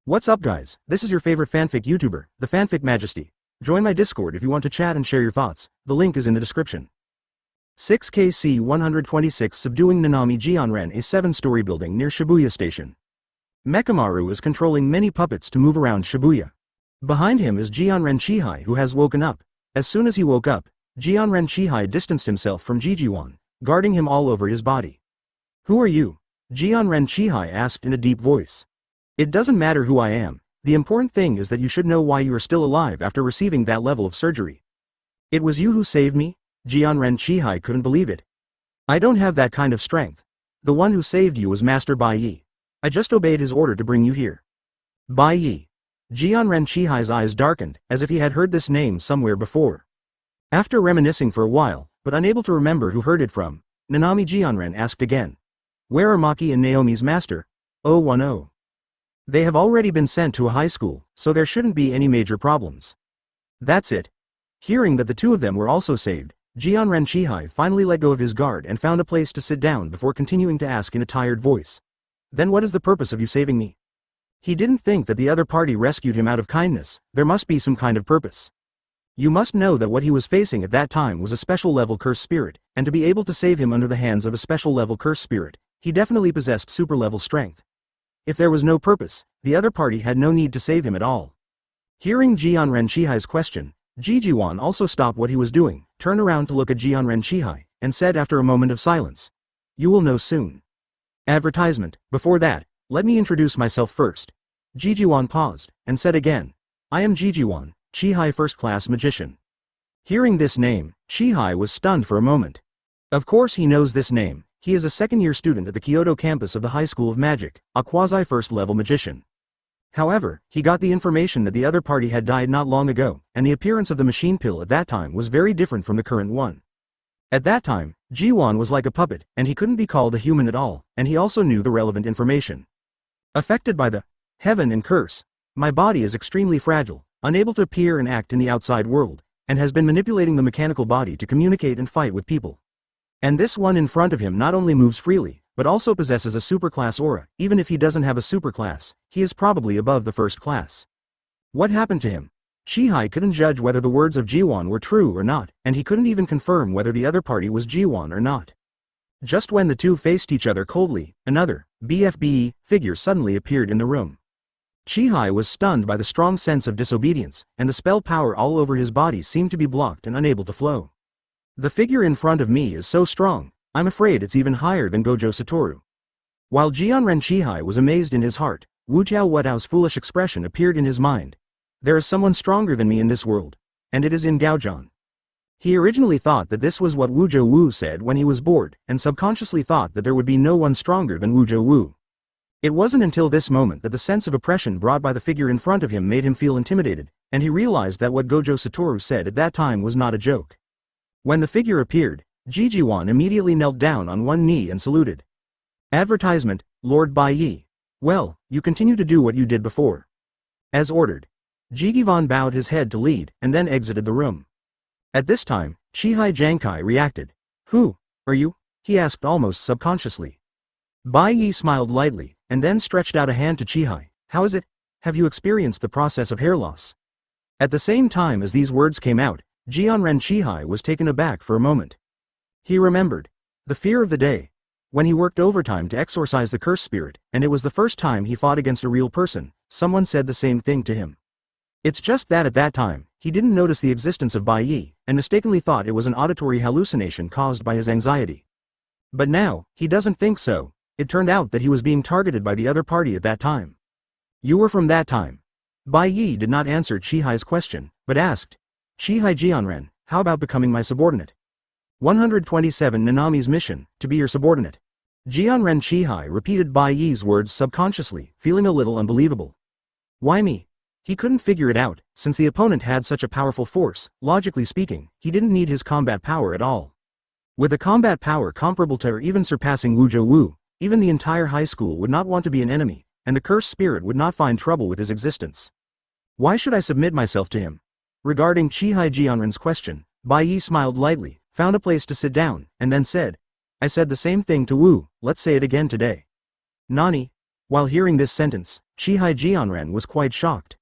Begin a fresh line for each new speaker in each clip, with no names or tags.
What's up guys, this is your favorite fanfic YouTuber, the Fanfic Majesty. Join my Discord if you want to chat and share your thoughts, the link is in the description. 6KC 126 Subduing Nanami Jianren, a 7-story building near Shibuya Station. Mekamaru is controlling many puppets to move around Shibuya. Behind him is Jianren Qihai, who has woken up. As soon as he woke up, Jianren Qihai distanced himself from Jijuan, guarding him all over his body. Who are you? Jianren Qihai asked in a deep voice. It doesn't matter who I am, the important thing is that you should know why you are still alive after receiving that level of surgery. It was you who saved me? Jianren Qihai couldn't believe it. I don't have that kind of strength. The one who saved you was Master Bai Ye. I just obeyed his order to bring you here. Bai Ye. Jianren Qihai's eyes darkened, as if he had heard this name somewhere before. After reminiscing for a while, but unable to remember who heard it from, Nanami Jianren asked again. Where are Maki and Naomi's master? 010. They have already been sent to a high school, so there shouldn't be any major problems. That's it. Hearing that the two of them were also saved, Jianren Qihai finally let go of his guard and found a place to sit down before continuing to ask in a tired voice. Then what is the purpose of you saving me? He didn't think that the other party rescued him out of kindness, there must be some kind of purpose. You must know that what he was facing at that time was a special level curse spirit, and to be able to save him under the hands of a special level curse spirit, he definitely possessed super level strength. If there was no purpose, the other party had no need to save him at all. Hearing Jianren Qihai's question, Jijuan also stopped what he was doing, turned around to look at Jianren Qihai, and said after a moment of silence. You will know soon. Advertisement. Before that, let me introduce myself first. Jijuan paused, and said again. I am Jijuan, Qihai first-class magician. Hearing this name, Qihai was stunned for a moment. Of course he knows this name, he is a second-year student at the Kyoto campus of the High School of Magic, a quasi-first-level magician. However, he got the information that the other party had died not long ago, and the appearance of the machine pill at that time was very different from the current one. At that time, Jiwan was like a puppet, and he couldn't be called a human at all, and he also knew the relevant information. Affected by the heaven and curse, my body is extremely fragile, unable to appear and act in the outside world, and has been manipulating the mechanical body to communicate and fight with people. And this one in front of him not only moves freely, but also possesses a superclass aura. Even if he doesn't have a superclass, he is probably above the first class. What happened to him? Qihai couldn't judge whether the words of Jiwan were true or not, and he couldn't even confirm whether the other party was Jiwan or not. Just when the two faced each other coldly, another, BFBE, figure suddenly appeared in the room. Qihai was stunned by the strong sense of disobedience, and the spell power all over his body seemed to be blocked and unable to flow. The figure in front of me is so strong, I'm afraid it's even higher than Gojo Satoru. While Jianren Qihai was amazed in his heart, Wu Tiao Wutao's foolish expression appeared in his mind. There is someone stronger than me in this world, and it is in Gaojian. He originally thought that this was what Wuzhou Wu said when he was bored, and subconsciously thought that there would be no one stronger than Wuzhou Wu. It wasn't until this moment that the sense of oppression brought by the figure in front of him made him feel intimidated, and he realized that what Gojo Satoru said at that time was not a joke. When the figure appeared, Jijuan immediately knelt down on one knee and saluted. Advertisement, Lord Bai Ye. Well, you continue to do what you did before. As ordered. Jigivan bowed his head to lead, and then exited the room. At this time, Qihai Jianren reacted. Who are you? He asked almost subconsciously. Bai Ye smiled lightly, and then stretched out a hand to Qihai. How is it? Have you experienced the process of hair loss? At the same time as these words came out, Jianren Qihai was taken aback for a moment. He remembered the fear of the day, when he worked overtime to exorcise the curse spirit, and it was the first time he fought against a real person. Someone said the same thing to him. It's just that at that time, he didn't notice the existence of Bai Ye, and mistakenly thought it was an auditory hallucination caused by his anxiety. But now, he doesn't think so. It turned out that he was being targeted by the other party at that time. You were from that time. Bai Ye did not answer Qihai's question, but asked, Qihai Jianren, how about becoming my subordinate? 127 Nanami's mission, to be your subordinate. Jianren Qihai repeated Bai Ye's words subconsciously, feeling a little unbelievable. Why me? He couldn't figure it out, since the opponent had such a powerful force. Logically speaking, he didn't need his combat power at all. With a combat power comparable to or even surpassing Wuzhou Wu, even the entire high school would not want to be an enemy, and the cursed spirit would not find trouble with his existence. Why should I submit myself to him? Regarding Qihai Jianren's question, Bai Ye smiled lightly, found a place to sit down, and then said, I said the same thing to Wu, let's say it again today. Nani? While hearing this sentence, Qihai Jianren was quite shocked.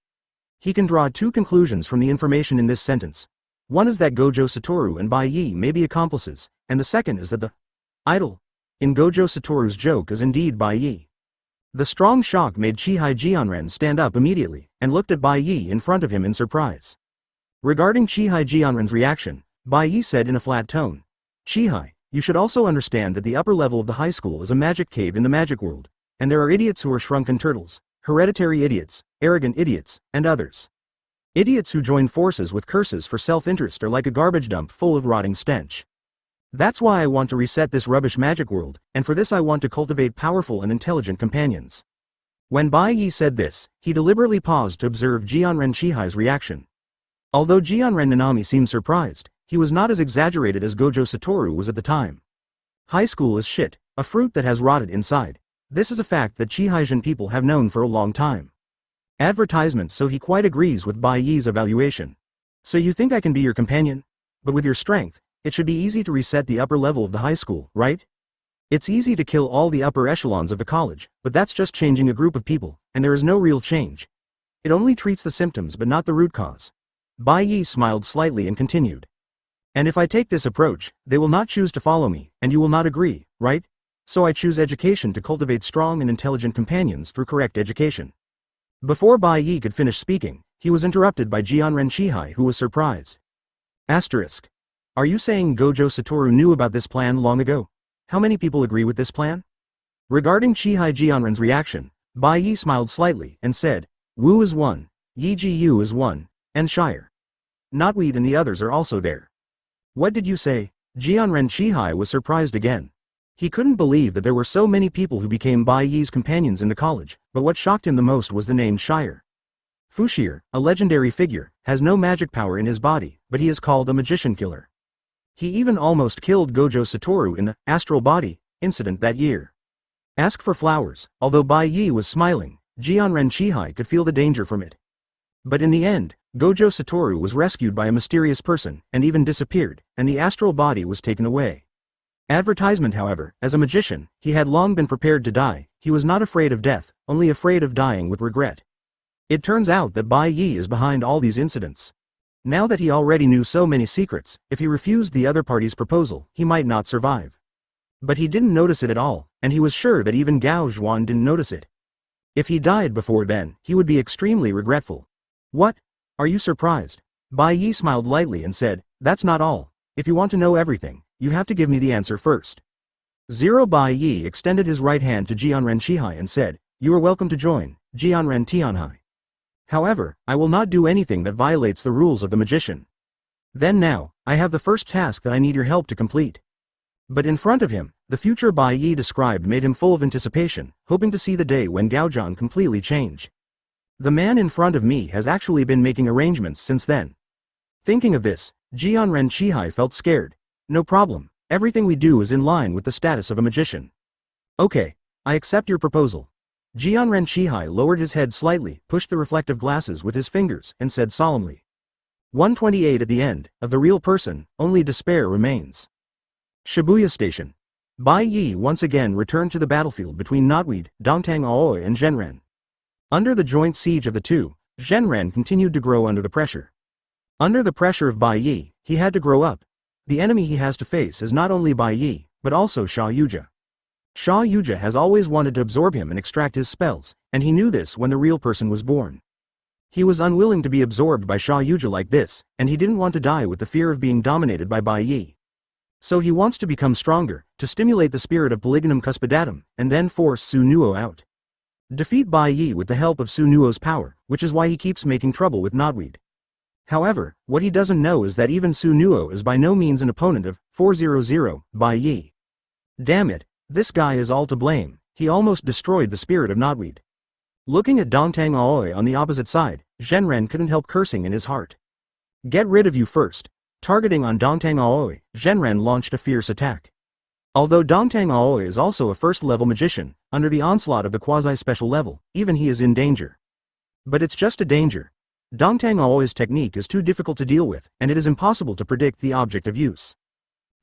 He can draw two conclusions from the information in this sentence. One is that Gojo Satoru and Bai Ye may be accomplices, and the second is that the idol in Gojo Satoru's joke is indeed Bai Ye. The strong shock made Qihai Jianren stand up immediately, and looked at Bai Ye in front of him in surprise. Regarding Qihai Jianren's reaction, Bai Ye said in a flat tone, "Qihai, you should also understand that the upper level of the high school is a magic cave in the magic world, and there are idiots who are shrunken turtles, hereditary idiots, arrogant idiots, and others. Idiots who join forces with curses for self-interest are like a garbage dump full of rotting stench. That's why I want to reset this rubbish magic world, and for this I want to cultivate powerful and intelligent companions." When Bai Ye said this, he deliberately paused to observe Jianren Qihai's reaction. Although Jianren Nanami seemed surprised, he was not as exaggerated as Gojo Satoru was at the time. High school is shit, a fruit that has rotted inside. This is a fact that Qihaijin people have known for a long time. Advertisement, so he quite agrees with Bai Ye's evaluation. So you think I can be your companion? But with your strength, it should be easy to reset the upper level of the high school, right? It's easy to kill all the upper echelons of the college, but that's just changing a group of people, and there is no real change. It only treats the symptoms but not the root cause. Bai Ye smiled slightly and continued. And if I take this approach, they will not choose to follow me, and you will not agree, right? So I choose education to cultivate strong and intelligent companions through correct education. Before Bai Ye could finish speaking, he was interrupted by Jianren Qihai, who was surprised. Asterisk. Are you saying Gojo Satoru knew about this plan long ago? How many people agree with this plan? Regarding Qihai Jianren's reaction, Bai Ye smiled slightly and said, Wu is one, Yi Ji Yu is one, and Shire. Knotweed and the others are also there. What did you say? Jianren Qihai was surprised again. He couldn't believe that there were so many people who became Bai Ye's companions in the college, but what shocked him the most was the name Shire. Fushir, a legendary figure, has no magic power in his body, but he is called a magician killer. He even almost killed Gojo Satoru in the astral body incident that year. Ask for flowers. Although Bai Ye was smiling, Jianren Qihai could feel the danger from it. But in the end, Gojo Satoru was rescued by a mysterious person, and even disappeared, and the astral body was taken away. Advertisement, however, as a magician, he had long been prepared to die. He was not afraid of death, only afraid of dying with regret. It turns out that Bai Ye is behind all these incidents. Now that he already knew so many secrets, if he refused the other party's proposal, he might not survive. But he didn't notice it at all, and he was sure that even Gao Zhuan didn't notice it. If he died before then, he would be extremely regretful. What? Are you surprised? Bai Ye smiled lightly and said, That's not all. If you want to know everything, you have to give me the answer first. Bai Ye extended his right hand to Jianren Qihai and said, You are welcome to join, Jianren Tianhai. However, I will not do anything that violates the rules of the magician. Then now, I have the first task that I need your help to complete. But in front of him, the future Bai Ye described made him full of anticipation, hoping to see the day when Gaozhan completely change. The man in front of me has actually been making arrangements since then. Thinking of this, Jianren Qihai felt scared. No problem, everything we do is in line with the status of a magician. Okay, I accept your proposal. Jianren Qihai lowered his head slightly, pushed the reflective glasses with his fingers, and said solemnly. 128 At the end of the real person, only despair remains. Shibuya Station. Bai Ye once again returned to the battlefield between Knotweed, Dongtang Aoi and Zhenren. Under the joint siege of the two, Zhenren continued to grow under the pressure. Under the pressure of Bai Ye, he had to grow up. The enemy he has to face is not only Bai Ye, but also Xia Youjie. Xia Youjie has always wanted to absorb him and extract his spells, and he knew this when the real person was born. He was unwilling to be absorbed by Xia Youjie like this, and he didn't want to die with the fear of being dominated by Bai Ye. So he wants to become stronger, to stimulate the spirit of Polygonum Cuspidatum, and then force Su Nuo out. Defeat Bai Ye with the help of Su Nuo's power, which is why he keeps making trouble with Knotweed. However, what he doesn't know is that even Su Nuo is by no means an opponent of 400 Bai Ye. Damn it, this guy is all to blame. He almost destroyed the spirit of Knotweed. Looking at Dongtang Aoi on the opposite side, Zhenren couldn't help cursing in his heart. Get rid of you first. Targeting on Dongtang Aoi, Zhenren launched a fierce attack. Although Dongtang Aoi is also a first-level magician, under the onslaught of the quasi-special level, even he is in danger. But it's just a danger. Dongtang Aoi's technique is too difficult to deal with, and it is impossible to predict the object of use.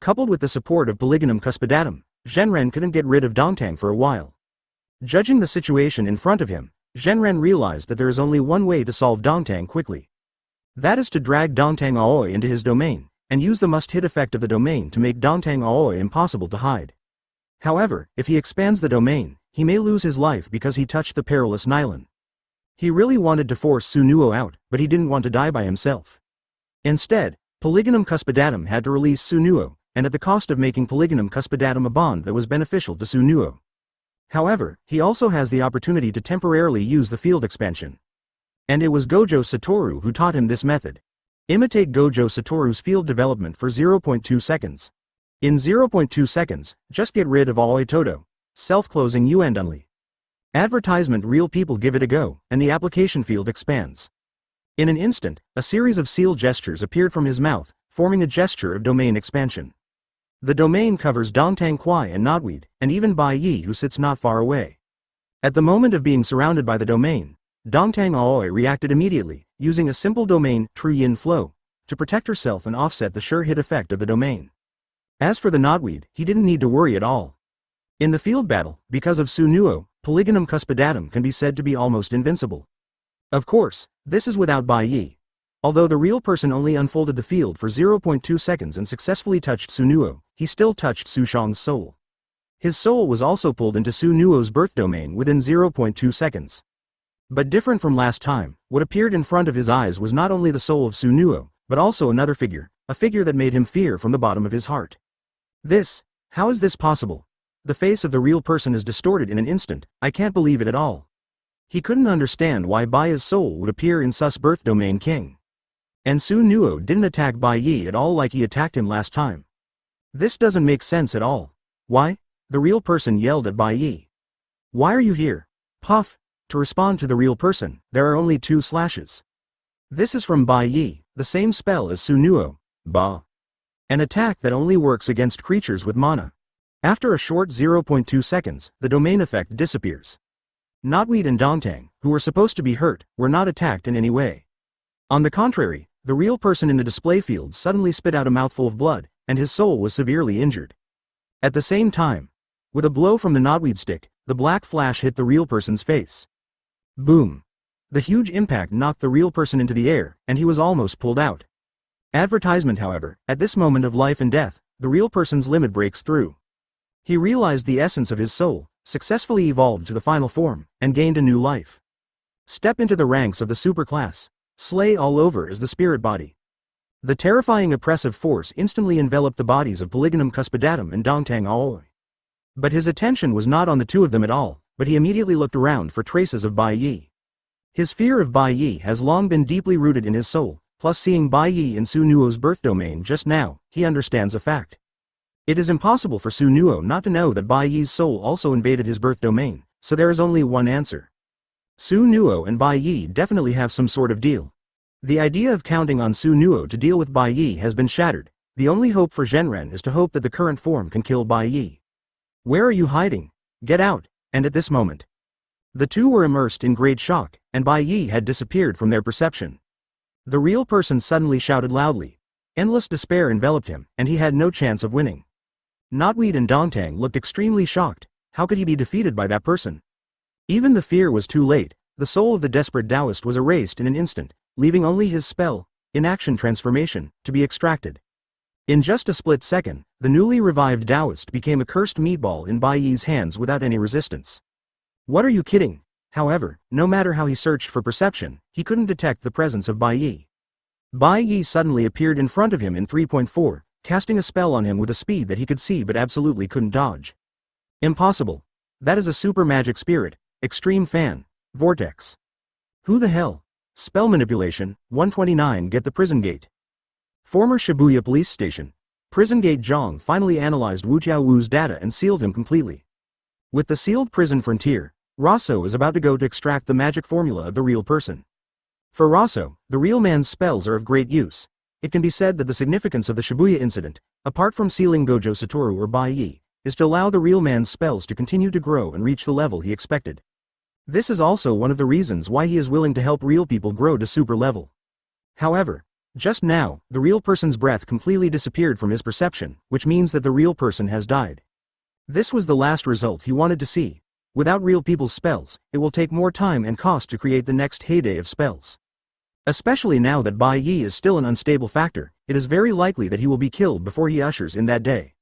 Coupled with the support of Polygonum Cuspidatum, Zhenren couldn't get rid of Dongtang for a while. Judging the situation in front of him, Jianren realized that there is only one way to solve Dongtang quickly. That is to drag Dongtang Aoi into his domain, and use the must-hit effect of the domain to make Dongtang Aoi impossible to hide. However, if he expands the domain, he may lose his life because he touched the perilous Nylon. He really wanted to force Sunuo out, but he didn't want to die by himself. Instead, Polygonum Cuspidatum had to release Sunuo, and at the cost of making Polygonum Cuspidatum a bond that was beneficial to Sunuo. However, he also has the opportunity to temporarily use the field expansion. And it was Gojo Satoru who taught him this method. Imitate Gojo Satoru's field development for 0.2 seconds. In 0.2 seconds, just get rid of Aoi Todo, self-closing Yuan only. Advertisement real people give it a go, and the application field expands. In an instant, a series of seal gestures appeared from his mouth, forming a gesture of domain expansion. The domain covers Dongtang Quai and Knotweed, and even Bai Ye who sits not far away. At the moment of being surrounded by the domain, Dongtang Aoi reacted immediately, using a simple domain, True Yin Flow, to protect herself and offset the sure hit effect of the domain. As for the Knotweed, he didn't need to worry at all. In the field battle, because of Sunuo, Polygonum Cuspidatum can be said to be almost invincible. Of course, this is without Bai Ye. Although the real person only unfolded the field for 0.2 seconds and successfully touched Sunuo, he still touched Su Shang's soul. His soul was also pulled into Sunuo's birth domain within 0.2 seconds. But different from last time, what appeared in front of his eyes was not only the soul of Sunuo, but also another figure, a figure that made him fear from the bottom of his heart. How is this possible? The face of the real person is distorted in an instant, I can't believe it at all. He couldn't understand why Bai Ye's soul would appear in Sus birth domain king. And Sunuo didn't attack Bai Ye at all like he attacked him last time. This doesn't make sense at all. Why? The real person yelled at Bai Ye. Why are you here? Puff. To respond to the real person, there are only 2 slashes. This is from Bai Ye, the same spell as Sunuo, Ba. An attack that only works against creatures with mana. After a short 0.2 seconds, the domain effect disappears. Knotweed and Dongtang, who were supposed to be hurt, were not attacked in any way. On the contrary, the real person in the display field suddenly spit out a mouthful of blood, and his soul was severely injured. At the same time, with a blow from the Knotweed stick, the black flash hit the real person's face. Boom. The huge impact knocked the real person into the air, and he was almost pulled out. Advertisement, however, at this moment of life and death, the real person's limit breaks through. He realized the essence of his soul, successfully evolved to the final form, and gained a new life. Step into the ranks of the superclass. Slay all over is the spirit body. The terrifying oppressive force instantly enveloped the bodies of Polygonum Cuspidatum and Dongtang Aoi. But his attention was not on the 2 of them at all, but he immediately looked around for traces of Bai Ye. His fear of Bai Ye has long been deeply rooted in his soul, plus seeing Bai Ye in Sunuo's birth domain just now, he understands a fact. It is impossible for Sunuo not to know that Bai Ye's soul also invaded his birth domain, so there is only one answer. Sunuo and Bai Ye definitely have some sort of deal. The idea of counting on Sunuo to deal with Bai Ye has been shattered. The only hope for Jianren is to hope that the current form can kill Bai Ye. Where are you hiding? Get out! And at this moment, the 2 were immersed in great shock, and Bai Ye had disappeared from their perception. The real person suddenly shouted loudly. Endless despair enveloped him, and he had no chance of winning. Knotweed and Dongtang looked extremely shocked. How could he be defeated by that person? Even the fear was too late. The soul of the desperate Taoist was erased in an instant, leaving only his spell, Inaction Transformation, to be extracted. In just a split second, the newly revived Taoist became a cursed meatball in Bai Ye's hands without any resistance. What are you kidding? However, no matter how he searched for perception, he couldn't detect the presence of Bai Ye. Bai Ye suddenly appeared in front of him in 3.4, casting a spell on him with a speed that he could see but absolutely couldn't dodge. Impossible. That is a super magic spirit, extreme fan, vortex. Who the hell? Spell manipulation, 129 get the prison gate. Former Shibuya police station. Prison gate Zhang finally analyzed Wu Jiaowu's data and sealed him completely. With the sealed prison frontier, Rosso is about to go to extract the magic formula of the real person. For Rosso, the real man's spells are of great use. It can be said that the significance of the Shibuya incident, apart from sealing Gojo Satoru or Bai Ye, is to allow the real man's spells to continue to grow and reach the level he expected. This is also one of the reasons why he is willing to help real people grow to super level. However, just now, the real person's breath completely disappeared from his perception, which means that the real person has died. This was the last result he wanted to see. Without real people's spells, it will take more time and cost to create the next heyday of spells. Especially now that Bai Ye is still an unstable factor, it is very likely that he will be killed before he ushers in that day.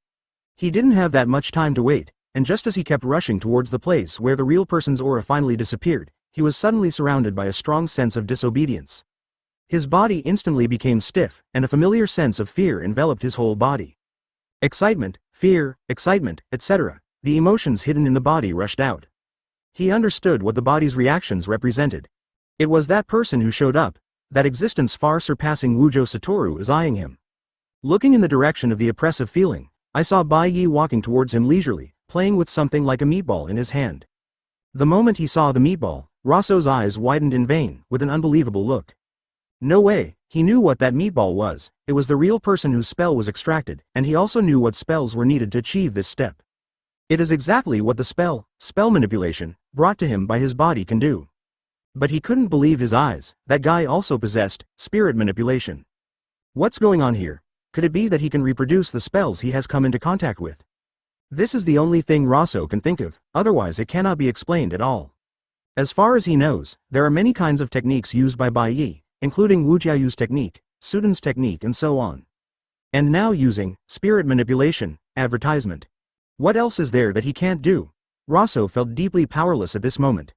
He didn't have that much time to wait, and just as he kept rushing towards the place where the real person's aura finally disappeared, he was suddenly surrounded by a strong sense of disobedience. His body instantly became stiff, and a familiar sense of fear enveloped his whole body. Excitement, fear, excitement, etc. The emotions hidden in the body rushed out. He understood what the body's reactions represented. It was that person who showed up, that existence far surpassing Gojo Satoru is eyeing him. Looking in the direction of the oppressive feeling, I saw Bai Ye walking towards him leisurely, playing with something like a meatball in his hand. The moment he saw the meatball, Rosso's eyes widened in vain, with an unbelievable look. No way, he knew what that meatball was. It was the real person whose spell was extracted, and he also knew what spells were needed to achieve this step. It is exactly what the spell manipulation, brought to him by his body can do. But he couldn't believe his eyes. That guy also possessed spirit manipulation. What's going on here? Could it be that he can reproduce the spells he has come into contact with? This is the only thing Rosso can think of, otherwise it cannot be explained at all. As far as he knows, there are many kinds of techniques used by Bai Ye, including Wu Jiayu's technique, Sudan's technique and so on. And now using spirit manipulation, advertisement. What else is there that he can't do? Rosso felt deeply powerless at this moment.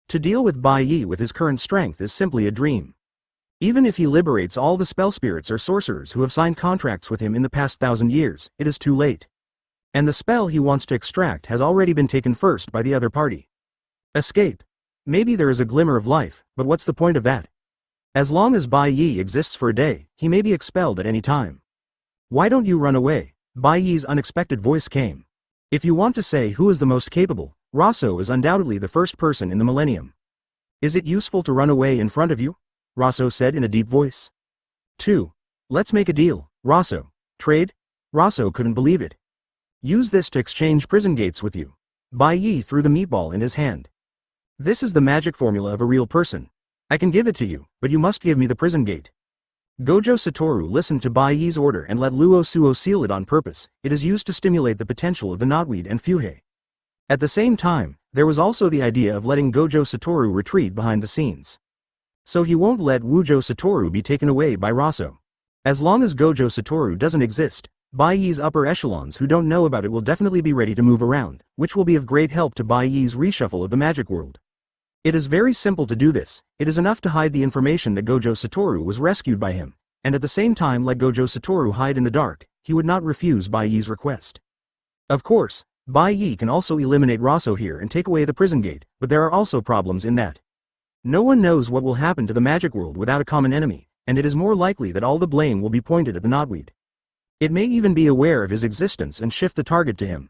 To deal with Bai Ye with his current strength is simply a dream. Even if he liberates all the spell spirits or sorcerers who have signed contracts with him in the past 1,000 years, it is too late. And the spell he wants to extract has already been taken first by the other party. Escape. Maybe there is a glimmer of life, but what's the point of that? As long as Bai Ye exists for a day, he may be expelled at any time. Why don't you run away? Bai Ye's unexpected voice came. If you want to say who is the most capable, Rosso is undoubtedly the first person in the millennium. Is it useful to run away in front of you? Rosso said in a deep voice. 2. Let's make a deal, Rosso. Trade? Rosso couldn't believe it. Use this to exchange prison gates with you. Bai Ye threw the meatball in his hand. This is the magic formula of a real person. I can give it to you, but you must give me the prison gate. Gojo Satoru listened to Bai Ye's order and let Luo Suo seal it on purpose. It is used to stimulate the potential of the knotweed and fuhei. At the same time, there was also the idea of letting Gojo Satoru retreat behind the scenes. So he won't let Gojo Satoru be taken away by Rosso. As long as Gojo Satoru doesn't exist, Bai Ye's upper echelons who don't know about it will definitely be ready to move around, which will be of great help to Bai Ye's reshuffle of the magic world. It is very simple to do this. It is enough to hide the information that Gojo Satoru was rescued by him, and at the same time let Gojo Satoru hide in the dark. He would not refuse Bai Ye's request. Of course, Bai Ye can also eliminate Rosso here and take away the prison gate, but there are also problems in that. No one knows what will happen to the magic world without a common enemy, and it is more likely that all the blame will be pointed at the knotweed. It may even be aware of his existence and shift the target to him.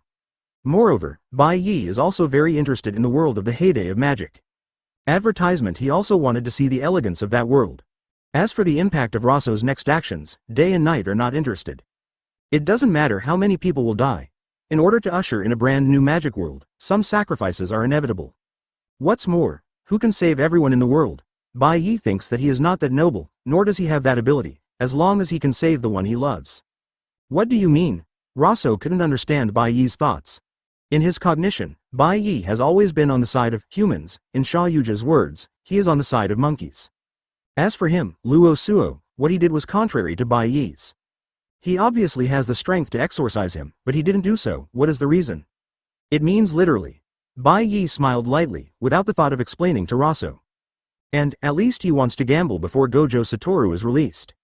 Moreover, Bai Ye is also very interested in the world of the heyday of magic. Advertisement. He also wanted to see the elegance of that world. As for the impact of Rosso's next actions, day and night are not interested. It doesn't matter how many people will die. In order to usher in a brand new magic world, some sacrifices are inevitable. What's more, who can save everyone in the world? Bai Ye thinks that he is not that noble, nor does he have that ability, as long as he can save the one he loves. What do you mean? Rosso couldn't understand Bai Ye's thoughts. In his cognition, Bai Ye has always been on the side of humans. In Xia Youjie's words, he is on the side of monkeys. As for him, Luo Suo, what he did was contrary to Bai Ye's. He obviously has the strength to exorcise him, but he didn't do so. What is the reason? It means literally. Bai Ye smiled lightly, without the thought of explaining to Rosso. And, at least he wants to gamble before Gojo Satoru is released.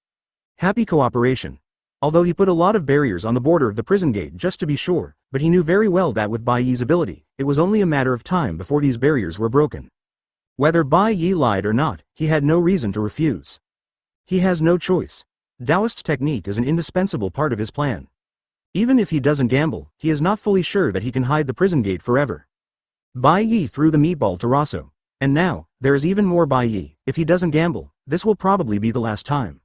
Happy cooperation. Although he put a lot of barriers on the border of the prison gate just to be sure, but he knew very well that with Bai Ye's ability, it was only a matter of time before these barriers were broken. Whether Bai Ye lied or not, he had no reason to refuse. He has no choice. Taoist's technique is an indispensable part of his plan. Even if he doesn't gamble, he is not fully sure that he can hide the prison gate forever. Bai Ye threw the meatball to Rosso. And now, there is even more Bai Ye. If he doesn't gamble, this will probably be the last time.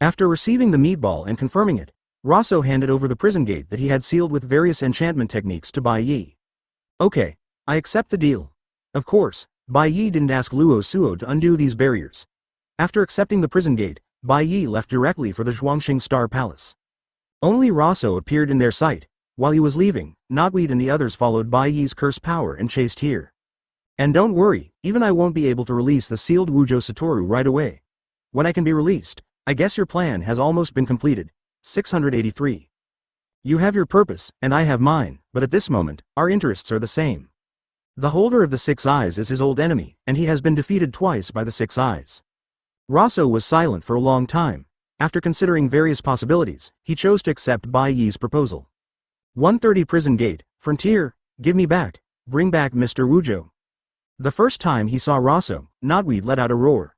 After receiving the meatball and confirming it, Rosso handed over the prison gate that he had sealed with various enchantment techniques to Bai Ye. Okay, I accept the deal. Of course, Bai Ye didn't ask Luo Suo to undo these barriers. After accepting the prison gate, Bai Ye left directly for the Zhuangxing Star Palace. Only Rosso appeared in their sight. While he was leaving, Knotweed and the others followed Bai Ye's curse power and chased here. And don't worry, even I won't be able to release the sealed Gojo Satoru right away. When I can be released, I guess your plan has almost been completed. 683. You have your purpose, and I have mine, but at this moment, our interests are the same. The holder of the Six Eyes is his old enemy, and he has been defeated twice by the Six Eyes. Raso was silent for a long time. After considering various possibilities, he chose to accept Bai Ye's proposal. 130 Prison Gate, Frontier, give me back, bring back Mr. Wujo. The first time he saw Raso, Knotweed let out a roar.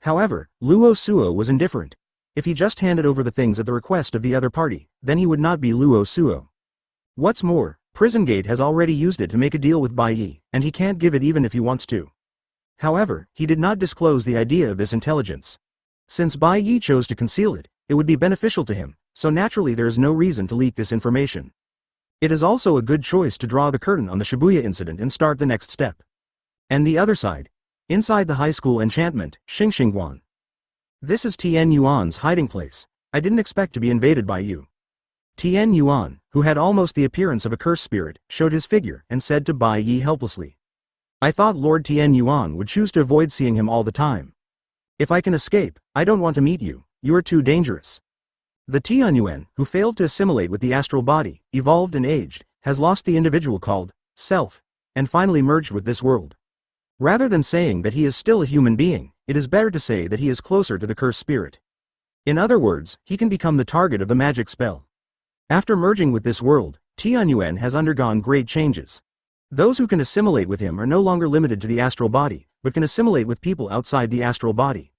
However, Luo Suo was indifferent. If he just handed over the things at the request of the other party, then he would not be Luo Suo. What's more, Prison Gate has already used it to make a deal with Bai Ye, and he can't give it even if he wants to. However, he did not disclose the idea of this intelligence. Since Bai Ye chose to conceal it, it would be beneficial to him, so naturally there is no reason to leak this information. It is also a good choice to draw the curtain on the Shibuya incident and start the next step. And the other side. Inside the high school enchantment, Xingxingguan. This is Tenen Yuan's hiding place. I didn't expect to be invaded by you. Tenen Yuan, who had almost the appearance of a curse spirit, showed his figure and said to Bai Ye helplessly. I thought Lord Tenen Yuan would choose to avoid seeing him all the time. If I can escape, I don't want to meet you, you are too dangerous. The Tenen Yuan, who failed to assimilate with the astral body, evolved and aged, has lost the individual called self, and finally merged with this world. Rather than saying that he is still a human being, it is better to say that he is closer to the cursed spirit. In other words, he can become the target of the magic spell. After merging with this world, Tenen Yuan has undergone great changes. Those who can assimilate with him are no longer limited to the astral body, but can assimilate with people outside the astral body.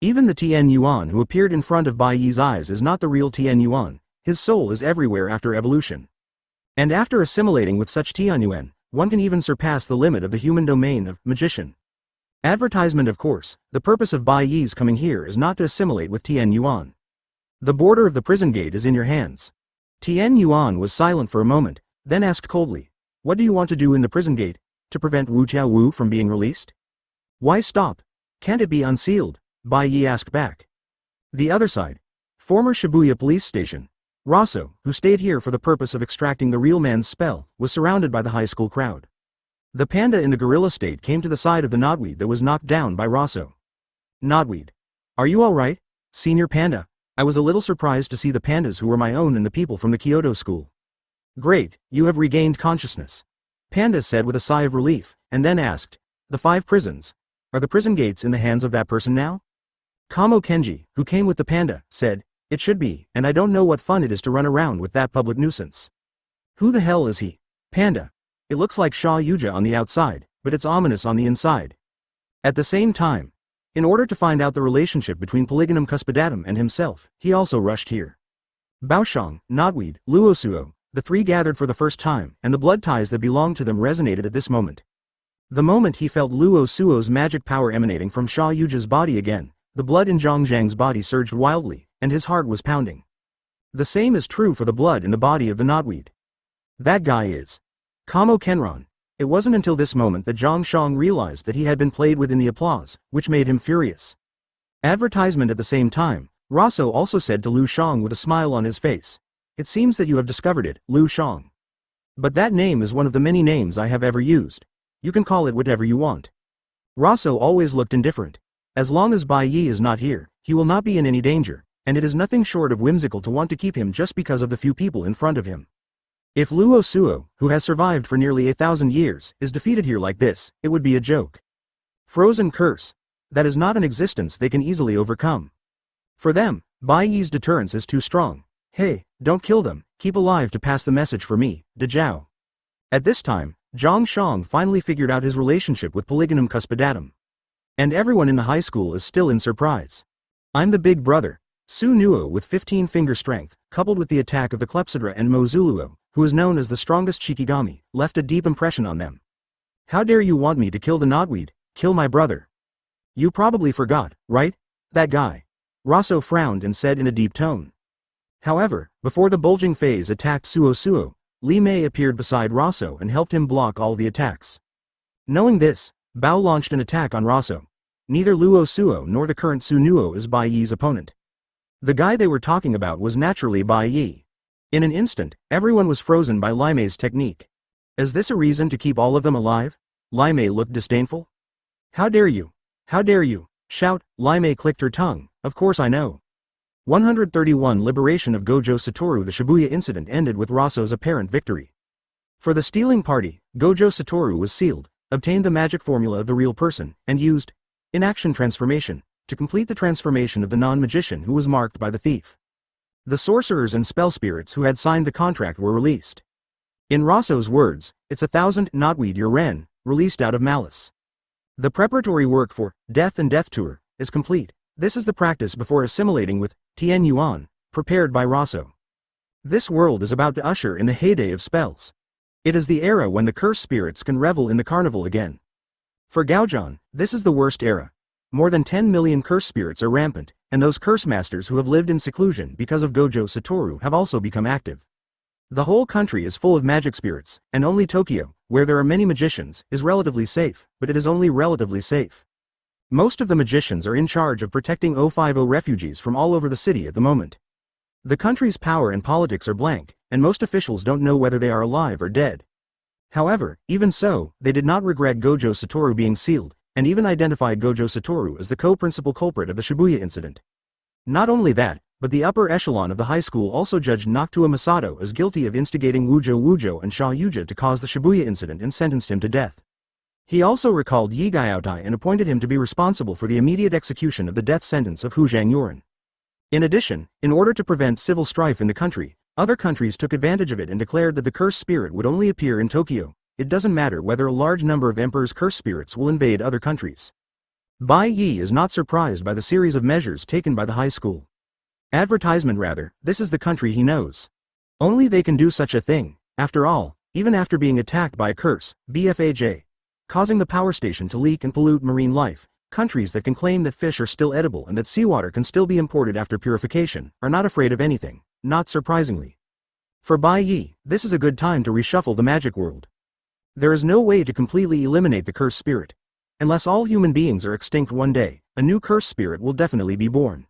Even the Tenen Yuan who appeared in front of Bai Ye's eyes is not the real Tenen Yuan, his soul is everywhere after evolution. And after assimilating with such Tenen Yuan, one can even surpass the limit of the human domain of magician. Advertisement of course, the purpose of Bai Ye's coming here is not to assimilate with Tenen Yuan. The border of the prison gate is in your hands. Tenen Yuan was silent for a moment, then asked coldly, what do you want to do in the prison gate, to prevent Wu Tiaowu from being released? Why stop? Can't it be unsealed? Bai Ye asked back. The other side. Former Shibuya police station. Raso, who stayed here for the purpose of extracting the real man's spell, was surrounded by the high school crowd. The panda in the gorilla state came to the side of the Knotweed that was knocked down by Raso. Knotweed. Are you alright, Senior Panda? I was a little surprised to see the pandas who were my own and the people from the Kyoto school. Great, you have regained consciousness. Panda said with a sigh of relief, and then asked, the 5 prisons. Are the prison gates in the hands of that person now? Kamo Kenji, who came with the panda, said, it should be, and I don't know what fun it is to run around with that public nuisance. Who the hell is he? Panda. It looks like Xia Youjie on the outside, but it's ominous on the inside. At the same time, in order to find out the relationship between Polygonum Cuspidatum and himself, he also rushed here. Baoshang, Knotweed, Luosuo, the 3 gathered for the first time, and the blood ties that belonged to them resonated at this moment. The moment he felt Luosuo's magic power emanating from Xia Youjie's body again, the blood in Zhangjiang's body surged wildly, and his heart was pounding. The same is true for the blood in the body of the Knotweed. That guy is Kamo Kenron. It wasn't until this moment that Zhang Shang realized that he had been played with in the applause, which made him furious. Advertisement at the same time, Raso also said to Lu Shang with a smile on his face. It seems that you have discovered it, Lu Shang. But that name is one of the many names I have ever used. You can call it whatever you want. Raso always looked indifferent. As long as Bai Ye is not here, he will not be in any danger, and it is nothing short of whimsical to want to keep him just because of the few people in front of him. If Luo Suo, who has survived for nearly 1,000 years, is defeated here like this, it would be a joke. Frozen curse. That is not an existence they can easily overcome. For them, Bai Ye's deterrence is too strong. Hey, don't kill them, keep alive to pass the message for me, Dezhao. At this time, Zhang Shang finally figured out his relationship with Polygonum Cuspidatum. And everyone in the high school is still in surprise. I'm the big brother. Su Nuo with 15-finger strength, coupled with the attack of the Clepsydra and Mozuluo, who is known as the strongest Shikigami, left a deep impression on them. How dare you want me to kill the Knotweed, kill my brother? You probably forgot, right? That guy. Raso frowned and said in a deep tone. However, before the bulging phase attacked Suo Suo, Li Mei appeared beside Raso and helped him block all the attacks. Knowing this, Bao launched an attack on Raso. Neither Luo Suo nor the current Su Nuo is Bai Ye's opponent. The guy they were talking about was naturally Bai Ye. In an instant, everyone was frozen by Lai Mei's technique. Is this a reason to keep all of them alive? Lai Mei looked disdainful. How dare you? How dare you? Shout, Lai Mei clicked her tongue, of course I know. 131 Liberation of Gojo Satoru. The Shibuya incident ended with Raso's apparent victory. For the stealing party, Gojo Satoru was sealed, obtained the magic formula of the real person, and used inaction transformation to complete the transformation of the non-magician who was marked by the thief. The sorcerers and spell spirits who had signed the contract were released. In Raso's words, it's 1,000 knotweed yuan, released out of malice. The preparatory work for Death and Death Tour is complete. This is the practice before assimilating with Tenen Yuan, prepared by Raso. This world is about to usher in the heyday of spells. It is the era when the cursed spirits can revel in the carnival again. For Gaojian, this is the worst era. More than 10 million curse spirits are rampant, and those curse masters who have lived in seclusion because of Gojo Satoru have also become active. The whole country is full of magic spirits, and only Tokyo, where there are many magicians, is relatively safe, but it is only relatively safe. Most of the magicians are in charge of protecting 050 refugees from all over the city at the moment. The country's power and politics are blank, and most officials don't know whether they are alive or dead. However, even so, they did not regret Gojo Satoru being sealed, and even identified Gojo Satoru as the co-principal culprit of the Shibuya incident. Not only that, but the upper echelon of the high school also judged Noctua Masato as guilty of instigating Wujo and Xia Youjie to cause the Shibuya incident and sentenced him to death. He also recalled Yi Gaotai and appointed him to be responsible for the immediate execution of the death sentence of Hu Zhangyuan. In addition, in order to prevent civil strife in the country, other countries took advantage of it and declared that the cursed spirit would only appear in Tokyo. It doesn't matter whether a large number of emperor's cursed spirits will invade other countries. Bai Ye is not surprised by the series of measures taken by the high school. Advertisement rather, this is the country he knows. Only they can do such a thing, after all, even after being attacked by a curse, BFAJ. Causing the power station to leak and pollute marine life, countries that can claim that fish are still edible and that seawater can still be imported after purification, are not afraid of anything, not surprisingly. For Bai Ye, this is a good time to reshuffle the magic world. There is no way to completely eliminate the cursed spirit. Unless all human beings are extinct one day, a new cursed spirit will definitely be born.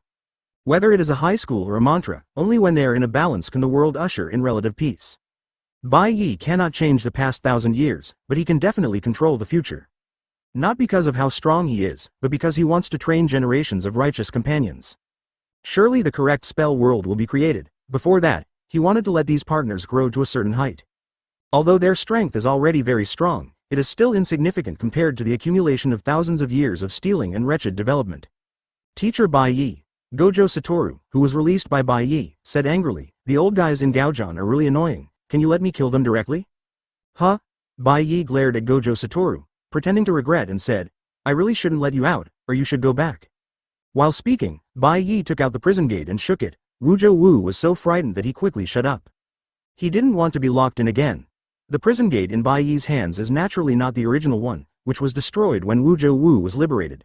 Whether it is a high school or a mantra, only when they are in a balance can the world usher in relative peace. Bai Ye cannot change the past 1,000 years, but he can definitely control the future. Not because of how strong he is, but because he wants to train generations of righteous companions. Surely the correct spell world will be created. Before that, he wanted to let these partners grow to a certain height. Although their strength is already very strong, it is still insignificant compared to the accumulation of thousands of years of stealing and wretched development. Teacher Bai Ye, Gojo Satoru, who was released by Bai Ye, said angrily, "The old guys in Gaojian are really annoying. Can you let me kill them directly?" Huh? Bai Ye glared at Gojo Satoru, pretending to regret and said, "I really shouldn't let you out, or you should go back." While speaking, Bai Ye took out the prison gate and shook it. Wujo Wu was so frightened that he quickly shut up. He didn't want to be locked in again. The prison gate in Bai Ye's hands is naturally not the original one, which was destroyed when Wujo Wu was liberated.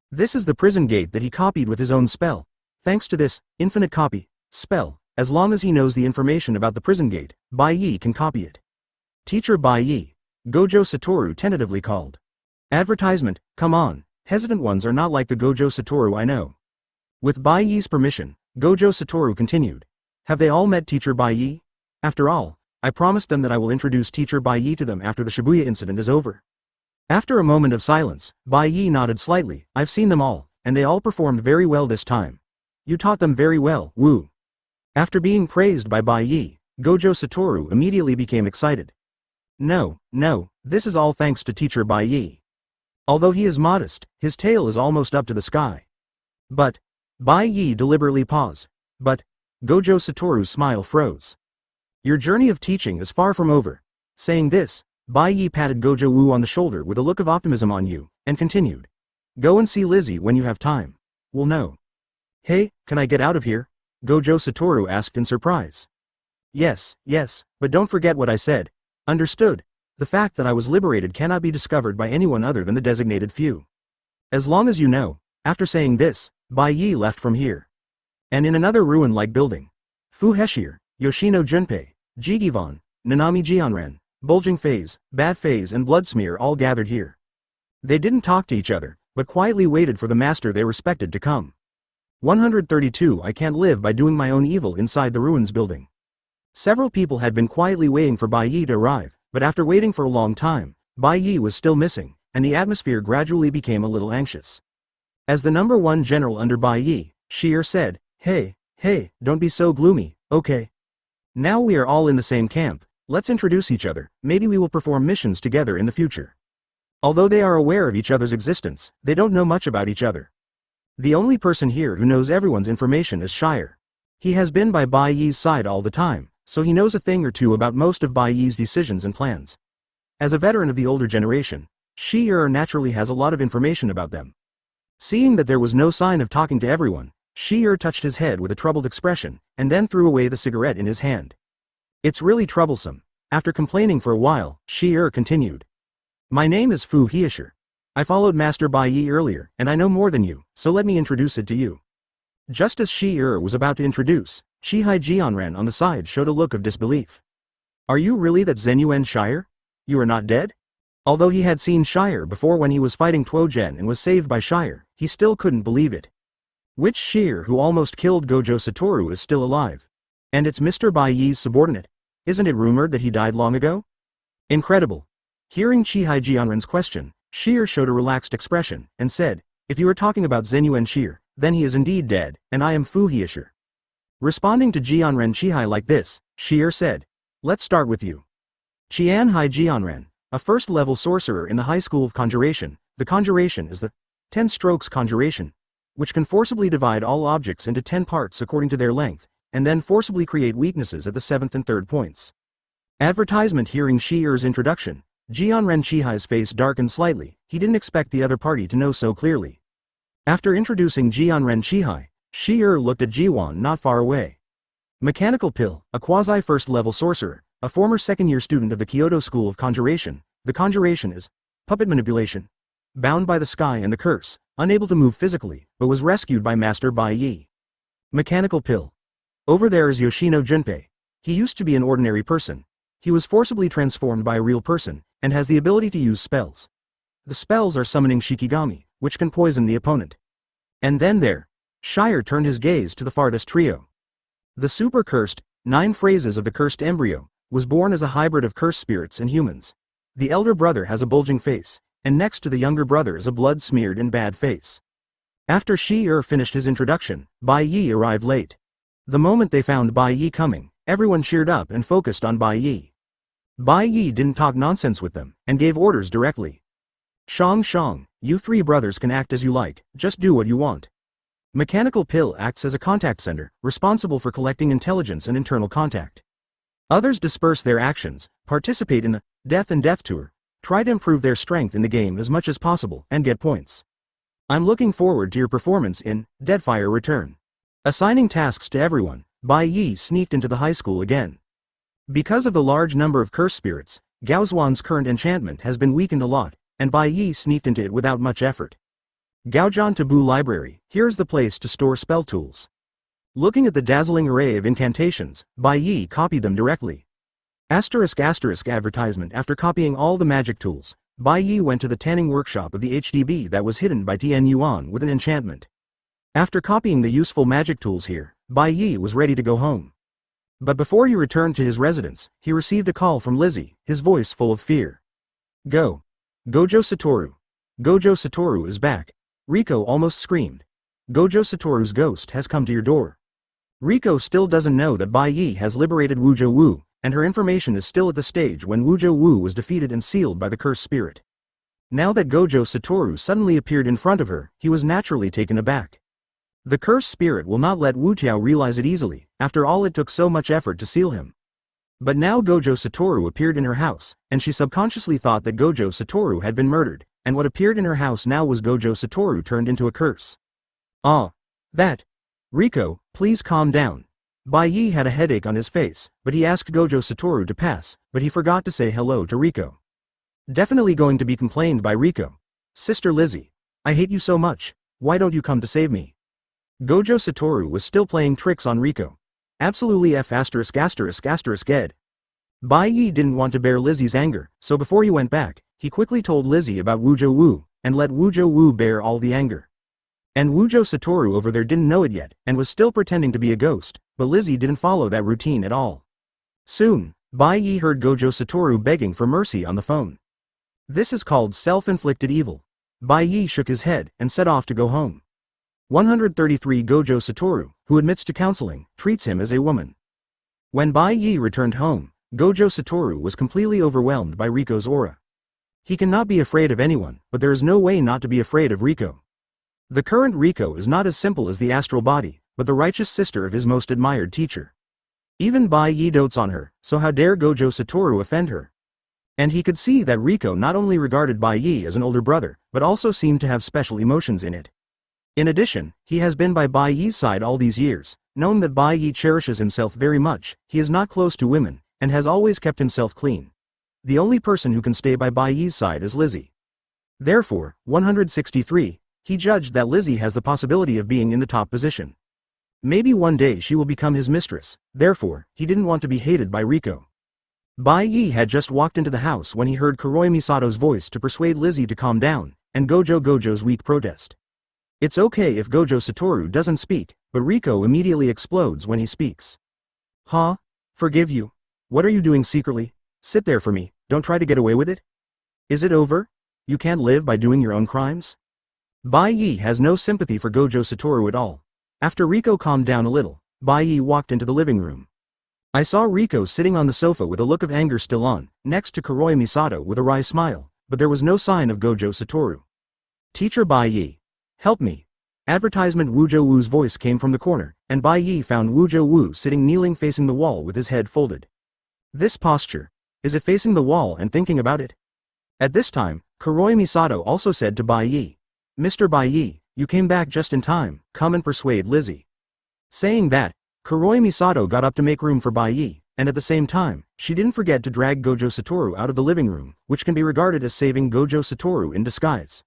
This is the prison gate that he copied with his own spell. Thanks to this infinite copy spell, as long as he knows the information about the prison gate, Bai Ye can copy it. Teacher Bai Ye, Gojo Satoru tentatively called. Advertisement, come on, hesitant ones are not like the Gojo Satoru I know. With Bai Ye's permission, Gojo Satoru continued. Have they all met Teacher Bai Ye? After all, I promised them that I will introduce Teacher Bai Ye to them after the Shibuya incident is over. After a moment of silence, Bai Ye nodded slightly. I've seen them all, and they all performed very well this time. You taught them very well, Wu. After being praised by Bai Ye, Gojo Satoru immediately became excited. No, this is all thanks to Teacher Bai Ye. Although he is modest, his tail is almost up to the sky. But, Bai Ye deliberately paused. But, Gojo Satoru's smile froze. Your journey of teaching is far from over. Saying this, Bai Ye patted Gojo Wu on the shoulder with a look of optimism on you, and continued. Go and see Lizzie when you have time. We'll know. Hey, can I get out of here? Gojo Satoru asked in surprise. Yes, but don't forget what I said. Understood. The fact that I was liberated cannot be discovered by anyone other than the designated few. As long as you know. After saying this, Bai Ye left from here. And in another ruin-like building, Fu Heshir, Yoshino Junpei, Jigivan, Nanami Jianren, Bulging Phase, Bad Phase and Bloodsmear all gathered here. They didn't talk to each other, but quietly waited for the master they respected to come. 132 I can't live by doing my own evil inside the ruins building. Several people had been quietly waiting for Bai Ye to arrive, but after waiting for a long time, Bai Ye was still missing, and the atmosphere gradually became a little anxious. As the number one general under Bai Ye, Xia said, Hey, don't be so gloomy, okay? Now we are all in the same camp, let's introduce each other, maybe we will perform missions together in the future. Although they are aware of each other's existence, they don't know much about each other. The only person here who knows everyone's information is Xia. He has been by Bai Ye's side all the time, so he knows a thing or two about most of Bai Ye's decisions and plans. As a veteran of the older generation, Xia naturally has a lot of information about them. Seeing that there was no sign of talking to everyone, Xia touched his head with a troubled expression, and then threw away the cigarette in his hand. It's really troublesome. After complaining for a while, Xia continued. My name is Fu Hiesher. I followed Master Bai Ye earlier, and I know more than you, so let me introduce it to you. Just as Xia was about to introduce, Qihai Jianren on the side showed a look of disbelief. Are you really that Zenyuan Xia? You are not dead? Although he had seen Xia before when he was fighting Tuojen and was saved by Xia, he still couldn't believe it. Which Xia who almost killed Gojo Satoru is still alive? And it's Mr. Bai Ye's subordinate? Isn't it rumored that he died long ago? Incredible. Hearing Qihai Jianren's question, Xia showed a relaxed expression, and said, if you are talking about Zenyuan Xia, then he is indeed dead, and I am Fu Hiesher. Responding to Jianren Qihai like this, Xia said, let's start with you. Qihai Jianren, a first-level sorcerer in the High School of Conjuration. The conjuration is the 10 strokes conjuration, which can forcibly divide all objects into 10 parts according to their length, and then forcibly create weaknesses at the 7th and 3rd points. Advertisement. Hearing Xia's introduction, Jianren Qihai's face darkened slightly. He didn't expect the other party to know so clearly. After introducing Jianren Qihai, Xia looked at Jiwan not far away. Mechanical Pill, a quasi-first-level sorcerer, a former second-year student of the Kyoto School of Conjuration. The conjuration is puppet manipulation. Bound by the sky and the curse, unable to move physically, but was rescued by Master Bai Ye. Mechanical Pill. Over there is Yoshino Junpei. He used to be an ordinary person. He was forcibly transformed by a real person, and has the ability to use spells. The spells are summoning Shikigami, which can poison the opponent. And then there, Xia turned his gaze to the farthest trio. The super cursed, 9 phrases of the cursed embryo, was born as a hybrid of cursed spirits and humans. The elder brother has a bulging face, and next to the younger brother is a blood-smeared and bad face. After Xia finished his introduction, Bai Ye arrived late. The moment they found Bai Ye coming, everyone cheered up and focused on Bai Ye. Bai Ye didn't talk nonsense with them, and gave orders directly. Shang, you 3 brothers can act as you like, just do what you want. Mechanical Pill acts as a contact center, responsible for collecting intelligence and internal contact. Others disperse their actions, participate in the Death and Death Tour, try to improve their strength in the game as much as possible, and get points. I'm looking forward to your performance in Deadfire Return. Assigning tasks to everyone, Bai Ye sneaked into the high school again. Because of the large number of curse spirits, Gaozuan's current enchantment has been weakened a lot, and Bai Ye sneaked into it without much effort. Gaojian Taboo Library, here's the place to store spell tools. Looking at the dazzling array of incantations, Bai Ye copied them directly. Advertisement. After copying all the magic tools, Bai Ye went to the tanning workshop of the HDB that was hidden by Tenen Yuan with an enchantment. After copying the useful magic tools here, Bai Ye was ready to go home. But before he returned to his residence, he received a call from Lizzie, his voice full of fear. Gojo Satoru. Gojo Satoru is back. Riko almost screamed. Gojo Satoru's ghost has come to your door. Riko still doesn't know that Bai Ye has liberated Wuzhou Wu, and her information is still at the stage when Wuzhou Wu was defeated and sealed by the cursed spirit. Now that Gojo Satoru suddenly appeared in front of her, he was naturally taken aback. The cursed spirit will not let Wu Tiao realize it easily, after all it took so much effort to seal him. But now Gojo Satoru appeared in her house, and she subconsciously thought that Gojo Satoru had been murdered, and what appeared in her house now was Gojo Satoru turned into a curse. That. Riko, please calm down. Bai Ye had a headache on his face, but he asked Gojo Satoru to pass, but he forgot to say hello to Riko. Definitely going to be complained by Riko. Sister Lizzie. I hate you so much, why don't you come to save me? Gojo Satoru was still playing tricks on Riko. Absolutely **********. Bai Ye didn't want to bear Lizzie's anger, so before he went back, he quickly told Lizzie about Wuzhou Wu, and let Wuzhou Wu bear all the anger. And Gojo Satoru over there didn't know it yet, and was still pretending to be a ghost, but Lizzie didn't follow that routine at all. Soon, Bai Ye heard Gojo Satoru begging for mercy on the phone. This is called self-inflicted evil. Bai Ye shook his head and set off to go home. 133 Gojo Satoru, who admits to counseling, treats him as a woman. When Bai Ye returned home, Gojo Satoru was completely overwhelmed by Riko's aura. He cannot be afraid of anyone, but there is no way not to be afraid of Riko. The current Riko is not as simple as the astral body, but the righteous sister of his most admired teacher. Even Bai Ye dotes on her, so how dare Gojo Satoru offend her? And he could see that Riko not only regarded Bai Ye as an older brother, but also seemed to have special emotions in it. In addition, he has been by Bai Ye's side all these years, known that Bai Ye cherishes himself very much, he is not close to women, and has always kept himself clean. The only person who can stay by Bai Ye's side is Lizzie. Therefore, 163, he judged that Lizzie has the possibility of being in the top position. Maybe one day she will become his mistress, therefore, he didn't want to be hated by Riko. Bai Ye had just walked into the house when he heard Kuroi Misato's voice to persuade Lizzie to calm down, and Gojo's weak protest. It's okay if Gojo Satoru doesn't speak, but Riko immediately explodes when he speaks. Huh? Forgive you? What are you doing secretly? Sit there for me, don't try to get away with it? Is it over? You can't live by doing your own crimes? Bai Ye has no sympathy for Gojo Satoru at all. After Riko calmed down a little, Bai Ye walked into the living room. I saw Riko sitting on the sofa with a look of anger still on, next to Kuroi Misato with a wry smile, but there was no sign of Gojo Satoru. Teacher Bai Ye. Help me. Advertisement Wuzhou Wu's voice came from the corner, and Bai Ye found Wuzhou Wu sitting kneeling facing the wall with his head folded. This posture. Is it facing the wall and thinking about it? At this time, Kuroi Misato also said to Bai Ye. Mr. Bai Ye, you came back just in time, come and persuade Lizzie. Saying that, Kuroi Misato got up to make room for Bai Ye, and at the same time, she didn't forget to drag Gojo Satoru out of the living room, which can be regarded as saving Gojo Satoru in disguise.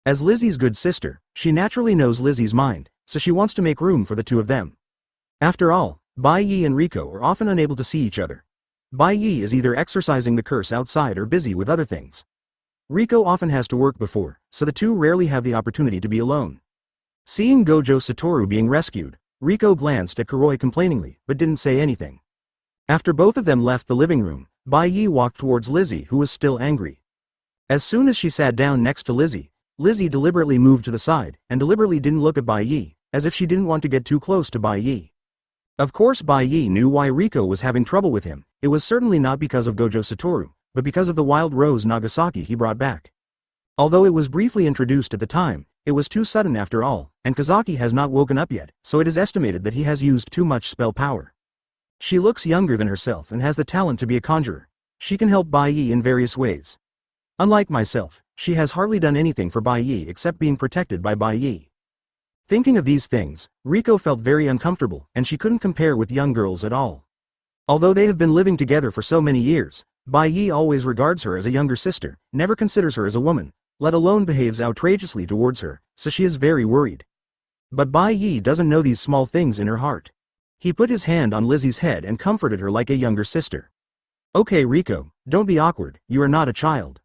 As Lizzie's good sister, she naturally knows Lizzie's mind, so she wants to make room for the two of them. After all, Bai Ye and Riko are often unable to see each other. Bai Ye is either exercising the curse outside or busy with other things. Riko often has to work before, so the two rarely have the opportunity to be alone. Seeing Gojo Satoru being rescued, Riko glanced at Kuroi complainingly, but didn't say anything. After both of them left the living room, Bai Ye walked towards Lizzie, who was still angry. As soon as she sat down next to Lizzie, Lizzie deliberately moved to the side, and deliberately didn't look at Bai Ye, as if she didn't want to get too close to Bai Ye. Of course Bai Ye knew why Riko was having trouble with him, it was certainly not because of Gojo Satoru, but because of the Wild Rose Nagasaki he brought back. Although it was briefly introduced at the time, it was too sudden after all, and Kazaki has not woken up yet, so it is estimated that he has used too much spell power. She looks younger than herself and has the talent to be a conjurer. She can help Bai Ye in various ways. Unlike myself, she has hardly done anything for Bai Ye except being protected by Bai Ye. Thinking of these things, Riko felt very uncomfortable, and she couldn't compare with young girls at all. Although they have been living together for so many years, Bai Ye always regards her as a younger sister, never considers her as a woman, let alone behaves outrageously towards her, so she is very worried. But Bai Ye doesn't know these small things in her heart. He put his hand on Lizzie's head and comforted her like a younger sister. Okay Riko, don't be awkward, you are not a child.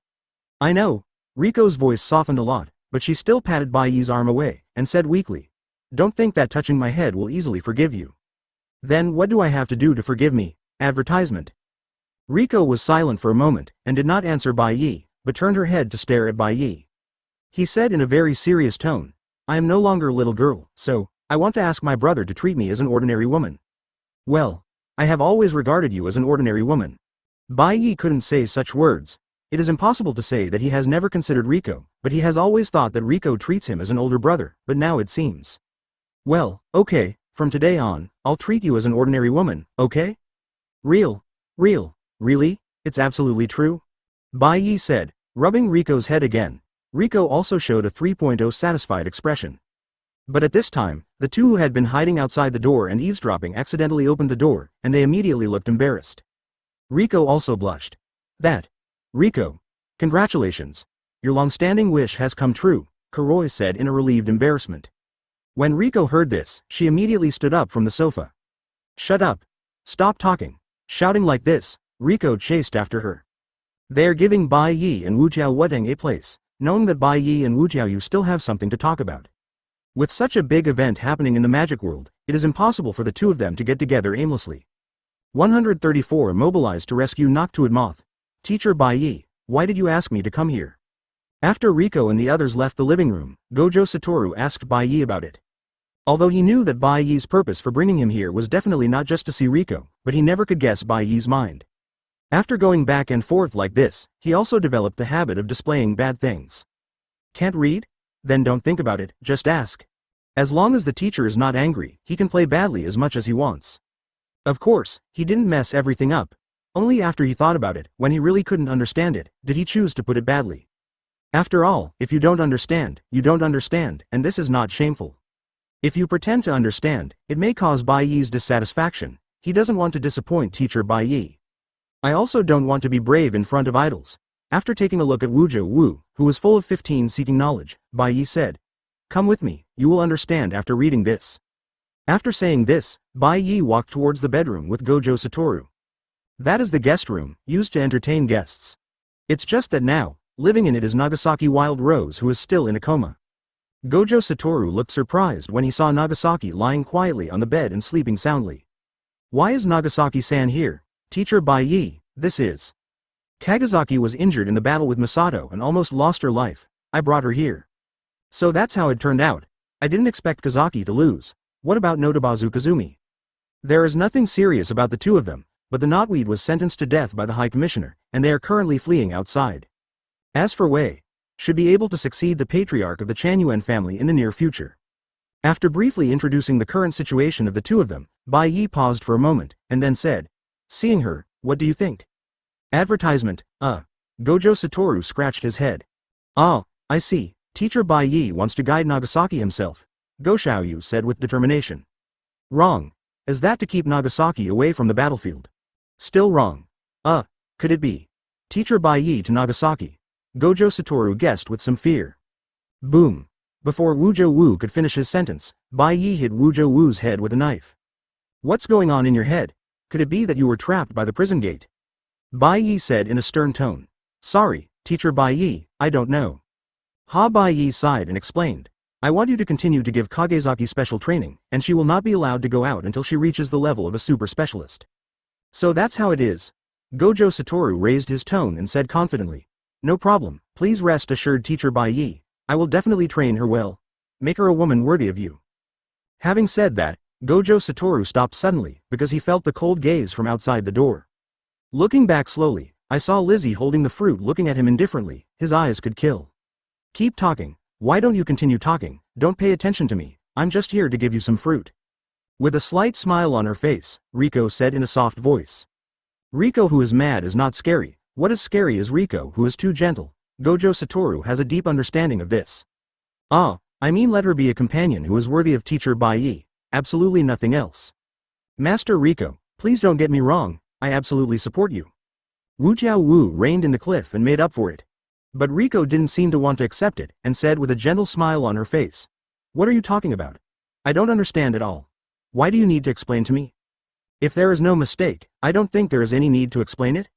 I know. Riko's voice softened a lot, but she still patted Bai Ye's arm away, and said weakly. Don't think that touching my head will easily forgive you. Then what do I have to do to forgive me? Advertisement. Riko was silent for a moment, and did not answer Bai Ye, but turned her head to stare at Bai Ye. He said in a very serious tone, I am no longer a little girl, so, I want to ask my brother to treat me as an ordinary woman. Well, I have always regarded you as an ordinary woman. Bai Ye couldn't say such words. It is impossible to say that he has never considered Riko, but he has always thought that Riko treats him as an older brother, but now it seems. Well, okay, from today on, I'll treat you as an ordinary woman, okay? Real, really, it's absolutely true? Bai Ye said, rubbing Riko's head again. Riko also showed a 3.0 satisfied expression. But at this time, the two who had been hiding outside the door and eavesdropping accidentally opened the door, and they immediately looked embarrassed. Riko also blushed. Riko, congratulations. Your long-standing wish has come true, Kuroi said in a relieved embarrassment. When Riko heard this, she immediately stood up from the sofa. Shut up. Stop talking. Shouting like this, Riko chased after her. They are giving Bai Ye and Wu Jiaowudeng a place, knowing that Bai Ye and Wu Jiaoyu still have something to talk about. With such a big event happening in the magic world, it is impossible for the two of them to get together aimlessly. 134 Immobilized to rescue Noctua moth. Teacher Bai Ye, why did you ask me to come here? After Riko and the others left the living room, Gojo Satoru asked Bai Ye about it. Although he knew that Bai Ye's purpose for bringing him here was definitely not just to see Riko, but he never could guess Bai Ye's mind. After going back and forth like this, he also developed the habit of displaying bad things. Can't read? Then don't think about it, just ask. As long as the teacher is not angry, he can play badly as much as he wants. Of course, he didn't mess everything up. Only after he thought about it, when he really couldn't understand it, did he choose to put it badly. After all, if you don't understand, you don't understand, and this is not shameful. If you pretend to understand, it may cause Bai Ye's dissatisfaction. He doesn't want to disappoint teacher Bai Ye. I also don't want to be brave in front of idols. After taking a look at Wujo Wu, who was full of 15 seeking knowledge, Bai Ye said, "Come with me, you will understand after reading this." After saying this, Bai Ye walked towards the bedroom with Gojo Satoru. That is the guest room, used to entertain guests. It's just that now, living in it is Nagasaki Wild Rose, who is still in a coma. Gojo Satoru looked surprised when he saw Nagasaki lying quietly on the bed and sleeping soundly. Why is Nagasaki-san here? Teacher Bai Ye, this is. Kagazaki was injured in the battle with Misato and almost lost her life. I brought her here. So that's how it turned out. I didn't expect Kazaki to lose. What about Notobazu Kazumi? There is nothing serious about the two of them, but the knotweed was sentenced to death by the High Commissioner, and they are currently fleeing outside. As for Wei, should be able to succeed the patriarch of the Tenen Yuan family in the near future. After briefly introducing the current situation of the two of them, Bai Ye paused for a moment, and then said, "Seeing her, what do you think?" Advertisement, Gojo Satoru scratched his head. Ah, I see, teacher Bai Ye wants to guide Nagasaki himself, Go Xiaoyu said with determination. Wrong. Is that to keep Nagasaki away from the battlefield? Still wrong. Could it be? Teacher Bai Ye to Nagasaki. Gojo Satoru guessed with some fear. Boom. Before Wujo Wu could finish his sentence, Bai Ye hit Wujo Wu's head with a knife. What's going on in your head? Could it be that you were trapped by the prison gate? Bai Ye said in a stern tone. Sorry, teacher Bai Ye, I don't know. Bai Ye sighed and explained. I want you to continue to give Kagezaki special training, and she will not be allowed to go out until she reaches the level of a super specialist. So that's how it is. Gojo Satoru raised his tone and said confidently. No problem, please rest assured teacher Bai Ye. I will definitely train her well. Make her a woman worthy of you. Having said that, Gojo Satoru stopped suddenly, because he felt the cold gaze from outside the door. Looking back slowly, I saw Lizzie holding the fruit looking at him indifferently. His eyes could kill. Keep talking. Why don't you continue talking? Don't pay attention to me. I'm just here to give you some fruit. With a slight smile on her face, Riko said in a soft voice. Riko who is mad is not scary. What is scary is Riko who is too gentle. Gojo Satoru has a deep understanding of this. I mean let her be a companion who is worthy of teacher Bai Ye. Absolutely nothing else. Master Riko, please don't get me wrong, I absolutely support you. Wu Jiao Wu reined in the cliff and made up for it. But Riko didn't seem to want to accept it, and said with a gentle smile on her face. What are you talking about? I don't understand at all. Why do you need to explain to me? If there is no mistake, I don't think there is any need to explain it.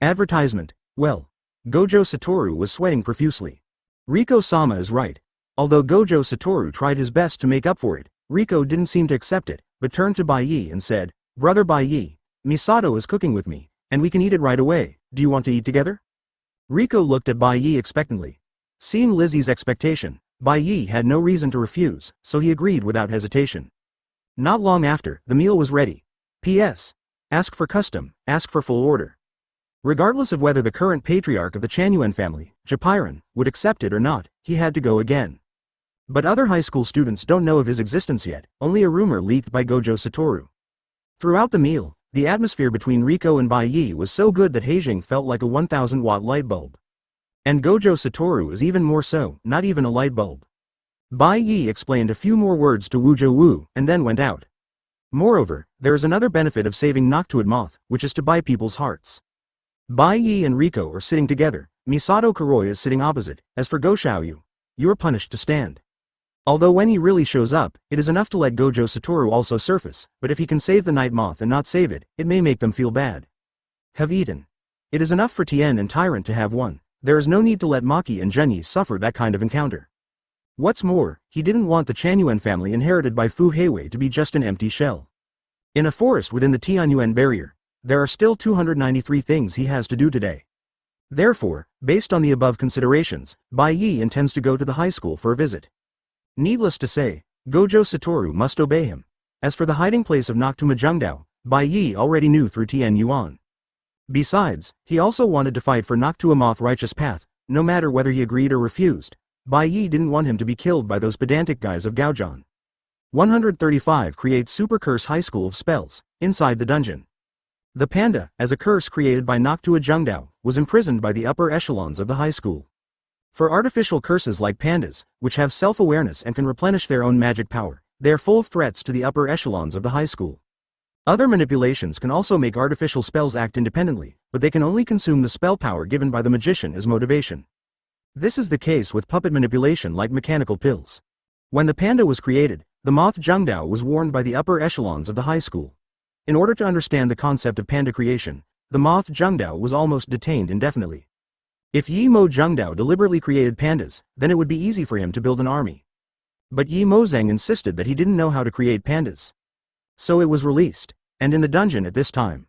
Advertisement, well. Gojo Satoru was sweating profusely. Riko-sama is right. Although Gojo Satoru tried his best to make up for it, Riko didn't seem to accept it, but turned to Bai Ye and said, Brother Bai Ye, Misato is cooking with me, and we can eat it right away. Do you want to eat together? Riko looked at Bai Ye expectantly. Seeing Lizzie's expectation, Bai Ye had no reason to refuse, so he agreed without hesitation. Not long after, the meal was ready. P.S. Ask for custom, ask for full order. Regardless of whether the current patriarch of the Tenen Yuan family, Japiron, would accept it or not, he had to go again. But other high school students don't know of his existence yet, only a rumor leaked by Gojo Satoru. Throughout the meal, the atmosphere between Riko and Bai Ye was so good that Heijing felt like a 1000-watt light bulb. And Gojo Satoru is even more so, not even a light bulb. Bai Ye explained a few more words to Wujo Wu, and then went out. Moreover, there is another benefit of saving Noctua moth, which is to buy people's hearts. Bai Ye and Riko are sitting together, Misato Kuroi is sitting opposite. As for Go Xiaoyu, you are punished to stand. Although when he really shows up, it is enough to let Gojo Satoru also surface, but if he can save the night moth and not save it, it may make them feel bad. Have eaten. It is enough for Tien and Tyrant to have one. There is no need to let Maki and Zhenyi suffer that kind of encounter. What's more, he didn't want the Tenen Yuan family inherited by Fu Heiwei to be just an empty shell. In a forest within the Tenen Yuan barrier, there are still 293 things he has to do today. Therefore, based on the above considerations, Bai Ye intends to go to the high school for a visit. Needless to say, Gojo Satoru must obey him. As for the hiding place of Noctua Jungdao, Bai Ye already knew through Tenen Yuan. Besides, he also wanted to fight for Noctua Moth righteous path, no matter whether he agreed or refused. Bai Ye didn't want him to be killed by those pedantic guys of Gaojian. 135 creates Super Curse High School of Spells, inside the dungeon. The panda, as a curse created by Noctua Jungdao, was imprisoned by the upper echelons of the high school. For artificial curses like pandas, which have self-awareness and can replenish their own magic power, they are full of threats to the upper echelons of the high school. Other manipulations can also make artificial spells act independently, but they can only consume the spell power given by the magician as motivation. This is the case with puppet manipulation like mechanical pills. When the panda was created, the moth Jungdao was warned by the upper echelons of the high school. In order to understand the concept of panda creation, the moth Jungdao was almost detained indefinitely. If Yi Mo Jungdao deliberately created pandas, then it would be easy for him to build an army. But Yi Mozeng insisted that he didn't know how to create pandas. So it was released, and in the dungeon at this time.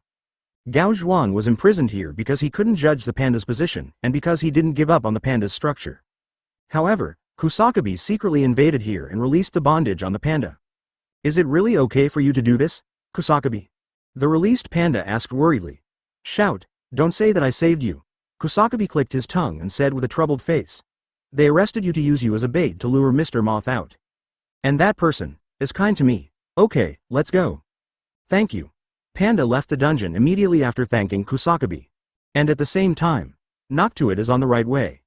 Gao Zhuan was imprisoned here because he couldn't judge the panda's position, and because he didn't give up on the panda's structure. However, Kusakabe secretly invaded here and released the bondage on the panda. Is it really okay for you to do this, Kusakabe? The released panda asked worriedly. Shout, don't say that I saved you. Kusakabe clicked his tongue and said with a troubled face. They arrested you to use you as a bait to lure Mr. Moth out. And that person is kind to me. Okay, let's go. Thank you. Panda left the dungeon immediately after thanking Kusakabe. And at the same time, Noctua is on the right way.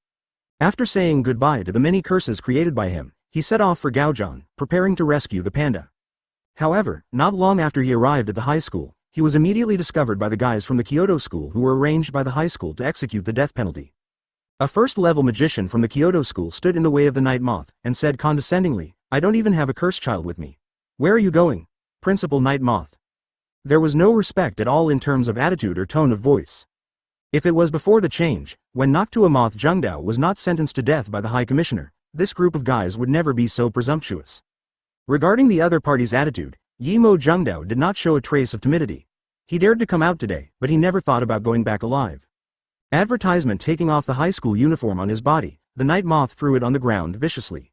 After saying goodbye to the many curses created by him, he set off for Gaojian, preparing to rescue the panda. However, not long after he arrived at the high school, he was immediately discovered by the guys from the Kyoto school who were arranged by the high school to execute the death penalty. A first-level magician from the Kyoto school stood in the way of the night moth, and said condescendingly, I don't even have a curse child with me. Where are you going, Principal Night Moth? There was no respect at all in terms of attitude or tone of voice. If it was before the change, when Noctua Moth Jungdao was not sentenced to death by the High Commissioner, this group of guys would never be so presumptuous. Regarding the other party's attitude, Yi Mo Jungdao did not show a trace of timidity. He dared to come out today, but he never thought about going back alive. Advertisement taking off the high school uniform on his body, the night moth threw it on the ground viciously.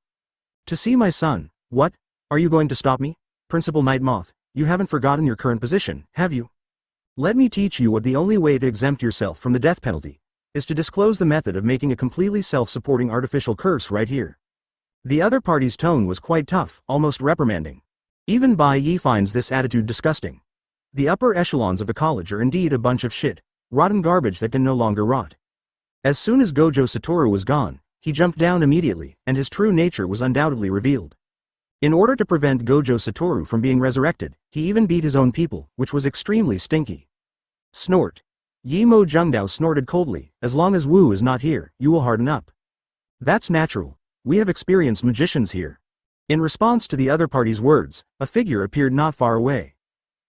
To see my son, what? Are you going to stop me? Principal Night Moth, you haven't forgotten your current position, have you? Let me teach you what the only way to exempt yourself from the death penalty is to disclose the method of making a completely self-supporting artificial curse right here. The other party's tone was quite tough, almost reprimanding. Even Bai Ye finds this attitude disgusting. The upper echelons of the college are indeed a bunch of shit, rotten garbage that can no longer rot. As soon as Gojo Satoru was gone, he jumped down immediately, and his true nature was undoubtedly revealed. In order to prevent Gojo Satoru from being resurrected, he even beat his own people, which was extremely stinky. Snort. Yi Mo Jungdao snorted coldly, as long as Wu is not here, you will harden up. That's natural. We have experienced magicians here. In response to the other party's words, a figure appeared not far away.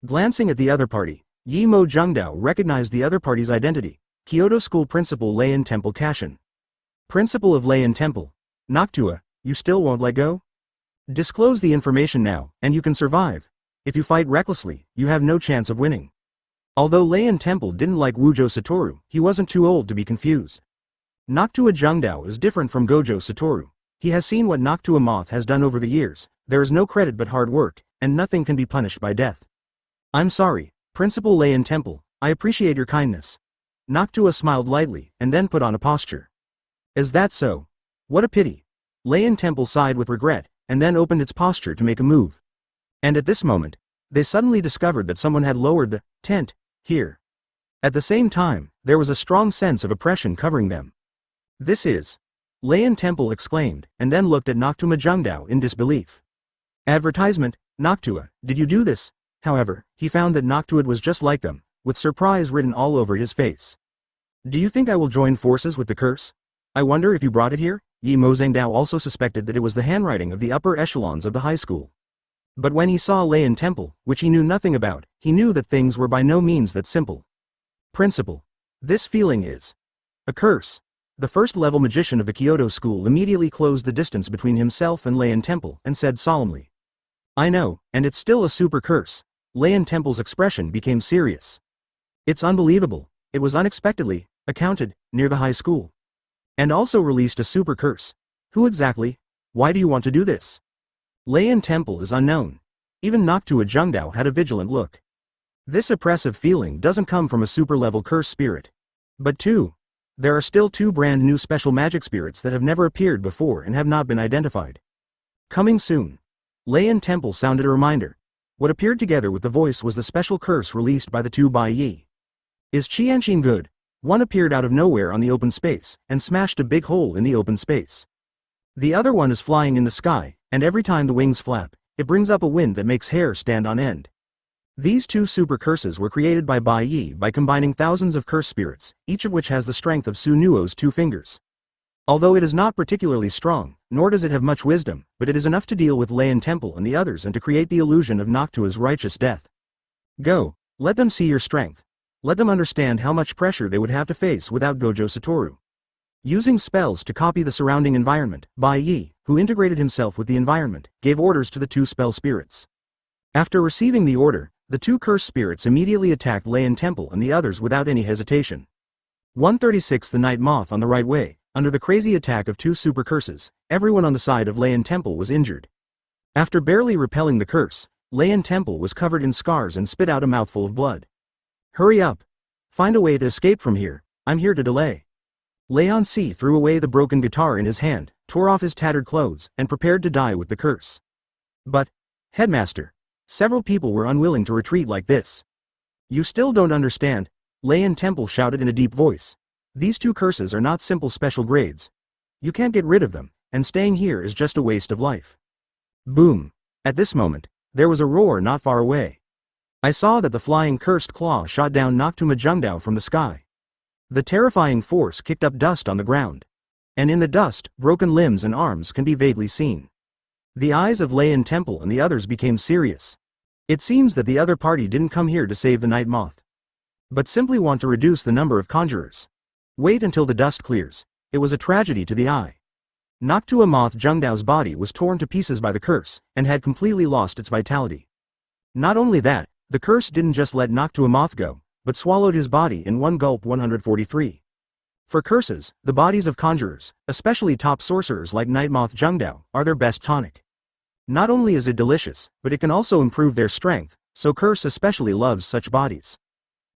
Glancing at the other party, Yi Mo Jungdao recognized the other party's identity, Kyoto School Principal Leian Temple Kashin. Principal of Leian Temple. Noctua, you still won't let go? Disclose the information now, and you can survive. If you fight recklessly, you have no chance of winning. Although Leian Temple didn't like Gojo Satoru, he wasn't too old to be confused. Noctua Jungdao is different from Gojo Satoru. He has seen what Noctua Moth has done over the years. There is no credit but hard work, and nothing can be punished by death. I'm sorry, Principal Leian Temple, I appreciate your kindness. Noctua smiled lightly, and then put on a posture. Is that so? What a pity. Leian Temple sighed with regret, and then opened its posture to make a move. And at this moment, they suddenly discovered that someone had lowered the tent here. At the same time, there was a strong sense of oppression covering them. This is... Leian Temple exclaimed, and then looked at Noctua Jungdao in disbelief. Advertisement, Noctua, did you do this? However, he found that Noctua was just like them, with surprise written all over his face. Do you think I will join forces with the curse? I wonder if you brought it here? Yi Mo Zhengdao also suspected that it was the handwriting of the upper echelons of the high school. But when he saw Leian Temple, which he knew nothing about, he knew that things were by no means that simple. Principal. This feeling is a curse. The first-level magician of the Kyoto school immediately closed the distance between himself and Leian Temple, and said solemnly. I know, and it's still a super curse. Lei Temple's expression became serious. It's unbelievable, it was unexpectedly accounted near the high school. And also released a super curse. Who exactly? Why do you want to do this? Lei Temple is unknown. Even Noctua Jungdao had a vigilant look. This oppressive feeling doesn't come from a super-level curse spirit. But there are still 2 brand new special magic spirits that have never appeared before and have not been identified. Coming soon. Lei Temple sounded a reminder. What appeared together with the voice was the special curse released by the 2 Bai Ye. Is Qianxin good? One appeared out of nowhere on the open space and smashed a big hole in the open space. The other one is flying in the sky, and every time the wings flap, it brings up a wind that makes hair stand on end. These 2 super curses were created by Bai Ye by combining thousands of curse spirits, each of which has the strength of Su Nuo's 2 fingers. Although it is not particularly strong, nor does it have much wisdom, but it is enough to deal with Lei Temple and the others and to create the illusion of Noctua's righteous death. Go, let them see your strength. Let them understand how much pressure they would have to face without Gojo Satoru. Using spells to copy the surrounding environment, Bai Ye, who integrated himself with the environment, gave orders to the 2 spell spirits. After receiving the order, the 2 curse spirits immediately attacked Lei Temple and the others without any hesitation. 136 The Night Moth on the right way. Under the crazy attack of 2 super curses, everyone on the side of Lei Temple was injured. After barely repelling the curse, Lei Temple was covered in scars and spit out a mouthful of blood. Hurry up! Find a way to escape from here, I'm here to delay. Leon C. threw away the broken guitar in his hand, tore off his tattered clothes, and prepared to die with the curse. But, Headmaster, several people were unwilling to retreat like this. You still don't understand, Lei Temple shouted in a deep voice. These 2 curses are not simple special grades. You can't get rid of them, and staying here is just a waste of life. Boom! At this moment, there was a roar not far away. I saw that the flying cursed claw shot down Noctua Jungdao from the sky. The terrifying force kicked up dust on the ground. And in the dust, broken limbs and arms can be vaguely seen. The eyes of Lei Temple and the others became serious. It seems that the other party didn't come here to save the Night Moth, but simply want to reduce the number of conjurers. Wait until the dust clears. It was a tragedy to the eye. Noctua Moth Jungdao's body was torn to pieces by the curse, and had completely lost its vitality. Not only that, the curse didn't just let Noctua Moth go, but swallowed his body in one gulp. 143. For curses, the bodies of conjurers, especially top sorcerers like Night Moth Jungdao, are their best tonic. Not only is it delicious, but it can also improve their strength, so curse especially loves such bodies.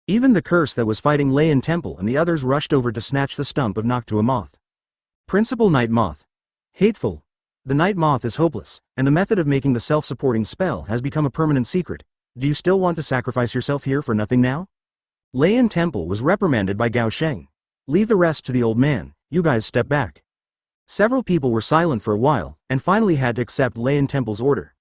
Even the curse that was fighting Lei Temple and the others rushed over to snatch the stump of Noctua Moth. Principal Night Moth. Hateful. The Night Moth is hopeless, and the method of making the self-supporting spell has become a permanent secret. Do you still want to sacrifice yourself here for nothing now? Lei Temple was reprimanded by Gao Sheng. Leave the rest to the old man, you guys step back. Several people were silent for a while, and finally had to accept Lei Temple's order.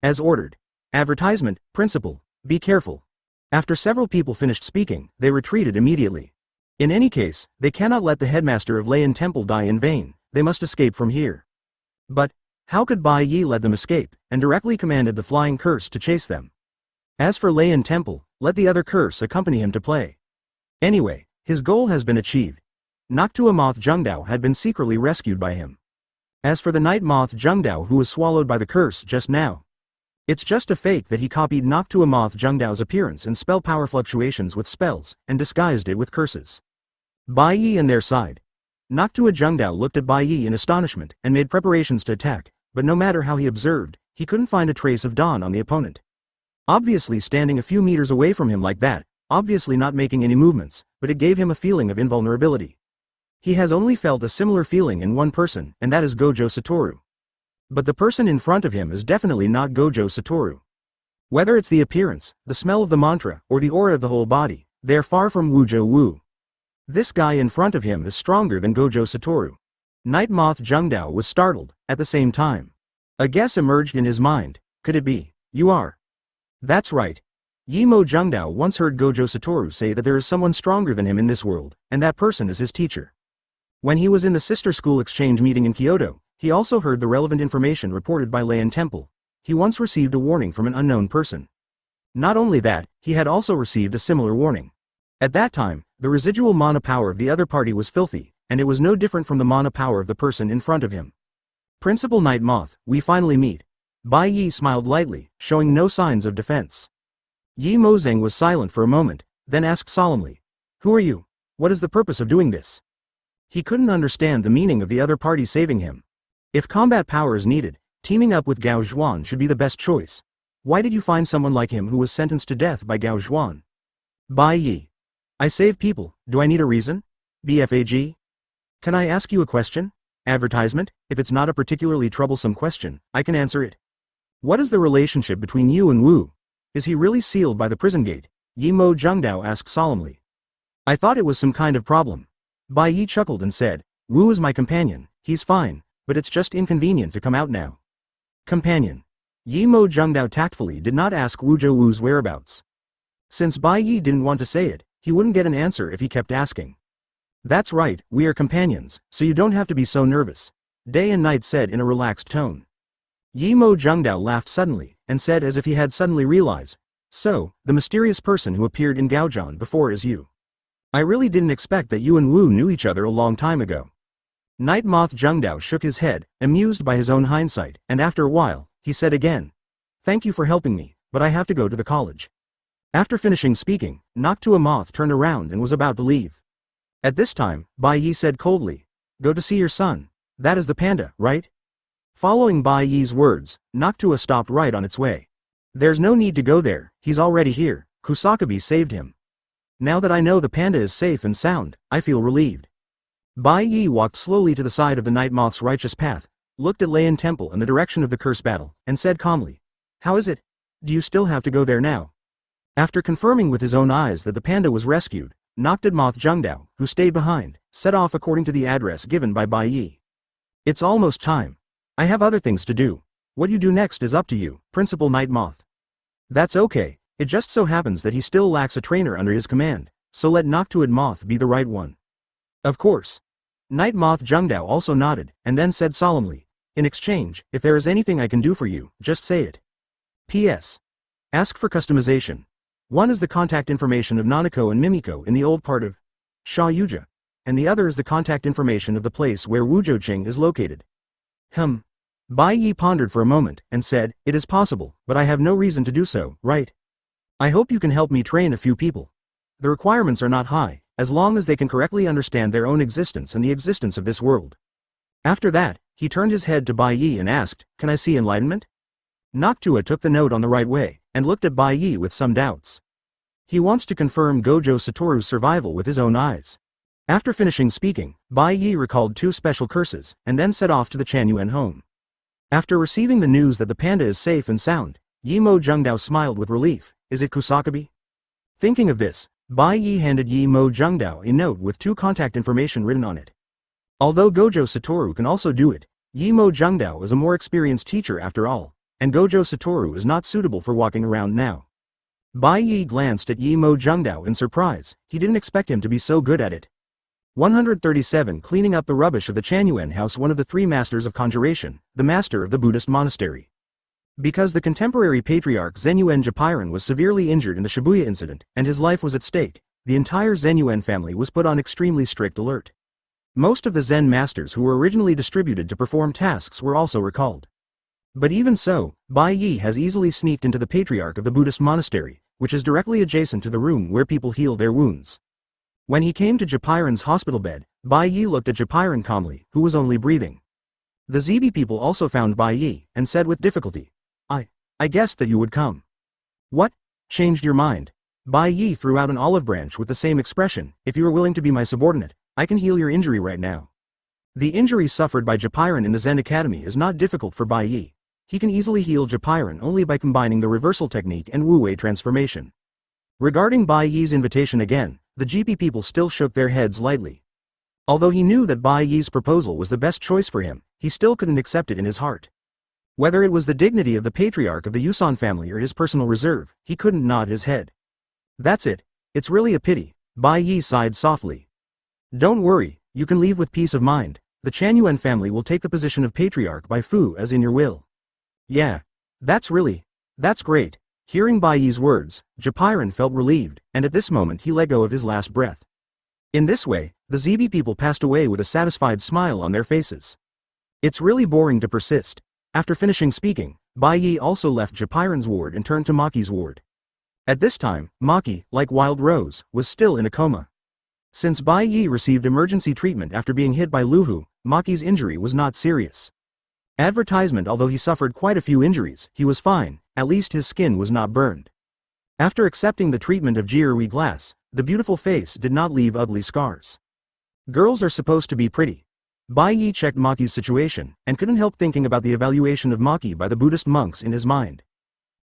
As ordered. Advertisement, Principal, be careful. After several people finished speaking, they retreated immediately. In any case, they cannot let the headmaster of Lei Temple die in vain, they must escape from here. But, how could Bai Ye let them escape, and directly commanded the flying curse to chase them? As for Lei Temple, let the other curse accompany him to play. Anyway, his goal has been achieved. Noctua Moth Jungdao had been secretly rescued by him. As for the Night Moth Jungdao who was swallowed by the curse just now, it's just a fake that he copied Noctua Moth Jungdao's appearance and spell power fluctuations with spells, and disguised it with curses. Bai Ye on their side. Noctua Jungdao looked at Bai Ye in astonishment, and made preparations to attack, but no matter how he observed, he couldn't find a trace of dawn on the opponent. Obviously standing a few meters away from him like that, obviously not making any movements, but it gave him a feeling of invulnerability. He has only felt a similar feeling in one person, and that is Gojo Satoru. But the person in front of him is definitely not Gojo Satoru. Whether it's the appearance, the smell of the mantra, or the aura of the whole body, they are far from Wujo Wu. This guy in front of him is stronger than Gojo Satoru. Night Moth Jungdao was startled, at the same time. A guess emerged in his mind. Could it be, you are? That's right. Yimo Jungdao once heard Gojo Satoru say that there is someone stronger than him in this world, and that person is his teacher. When he was in the sister school exchange meeting in Kyoto, he also heard the relevant information reported by Lei Temple. He once received a warning from an unknown person. Not only that, he had also received a similar warning. At that time, the residual mana power of the other party was filthy, and it was no different from the mana power of the person in front of him. Principal Night Moth, we finally meet. Bai Ye smiled lightly, showing no signs of defense. Yi Mozeng was silent for a moment, then asked solemnly. Who are you? What is the purpose of doing this? He couldn't understand the meaning of the other party saving him. If combat power is needed, teaming up with Gao Zhuan should be the best choice. Why did you find someone like him who was sentenced to death by Gao Zhuan? Bai Ye. I save people, do I need a reason? BFAG? Can I ask you a question? Advertisement? If it's not a particularly troublesome question, I can answer it. What is the relationship between you and Wu? Is he really sealed by the prison gate? Yi Mo Zhengdao asked solemnly. I thought it was some kind of problem. Bai Ye chuckled and said, Wu is my companion, he's fine, but it's just inconvenient to come out now. Companion. Yi Mo Zhengdao tactfully did not ask Wuzhou Wu's whereabouts. Since Bai Ye didn't want to say it, he wouldn't get an answer if he kept asking. That's right, we are companions, so you don't have to be so nervous, Day and Night said in a relaxed tone. Yi Mo Zhengdao laughed suddenly, and said as if he had suddenly realized, so, the mysterious person who appeared in Gaozhan before is you. I really didn't expect that you and Wu knew each other a long time ago. Night Moth Zhengdao shook his head, amused by his own hindsight, and after a while, he said again. Thank you for helping me, but I have to go to the college. After finishing speaking, Noctua Moth turned around and was about to leave. At this time, Bai Ye said coldly, Go to see your son. That is the panda, right? Following Bai Ye's words, Noctua stopped right on its way. There's no need to go there, he's already here, Kusakabe saved him. Now that I know the panda is safe and sound, I feel relieved. Bai Ye walked slowly to the side of the Night Moth's righteous path, looked at Layan Temple in the direction of the curse battle, and said calmly, How is it? Do you still have to go there now? After confirming with his own eyes that the panda was rescued, Noctua Moth Zhengdao, who stayed behind, set off according to the address given by Bai Ye. It's almost time. I have other things to do. What you do next is up to you, Principal Night Moth. That's okay, it just so happens that he still lacks a trainer under his command, so let Noctua Moth be the right one. Of course. Night Moth Zhengdao also nodded, and then said solemnly, In exchange, if there is anything I can do for you, just say it. P.S. Ask for customization. One is the contact information of Nanako and Mimiko in the old part of Xia Youjie, and the other is the contact information of the place where Wuzhouqing is located. Bai Ye pondered for a moment, and said, It is possible, but I have no reason to do so, right? I hope you can help me train a few people. The requirements are not high, as long as they can correctly understand their own existence and the existence of this world. After that, he turned his head to Bai Ye and asked, Can I see enlightenment? Noctua took the note on the right way, and looked at Bai Ye with some doubts. He wants to confirm Gojo Satoru's survival with his own eyes. After finishing speaking, Bai Ye recalled 2 special curses, and then set off to the Chanyuan home. After receiving the news that the panda is safe and sound, Yi Mo Zhengdao smiled with relief. Is it Kusakabe? Thinking of this, Bai Ye handed Yi Mo Zhengdao a note with 2 contact information written on it. Although Gojo Satoru can also do it, Yi Mo Zhengdao is a more experienced teacher after all, and Gojo Satoru is not suitable for walking around now. Bai Ye glanced at Yi Mo Zhengdao in surprise, he didn't expect him to be so good at it. 137 Cleaning up the rubbish of the Chanyuan house. One of the 3 masters of conjuration, the master of the Buddhist monastery. Because the contemporary patriarch Zenyuan Jipiren was severely injured in the Shibuya incident, and his life was at stake, the entire Zenyuan family was put on extremely strict alert. Most of the Zen masters who were originally distributed to perform tasks were also recalled. But even so, Bai Ye has easily sneaked into the patriarch of the Buddhist monastery, which is directly adjacent to the room where people heal their wounds. When he came to Jipiren's hospital bed, Bai Ye looked at Jipiren calmly, who was only breathing. The ZB people also found Bai Ye, and said with difficulty, I guessed that you would come. What? Changed your mind? Bai Ye threw out an olive branch with the same expression, If you are willing to be my subordinate, I can heal your injury right now. The injury suffered by Jipiren in the Zen Academy is not difficult for Bai Ye. He can easily heal Jipiren only by combining the reversal technique and Wu-Wei transformation. Regarding Bai Ye's invitation again, the GP people still shook their heads lightly. Although he knew that Bai Ye's proposal was the best choice for him, he still couldn't accept it in his heart. Whether it was the dignity of the patriarch of the Yusan family or his personal reserve, he couldn't nod his head. That's it. It's really a pity, Bai Ye sighed softly. Don't worry, you can leave with peace of mind. The Chanyuan family will take the position of patriarch by Fu as in your will. Yeah. That's great. Hearing Bai Ye's words, Jipiren felt relieved, and at this moment he let go of his last breath. In this way, the ZB people passed away with a satisfied smile on their faces. It's really boring to persist. After finishing speaking, Bai Ye also left Jipiren's ward and turned to Maki's ward. At this time, Maki, like Wild Rose, was still in a coma. Since Bai Ye received emergency treatment after being hit by Luhu, Maki's injury was not serious. Advertisement. Although he suffered quite a few injuries, he was fine, at least his skin was not burned. After accepting the treatment of Jiruwi glass, the beautiful face did not leave ugly scars. Girls are supposed to be pretty. Bai Ye checked Maki's situation, and couldn't help thinking about the evaluation of Maki by the Buddhist monks in his mind.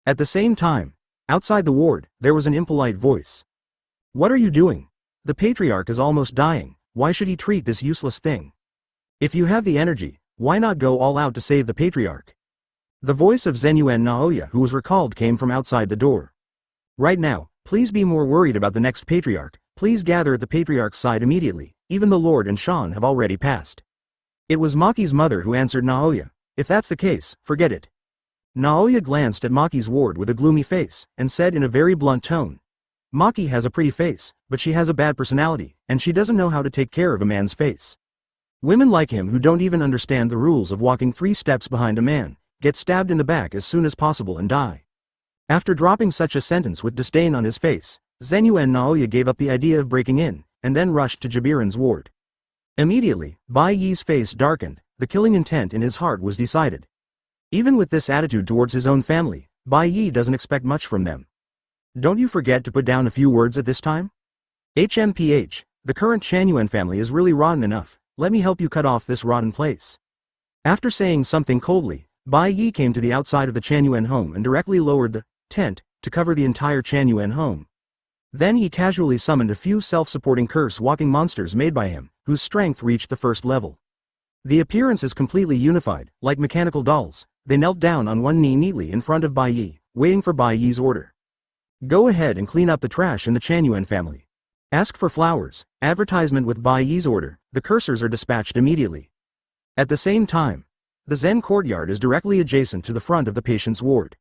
At the same time, outside the ward, there was an impolite voice. "What are you doing? The patriarch is almost dying, why should he treat this useless thing? If you have the energy, why not go all out to save the patriarch?" The voice of Zenyuan Naoya, who was recalled, came from outside the door. "Right now, please be more worried about the next patriarch, please gather at the patriarch's side immediately, even the Lord and Shan have already passed." It was Maki's mother who answered Naoya. "If that's the case, forget it." Naoya glanced at Maki's ward with a gloomy face, and said in a very blunt tone, "Maki has a pretty face, but she has a bad personality, and she doesn't know how to take care of a man's face. Women like him who don't even understand the rules of walking 3 steps behind a man, get stabbed in the back as soon as possible and die." After dropping such a sentence with disdain on his face, Zenyuan Naoya gave up the idea of breaking in, and then rushed to Jabiran's ward. Immediately, Bai Ye's face darkened, the killing intent in his heart was decided. Even with this attitude towards his own family, Bai Ye doesn't expect much from them. "Don't you forget to put down a few words at this time? HMPH, the current Chanyuan family is really rotten enough, let me help you cut off this rotten place." After saying something coldly, Bai Ye came to the outside of the Chanyuan home and directly lowered the tent to cover the entire Chanyuan home. Then he casually summoned a few self-supporting curse-walking monsters made by him, whose strength reached the 1st level. The appearance is completely unified, like mechanical dolls. They knelt down on one knee neatly in front of Bai Ye, waiting for Bai Ye's order. "Go ahead and clean up the trash in the Chanyuan family. Ask for flowers." Advertisement. With Bai Ye's order, the cursors are dispatched immediately. At the same time, the Zen courtyard is directly adjacent to the front of the patient's ward.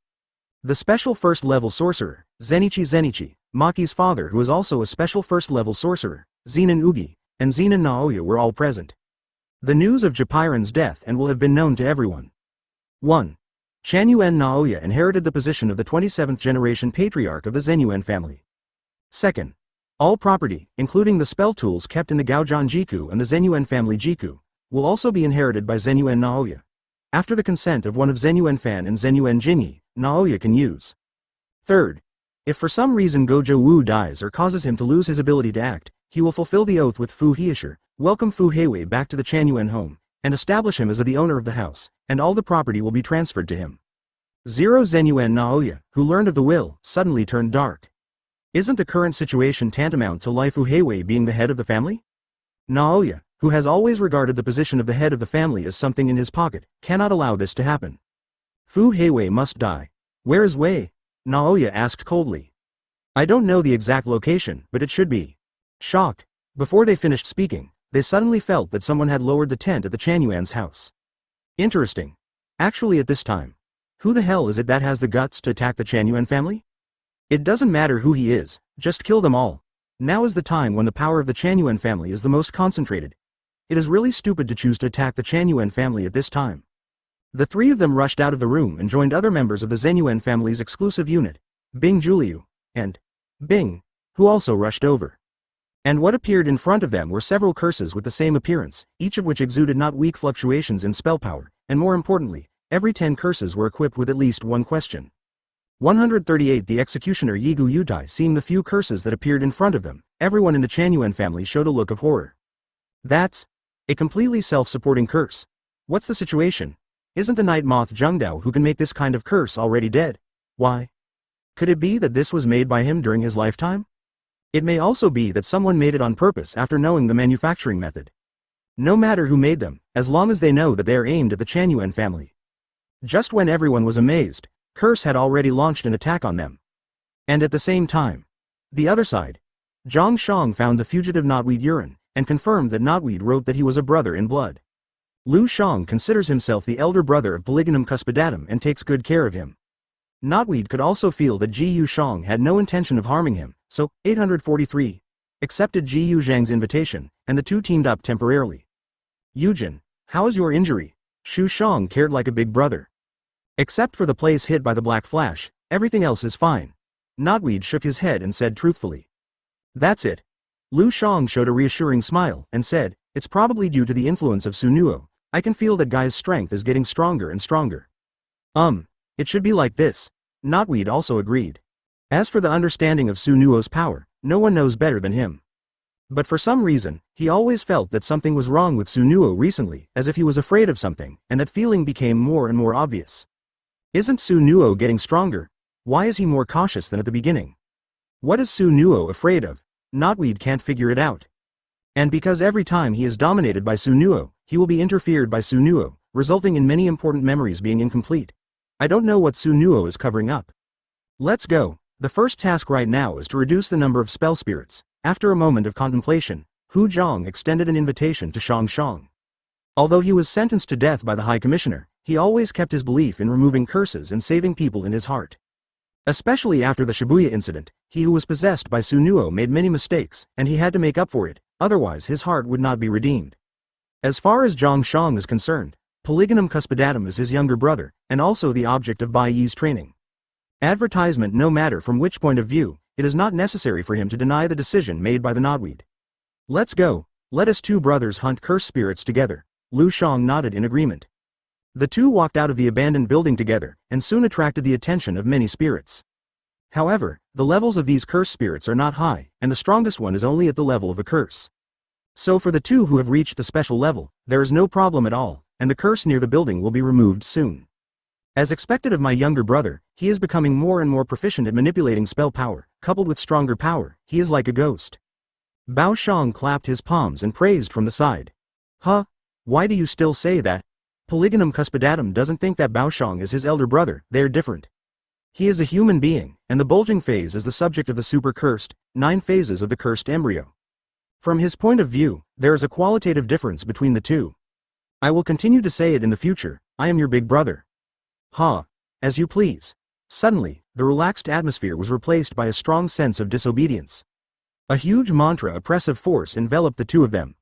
The special 1st-level sorcerer, Zenichi, Maki's father, who is also a special 1st-level sorcerer, Zenon Ugi, and Zenon Naoya were all present. The news of Japiran's death and will have been known to everyone. 1. Chanyuan Naoya inherited the position of the 27th generation patriarch of the Zenyuan family. 2nd. All property, including the spell tools kept in the Gaojan Jiku and the Zenyuan family Jiku, will also be inherited by Zenyuan Naoya. After the consent of one of Zenyuan Fan and Zenyuan Jinyi, Naoya can use. 3rd. If for some reason Gojo Wu dies or causes him to lose his ability to act, he will fulfill the oath with Fu Hiesher, welcome Fu Heiwei back to the Chanyuan home, and establish him as the owner of the house, and all the property will be transferred to him. 0. Zenyuan Naoya, who learned of the will, suddenly turned dark. Isn't the current situation tantamount to Fu Heiwei being the head of the family? Naoya, who has always regarded the position of the head of the family as something in his pocket, cannot allow this to happen. Fu Heiwei must die. "Where is Wei?" Naoya asked coldly. "I don't know the exact location, but it should be." Shocked. Before they finished speaking, they suddenly felt that someone had lowered the tent at the Chanyuan's house. Interesting. Actually, at this time, who the hell is it that has the guts to attack the Chanyuan family? It doesn't matter who he is, just kill them all. Now is the time when the power of the Chanyuan family is the most concentrated. It is really stupid to choose to attack the Chanyuan family at this time. The 3 of them rushed out of the room and joined other members of the Zenyuan family's exclusive unit, Bing Juliu, and Bing, who also rushed over. And what appeared in front of them were several curses with the same appearance, each of which exuded not weak fluctuations in spell power, and more importantly, every 10 curses were equipped with at least one question. 138. The executioner Yigu Yutai, seeing the few curses that appeared in front of them, everyone in the Chanyuan family showed a look of horror. "That's a completely self-supporting curse. What's the situation? Isn't the night moth Zhengdao who can make this kind of curse already dead? Why? Could it be that this was made by him during his lifetime? It may also be that someone made it on purpose after knowing the manufacturing method. No matter who made them, as long as they know that they are aimed at the Chanyuan family." Just when everyone was amazed, Curse had already launched an attack on them. And at the same time, the other side, Zhang Shang found the fugitive Knotweed urine, and confirmed that Knotweed wrote that he was a brother in blood. Lu Shang considers himself the elder brother of Polygonum cuspidatum and takes good care of him. Knotweed could also feel that Ji Yu Shang had no intention of harming him, so 843 accepted Ji Yu Zhang's invitation, and the two teamed up temporarily. "Yujin, how is your injury?" Shu Shang cared like a big brother. "Except for the place hit by the black flash, everything else is fine. Knotweed shook his head and said truthfully. That's it. Lu Shang showed a reassuring smile and said, it's probably due to the influence of Sunuo. I can feel that guy's strength is getting stronger and stronger. It should be like this. Knotweed also agreed. As for the understanding of Sunuo's power, no one knows better than him. But for some reason, he always felt that something was wrong with Sunuo recently, as if he was afraid of something, and that feeling became more and more obvious. Isn't Sunuo getting stronger? Why is he more cautious than at the beginning? What is Sunuo afraid of? Knotweed can't figure it out. And because every time he is dominated by Sunuo, he will be interfered by Sunuo, resulting in many important memories being incomplete. I don't know what Sunuo is covering up. Let's go. The first task right now is to reduce the number of spell spirits. After a moment of contemplation, Hu Zhang extended an invitation to Shang Shang. Although he was sentenced to death by the High Commissioner, he always kept his belief in removing curses and saving people in his heart. Especially after the Shibuya incident, he who was possessed by Sunuo made many mistakes, and he had to make up for it, otherwise his heart would not be redeemed. As far as Zhang Shang is concerned, Polygonum Cuspidatum is his younger brother, and also the object of Bai Ye's training. Advertisement no matter from which point of view, it is not necessary for him to deny the decision made by the Knotweed. Let's go, let us two brothers hunt curse spirits together. Lu Shang nodded in agreement. The two walked out of the abandoned building together, and soon attracted the attention of many spirits. However, the levels of these curse spirits are not high, and the strongest one is only at the level of a curse. So for the two who have reached the special level, there is no problem at all, and the curse near the building will be removed soon. As expected of my younger brother, he is becoming more and more proficient at manipulating spell power, coupled with stronger power, he is like a ghost. Bao Shang clapped his palms and praised from the side. Huh? Why do you still say that? Polygonum Cuspidatum doesn't think that Bao Shang is his elder brother, they're different. He is a human being, and the bulging phase is the subject of the super cursed, 9 phases of the cursed embryo. From his point of view, there is a qualitative difference between the two. I will continue to say it in the future, I am your big brother. As you please. Suddenly, the relaxed atmosphere was replaced by a strong sense of disobedience. A huge mantra oppressive force enveloped the two of them.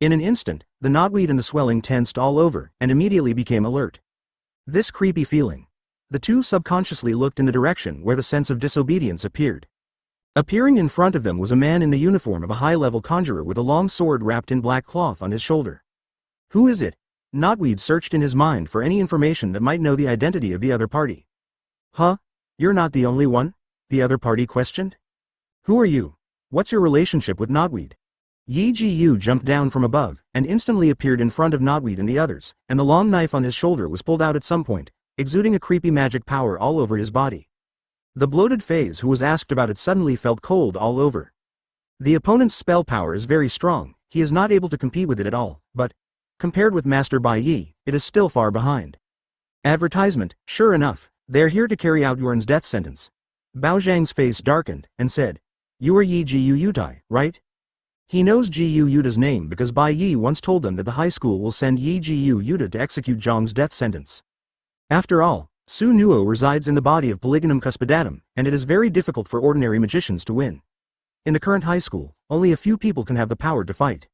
In an instant, the Knotweed and the swelling tensed all over, and immediately became alert. This creepy feeling. The two subconsciously looked in the direction where the sense of disobedience appeared. Appearing in front of them was a man in the uniform of a high-level conjurer with a long sword wrapped in black cloth on his shoulder. Who is it? Knotweed searched in his mind for any information that might know the identity of the other party. You're not the only one? The other party questioned. Who are you? What's your relationship with Knotweed? Yi Jiyu jumped down from above, and instantly appeared in front of Knotweed and the others, and the long knife on his shoulder was pulled out at some point, exuding a creepy magic power all over his body. The bloated phase who was asked about it suddenly felt cold all over. The opponent's spell power is very strong, he is not able to compete with it at all, but compared with Master Bai Ye, it is still far behind. Advertisement, sure enough, they're here to carry out Yuan's death sentence. Bao Zhang's face darkened, and said, You are Yi Jiyu Yutai, right? He knows Jiyu Yuta's name because Bai Ye once told them that the high school will send Yi Jiyu Yuta to execute Zhang's death sentence. After all, Su Nuo resides in the body of Polygonum Cuspidatum, and it is very difficult for ordinary magicians to win. In the current high school, only a few people can have the power to fight.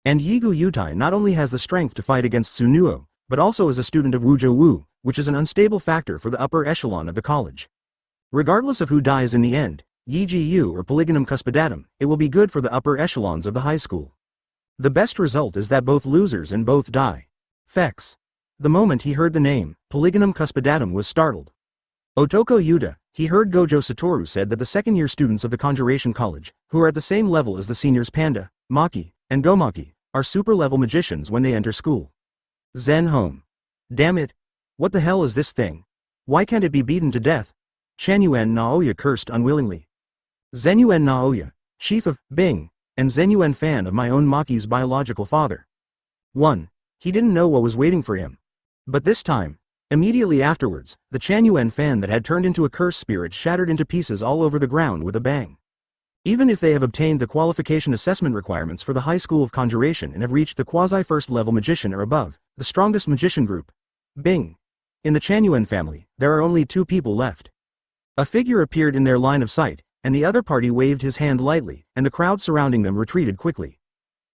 And Yigu Yutai not only has the strength to fight against Sunuo, but also is a student of Wuzhou Wu, which is an unstable factor for the upper echelon of the college. Regardless of who dies in the end, Yi Jiyu or Polygonum Cuspidatum, it will be good for the upper echelons of the high school. The best result is that both losers and both die. Fex. The moment he heard the name, Polygonum Cuspidatum was startled. Otoko Yuta, he heard Gojo Satoru said that the second-year students of the Conjuration College, who are at the same level as the seniors Panda, Maki, and Gomaki, are super-level magicians when they enter school. Zen home. Damn it. What the hell is this thing? Why can't it be beaten to death? Chanyuan Naoya cursed unwillingly. Zenyuan Naoya, chief of Bing, and Zenyuan fan of my own Maki's biological father. 1. He didn't know what was waiting for him. But this time, immediately afterwards, the Chanyuan fan that had turned into a curse spirit shattered into pieces all over the ground with a bang. Even if they have obtained the qualification assessment requirements for the High School of Conjuration and have reached the quasi-first level magician or above, the strongest magician group, Bing. In the Chanyuan family, there are only 2 people left. A figure appeared in their line of sight, and the other party waved his hand lightly, and the crowd surrounding them retreated quickly.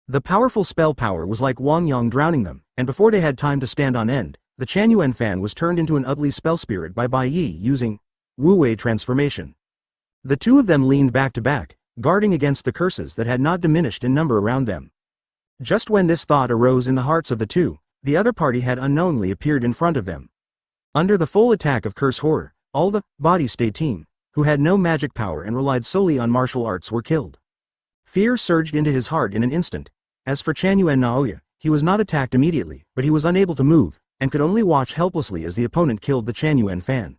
The powerful spell power was like Wang Yang drowning them, and before they had time to stand on end, the Chanyuan fan was turned into an ugly spell spirit by Bai Ye using Wu Wei transformation. The two of them leaned back to back, guarding against the curses that had not diminished in number around them. Just when this thought arose in the hearts of the two, the other party had unknowingly appeared in front of them. Under the full attack of curse horror, all the body state team, who had no magic power and relied solely on martial arts, were killed. Fear surged into his heart in an instant. As for Chuan Naoya, he was not attacked immediately, but he was unable to move, and could only watch helplessly as the opponent killed the Chuan fan.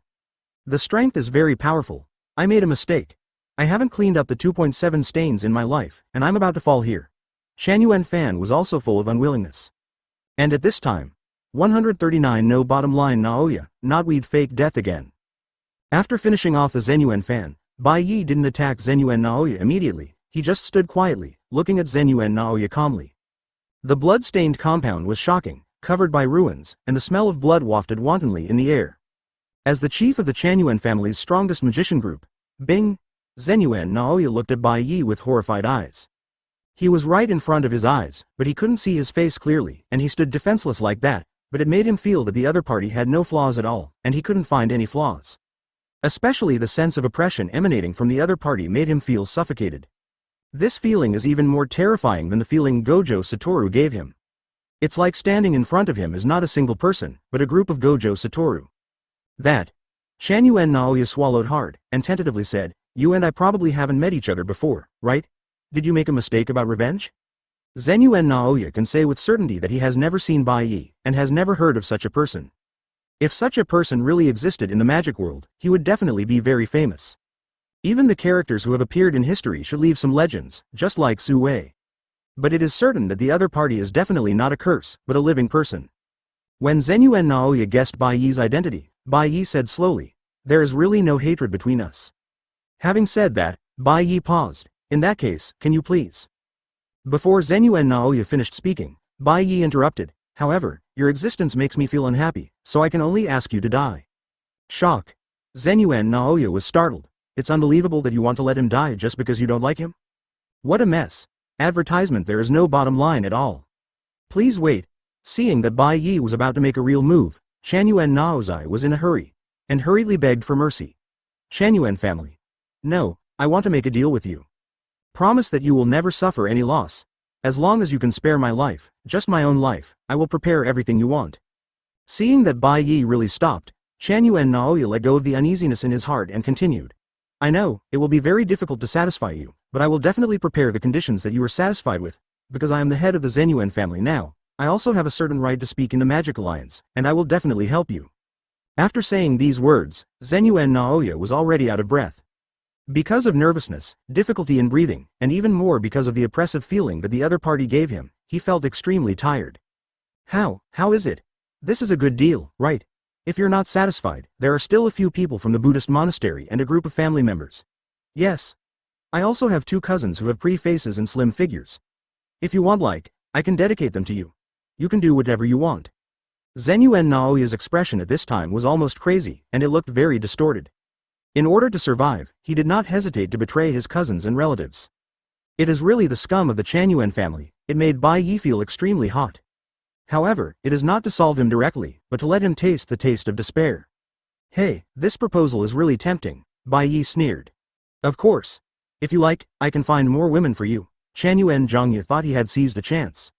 The strength is very powerful. I made a mistake. I haven't cleaned up the 2.7 stains in my life, and I'm about to fall here. Chuan fan was also full of unwillingness. And at this time, 139 no bottom line Naoya, knotweed fake death again. After finishing off the Zenyuan fan, Bai Ye didn't attack Zenyuan Naoya immediately, he just stood quietly, looking at Zenyuan Naoya calmly. The blood-stained compound was shocking, covered by ruins, and the smell of blood wafted wantonly in the air. As the chief of the Chuan family's strongest magician group, Bing, Zenyuan Naoya looked at Bai Ye with horrified eyes. He was right in front of his eyes, but he couldn't see his face clearly, and he stood defenseless like that, but it made him feel that the other party had no flaws at all, and he couldn't find any flaws. Especially the sense of oppression emanating from the other party made him feel suffocated. This feeling is even more terrifying than the feeling Gojo Satoru gave him. It's like standing in front of him is not a single person, but a group of Gojo Satoru. That. Chuan Naoya swallowed hard, and tentatively said, "You and I probably haven't met each other before, right? Did you make a mistake about revenge?" Zenyuan Naoya can say with certainty that he has never seen Bai Ye, and has never heard of such a person. If such a person really existed in the magic world, he would definitely be very famous. Even the characters who have appeared in history should leave some legends, just like Su Wei. But it is certain that the other party is definitely not a curse, but a living person. When Zenyuan Naoya guessed Bai Ye's identity, Bai Ye said slowly, "There is really no hatred between us." Having said that, Bai Ye paused. "In that case, can you please?" Before Zenyuan Naoya finished speaking, Bai Ye interrupted, "However, your existence makes me feel unhappy, so I can only ask you to die." Shock. Zenyuan Naoya was startled. "It's unbelievable that you want to let him die just because you don't like him? What a mess. Advertisement, there is no bottom line at all. Please wait." Seeing that Bai Ye was about to make a real move, Chuan Naozai was in a hurry, and hurriedly begged for mercy. "Chuan family. No, I want to make a deal with you. Promise that you will never suffer any loss. As long as you can spare my life, just my own life, I will prepare everything you want." Seeing that Bai Ye really stopped, Chuan Naoya let go of the uneasiness in his heart and continued. "I know, it will be very difficult to satisfy you, but I will definitely prepare the conditions that you are satisfied with, because I am the head of the Zenyuan family now. I also have a certain right to speak in the Magic Alliance, and I will definitely help you." After saying these words, Zenyuan Naoya was already out of breath. Because of nervousness, difficulty in breathing, and even more because of the oppressive feeling that the other party gave him, he felt extremely tired. How is it? This is a good deal, right? If you're not satisfied, there are still a few people from the Buddhist monastery and a group of family members. Yes. I also have 2 cousins who have pretty faces and slim figures. If you want, I can dedicate them to you. You can do whatever you want. Zenyuan Naoya's expression at this time was almost crazy, and it looked very distorted. In order to survive, he did not hesitate to betray his cousins and relatives. It is really the scum of the Chuan family. It made Bai Ye feel extremely hot. However, it is not to solve him directly, but to let him taste the taste of despair. "Hey, this proposal is really tempting," Bai Ye sneered. "Of course. If you like, I can find more women for you." Chuan Zhongye thought he had seized a chance.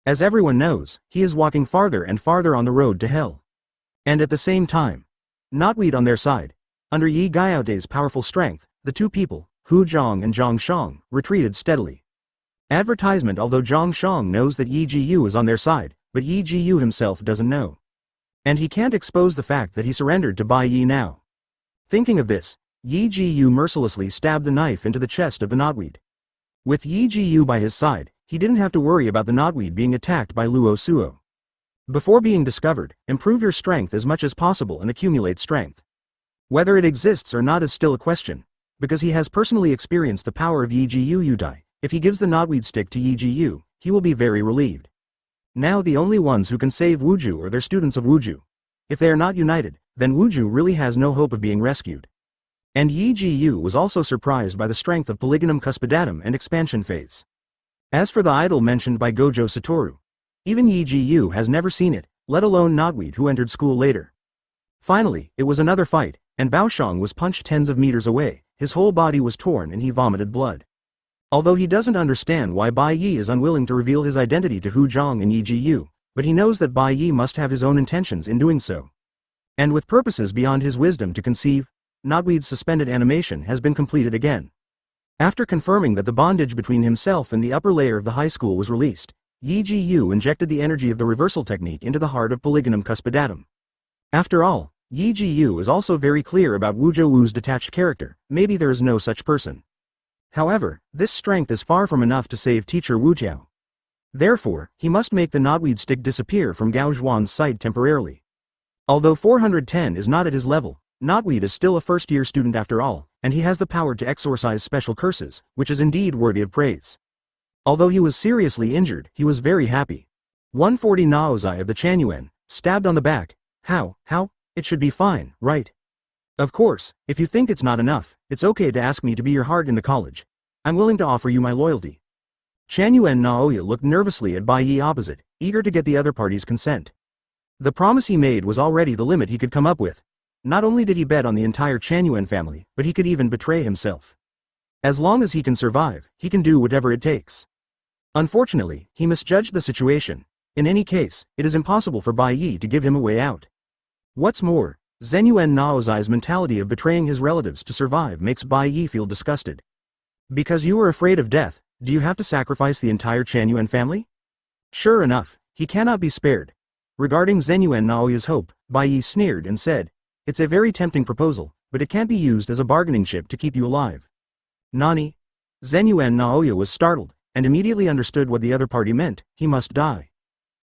As everyone knows, he is walking farther and farther on the road to hell. And at the same time, knotweed on their side. Under Yi Gaoda's powerful strength, the 2 people, Hu Zhong and Zhang Shang, retreated steadily. Advertisement. Although Zhang Shang knows that Yi Jiyu is on their side, but Yi Jiyu himself doesn't know. And he can't expose the fact that he surrendered to Bai Ye now. Thinking of this, Yi Jiyu mercilessly stabbed the knife into the chest of the knotweed. With Yi Jiyu by his side, he didn't have to worry about the knotweed being attacked by Luo Suo. Before being discovered, improve your strength as much as possible and accumulate strength. Whether it exists or not is still a question, because he has personally experienced the power of Yi Jiyu Yudai. If he gives the knotweed stick to Yi Jiyu, he will be very relieved. Now the only ones who can save Wuju are their students of Wuju. If they are not united, then Wuju really has no hope of being rescued. And Yi Jiyu was also surprised by the strength of Polygonum Cuspidatum and expansion phase. As for the idol mentioned by Gojo Satoru, even Yi Jiyu has never seen it, let alone knotweed who entered school later. Finally, it was another fight, and Baoshang was punched tens of meters away, his whole body was torn and he vomited blood. Although he doesn't understand why Bai Ye is unwilling to reveal his identity to Hu Zhang and Yi Jiyu, but he knows that Bai Ye must have his own intentions in doing so. And with purposes beyond his wisdom to conceive, Knotweed's suspended animation has been completed again. After confirming that the bondage between himself and the upper layer of the high school was released, Yi Jiyu injected the energy of the reversal technique into the heart of Polygonum Cuspidatum. After all, Yi Jiyu is also very clear about Wu Zhouwu's detached character. Maybe there is no such person. However, this strength is far from enough to save teacher Wu Tiao. Therefore, he must make the knotweed stick disappear from Gao Zhuan's sight temporarily. Although 410 is not at his level, Knotweed is still a first-year student after all, and he has the power to exorcise special curses, which is indeed worthy of praise. Although he was seriously injured, he was very happy. 140 Naozai of the Chanyuan, stabbed on the back. How? It should be fine, right? Of course, if you think it's not enough, it's okay to ask me to be your heart in the college. I'm willing to offer you my loyalty. Chanyuan Naoya looked nervously at Bai Ye opposite, eager to get the other party's consent. The promise he made was already the limit he could come up with. Not only did he bet on the entire Chanyuan family, but he could even betray himself. As long as he can survive, he can do whatever it takes. Unfortunately, he misjudged the situation. In any case, it is impossible for Bai Ye to give him a way out. What's more, Zenyuan Naozai's mentality of betraying his relatives to survive makes Bai Ye feel disgusted. Because you are afraid of death, do you have to sacrifice the entire Chanyuan family? Sure enough, he cannot be spared. Regarding Zenyuan Naoya's hope, Bai Ye sneered and said, "It's a very tempting proposal, but it can't be used as a bargaining chip to keep you alive." Nani? Zenyuan Naoya was startled, and immediately understood what the other party meant. He must die.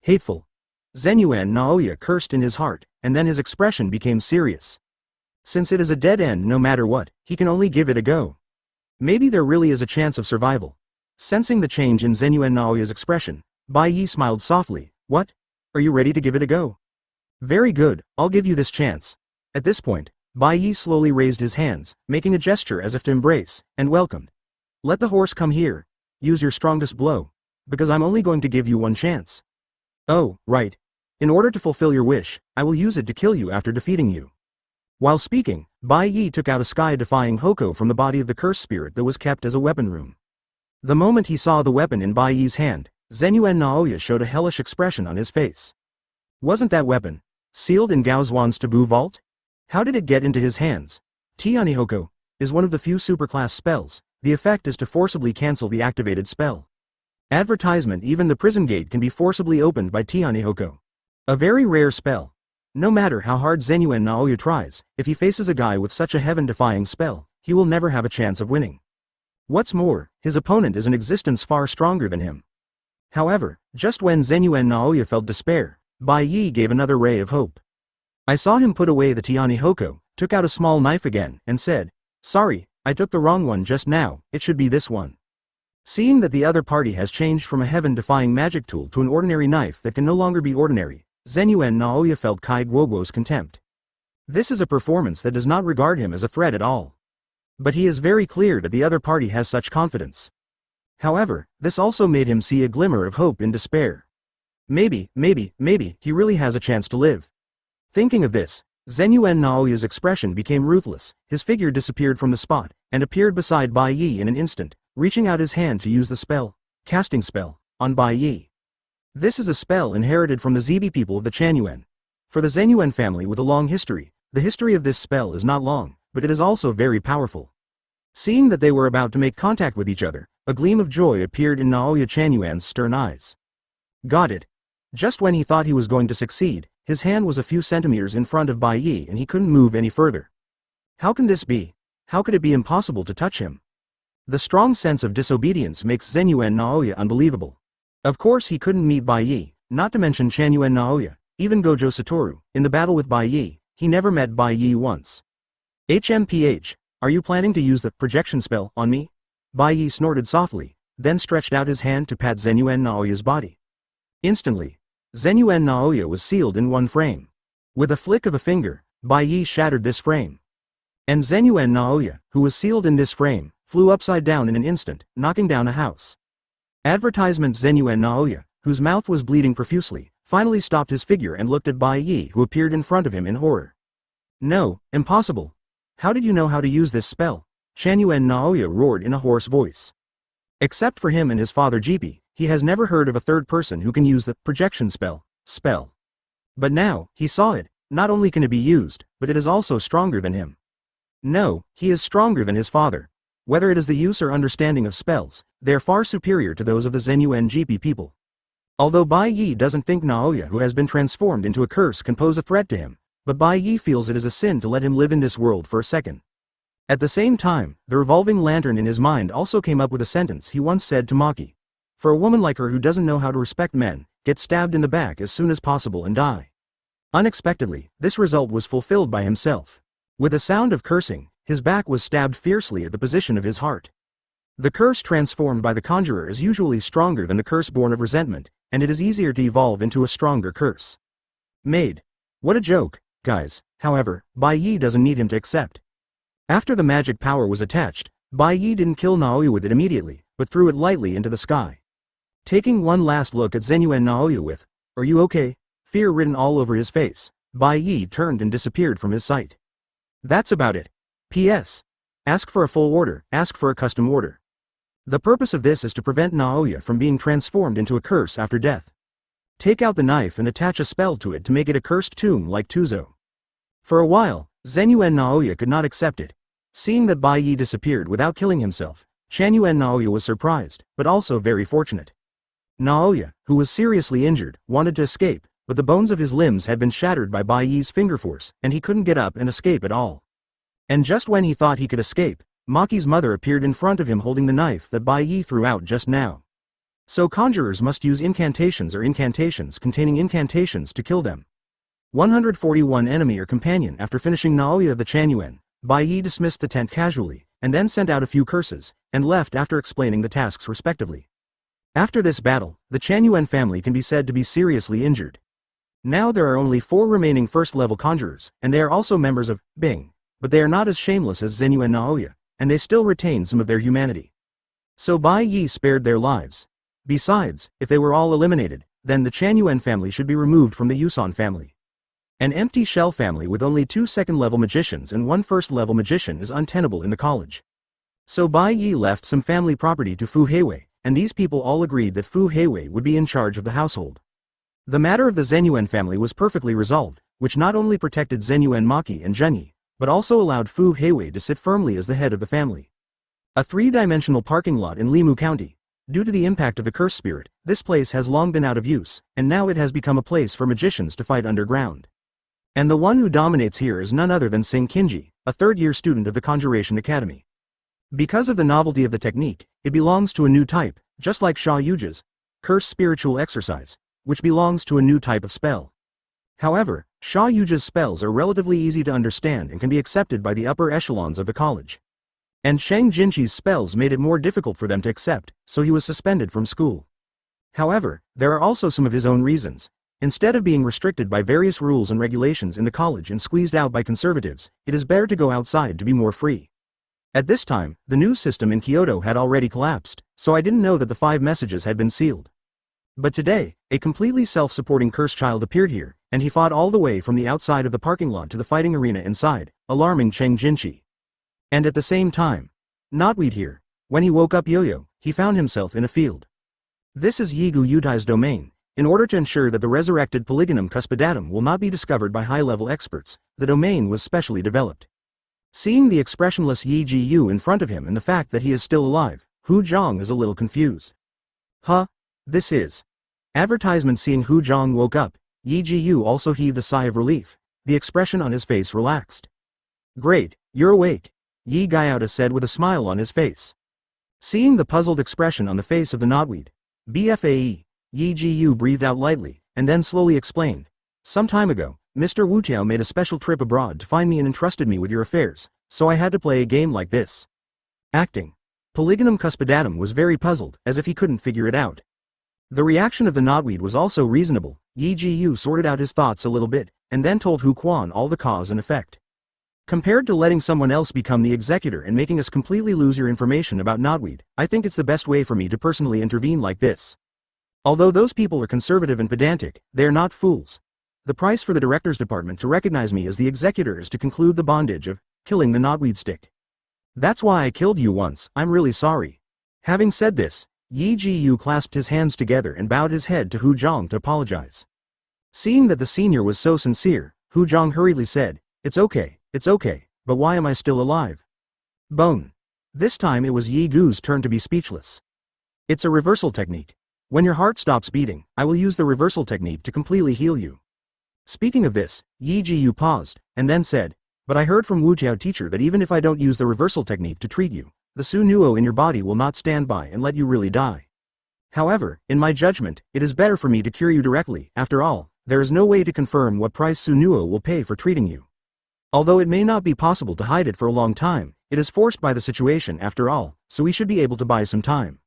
Hateful. Zenyuan Naoya cursed in his heart, and then his expression became serious. Since it is a dead end no matter what, he can only give it a go. Maybe there really is a chance of survival. Sensing the change in Zenyuan Naoya's expression, Bai Ye smiled softly. What? Are you ready to give it a go? Very good, I'll give you this chance. At this point, Bai Ye slowly raised his hands, making a gesture as if to embrace, and welcomed. Let the horse come here. Use your strongest blow. Because I'm only going to give you one chance. Oh, right. In order to fulfill your wish, I will use it to kill you after defeating you. While speaking, Bai Ye took out a sky-defying hoko from the body of the curse spirit that was kept as a weapon room. The moment he saw the weapon in Bai Ye's hand, Zenyuan Naoya showed a hellish expression on his face. Wasn't that weapon sealed in Gao Zhuan's taboo vault? How did it get into his hands? Tiani Hoko is one of the few superclass spells. The effect is to forcibly cancel the activated spell. Advertisement. Even the prison gate can be forcibly opened by Tiani Hoko. A very rare spell. No matter how hard Zenyuan Naoya tries, if he faces a guy with such a heaven-defying spell, he will never have a chance of winning. What's more, his opponent is an existence far stronger than him. However, just when Zenyuan Naoya felt despair, Bai Ye gave another ray of hope. I saw him put away the Tiani Hoko, took out a small knife again, and said, "Sorry, I took the wrong one just now, it should be this one." Seeing that the other party has changed from a heaven-defying magic tool to an ordinary knife that can no longer be ordinary, Zenyuan Naoya felt Kai Guoguo's contempt. This is a performance that does not regard him as a threat at all. But he is very clear that the other party has such confidence. However, this also made him see a glimmer of hope in despair. Maybe, he really has a chance to live. Thinking of this, Zenyuan Naoya's expression became ruthless. His figure disappeared from the spot, and appeared beside Bai Ye in an instant, reaching out his hand to use the spell, casting spell, on Bai Ye. This is a spell inherited from the Zibi people of the Chanyuan. For the Zenyuan family with a long history, the history of this spell is not long, but it is also very powerful. Seeing that they were about to make contact with each other, a gleam of joy appeared in Naoya Chanyuan's stern eyes. Got it. Just when he thought he was going to succeed, his hand was a few centimeters in front of Bai Ye and he couldn't move any further. How can this be? How could it be impossible to touch him? The strong sense of disobedience makes Zenyuan Naoya unbelievable. Of course he couldn't meet Bai Ye, not to mention Chanyuan Naoya, even Gojo Satoru. In the battle with Bai Ye, he never met Bai Ye once. HMPH, are you planning to use the projection spell on me? Bai Ye snorted softly, then stretched out his hand to pat Zenyuan Naoya's body. Instantly, Zenyuan Naoya was sealed in one frame. With a flick of a finger, Bai Ye shattered this frame. And Zenyuan Naoya, who was sealed in this frame, flew upside down in an instant, knocking down a house. Advertisement. Zenyuan Naoya, whose mouth was bleeding profusely, finally stopped his figure and looked at Bai Ye, who appeared in front of him in horror. No, impossible. How did you know how to use this spell? Yuan Naoya roared in a hoarse voice. Except for him and his father Jeepy, he has never heard of a third person who can use the projection spell. But now, he saw it. Not only can it be used, but it is also stronger than him. No, he is stronger than his father. Whether it is the use or understanding of spells, they are far superior to those of the Zenyuan GP people. Although Bai Ye doesn't think Naoya, who has been transformed into a curse, can pose a threat to him, but Bai Ye feels it is a sin to let him live in this world for a second. At the same time, the revolving lantern in his mind also came up with a sentence he once said to Maki. For a woman like her who doesn't know how to respect men, get stabbed in the back as soon as possible and die. Unexpectedly, this result was fulfilled by himself. With a sound of cursing, his back was stabbed fiercely at the position of his heart. The curse transformed by the conjurer is usually stronger than the curse born of resentment, and it is easier to evolve into a stronger curse. Made. What a joke, guys. However, Bai Ye doesn't need him to accept. After the magic power was attached, Bai Ye didn't kill Naoya with it immediately, but threw it lightly into the sky. Taking one last look at Zenyuan Naoya with, "Are you okay?" fear written all over his face, Bai Ye turned and disappeared from his sight. That's about it. P.S. Ask for a full order, ask for a custom order. The purpose of this is to prevent Naoya from being transformed into a curse after death. Take out the knife and attach a spell to it to make it a cursed tomb like Tuzo. For a while, Zenyuan Naoya could not accept it. Seeing that Bai Ye disappeared without killing himself, Yuan Naoya was surprised, but also very fortunate. Naoya, who was seriously injured, wanted to escape, but the bones of his limbs had been shattered by Bai Ye's finger force, and he couldn't get up and escape at all. And just when he thought he could escape, Maki's mother appeared in front of him holding the knife that Bai Ye threw out just now. So conjurers must use incantations or incantations containing incantations to kill them. 141 enemy or companion. After finishing Naoya of the Chuan, Bai Ye dismissed the tent casually, and then sent out a few curses, and left after explaining the tasks respectively. After this battle, the Chuan family can be said to be seriously injured. Now there are only 4 remaining first-level conjurers, and they are also members of Bing, but they are not as shameless as Zenyuan Naoya, and they still retain some of their humanity. So Bai Ye spared their lives. Besides, if they were all eliminated, then the Chuan family should be removed from the Yusan family. An empty shell family with only 2 second-level magicians and 1 first-level magician is untenable in the college. So Bai Ye left some family property to Fu Heiwei, and these people all agreed that Fu Heiwei would be in charge of the household. The matter of the Zenyuan family was perfectly resolved, which not only protected Zenyuan Maki and Zhenyi, but also allowed Fu Heiwei to sit firmly as the head of the family. A 3-dimensional parking lot in Limu County. Due to the impact of the curse spirit, this place has long been out of use, and now it has become a place for magicians to fight underground. And the one who dominates here is none other than Sing Kinji, a 3rd-year student of the Conjuration Academy. Because of the novelty of the technique, it belongs to a new type, just like Xia Youjie's curse spiritual exercise, which belongs to a new type of spell. However, Xia Youjie's spells are relatively easy to understand and can be accepted by the upper echelons of the college. And Shang Jinqi's spells made it more difficult for them to accept, so he was suspended from school. However, there are also some of his own reasons. Instead of being restricted by various rules and regulations in the college and squeezed out by conservatives, it is better to go outside to be more free. At this time, the news system in Kyoto had already collapsed, so I didn't know that the 5 messages had been sealed. But today, a completely self-supporting cursed child appeared here, and he fought all the way from the outside of the parking lot to the fighting arena inside, alarming Cheng Jinqi. And at the same time, Knotweed here. When he woke up Yo-Yo, he found himself in a field. This is Yigu Yutai's domain. In order to ensure that the resurrected Polygonum cuspidatum will not be discovered by high-level experts, the domain was specially developed. Seeing the expressionless Yi Ji Yu in front of him and the fact that he is still alive, Hu Zhang is a little confused. Huh? This is. Advertisement. Seeing Hu Zhang woke up, Yi Ji Yu also heaved a sigh of relief. The expression on his face relaxed. Great, you're awake, Yi Gaiouta said with a smile on his face. Seeing the puzzled expression on the face of the knotweed, BFAE, Yi Ji Yu breathed out lightly, and then slowly explained. Some time ago, Mr. Wu Tiao made a special trip abroad to find me and entrusted me with your affairs, so I had to play a game like this. Acting. Polygonum cuspidatum was very puzzled, as if he couldn't figure it out. The reaction of the knotweed was also reasonable. Yi Ji Yu sorted out his thoughts a little bit, and then told Hu Quan all the cause and effect. Compared to letting someone else become the executor and making us completely lose your information about knotweed, I think it's the best way for me to personally intervene like this. Although those people are conservative and pedantic, they are not fools. The price for the director's department to recognize me as the executor is to conclude the bondage of killing the knotweed stick. That's why I killed you once, I'm really sorry. Having said this, Yi Jiyu clasped his hands together and bowed his head to Hu Zhang to apologize. Seeing that the senior was so sincere, Hu Zhang hurriedly said, it's okay, but why am I still alive? Bone. This time it was Yi Gu's turn to be speechless. It's a reversal technique. When your heart stops beating, I will use the reversal technique to completely heal you. Speaking of this, Yi Jiyu paused, and then said, but I heard from Wu Tiao teacher that even if I don't use the reversal technique to treat you, the Su Nuo in your body will not stand by and let you really die. However, in my judgment, it is better for me to cure you directly. After all, there is no way to confirm what price Su Nuo will pay for treating you. Although it may not be possible to hide it for a long time, it is forced by the situation after all, so we should be able to buy some time.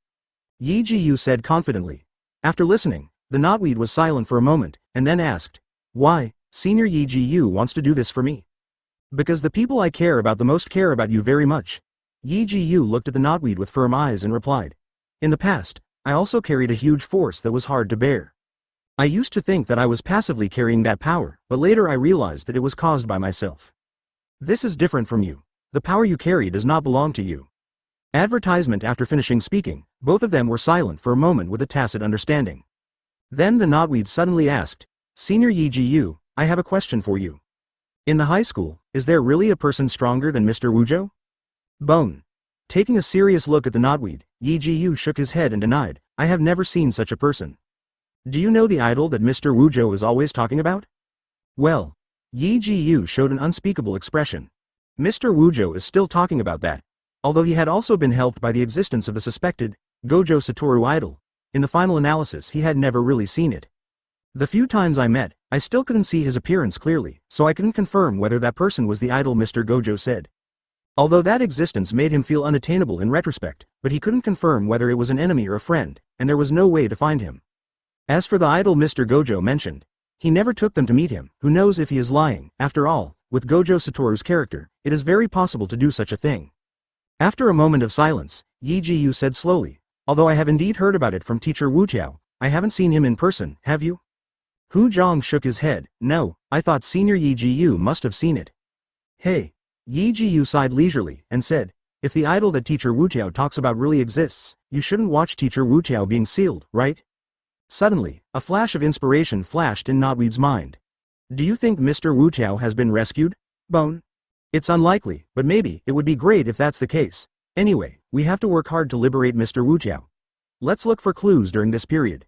Yi Jiyu said confidently. After listening, the knotweed was silent for a moment, and then asked, why, Senior Yi Jiyu wants to do this for me? Because the people I care about the most care about you very much. Yi Jiyu looked at the knotweed with firm eyes and replied. In the past, I also carried a huge force that was hard to bear. I used to think that I was passively carrying that power, but later I realized that it was caused by myself. This is different from you. The power you carry does not belong to you. Advertisement. After finishing speaking, both of them were silent for a moment with a tacit understanding. Then the knotweed suddenly asked, Senior Yi Jiyu, I have a question for you. In the high school, is there really a person stronger than Mr. Wuzhou? Bone. Taking a serious look at the knotweed, Yi Jiyu shook his head and denied, I have never seen such a person. Do you know the idol that Mr. Wuzhou is always talking about? Well. Yi Jiyu showed an unspeakable expression. Mr. Wuzhou is still talking about that. Although he had also been helped by the existence of the suspected Gojo Satoru idol, in the final analysis he had never really seen it. The few times I met, I still couldn't see his appearance clearly, so I couldn't confirm whether that person was the idol Mr. Gojo said. Although that existence made him feel unattainable in retrospect, but he couldn't confirm whether it was an enemy or a friend, and there was no way to find him. As for the idol Mr. Gojo mentioned, he never took them to meet him. Who knows if he is lying? After all, with Gojo Satoru's character, it is very possible to do such a thing. After a moment of silence, Yi Jiyu said slowly, although I have indeed heard about it from teacher Wu Tiao, I haven't seen him in person, have you? Hu Zhang shook his head. No, I thought Senior Yi Jiyu must have seen it. Hey. Yi Jiyu sighed leisurely, and said, if the idol that teacher Wu Tiao talks about really exists, you shouldn't watch teacher Wu Tiao being sealed, right? Suddenly, a flash of inspiration flashed in Knotweed's mind. Do you think Mr. Wu Tiao has been rescued, Bone? It's unlikely, but maybe it would be great if that's the case. Anyway, we have to work hard to liberate Mr. Wu Tiao. Let's look for clues during this period.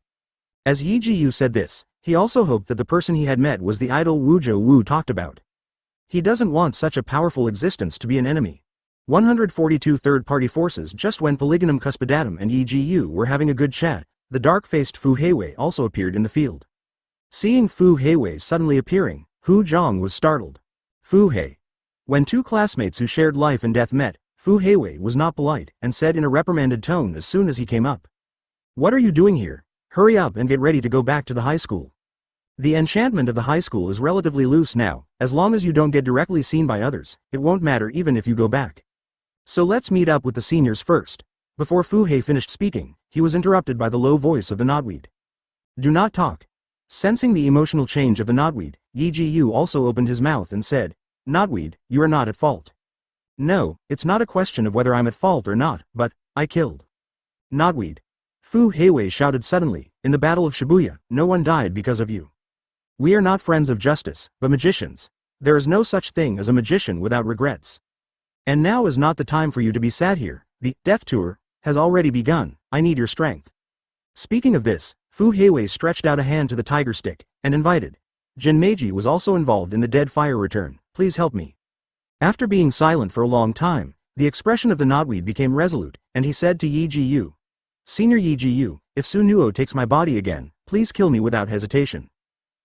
As Yi Jiyu said this, he also hoped that the person he had met was the idol Wuzhou Wu talked about. He doesn't want such a powerful existence to be an enemy. 142 third-party forces. Just when Polygonum Cuspidatum and Yi Jiyu were having a good chat, the dark-faced Fu Heiwei also appeared in the field. Seeing Fu Heiwei suddenly appearing, Hu Zhang was startled. Fu Hei. When two classmates who shared life and death met, Fu Heiwei was not polite, and said in a reprimanded tone as soon as he came up. What are you doing here? Hurry up and get ready to go back to the high school. The enchantment of the high school is relatively loose now. As long as you don't get directly seen by others, it won't matter even if you go back. So let's meet up with the seniors first. Before Fu Hei finished speaking, he was interrupted by the low voice of the knotweed. Do not talk. Sensing the emotional change of the knotweed, Yi Jiyu also opened his mouth and said, Knotweed, you are not at fault. No, it's not a question of whether I'm at fault or not, but, I killed. Knotweed. Fu Heiwei shouted suddenly, in the Battle of Shibuya, no one died because of you. We are not friends of justice, but magicians. There is no such thing as a magician without regrets. And now is not the time for you to be sad here. The death tour has already begun. I need your strength. Speaking of this, Fu Heiwei stretched out a hand to the tiger stick, and invited. Jin Meiji was also involved in the dead fire return. Please help me. After being silent for a long time, the expression of the knotweed became resolute, and he said to Yi Jiyu. Senior Yi Jiyu, if Su Nuo takes my body again, please kill me without hesitation.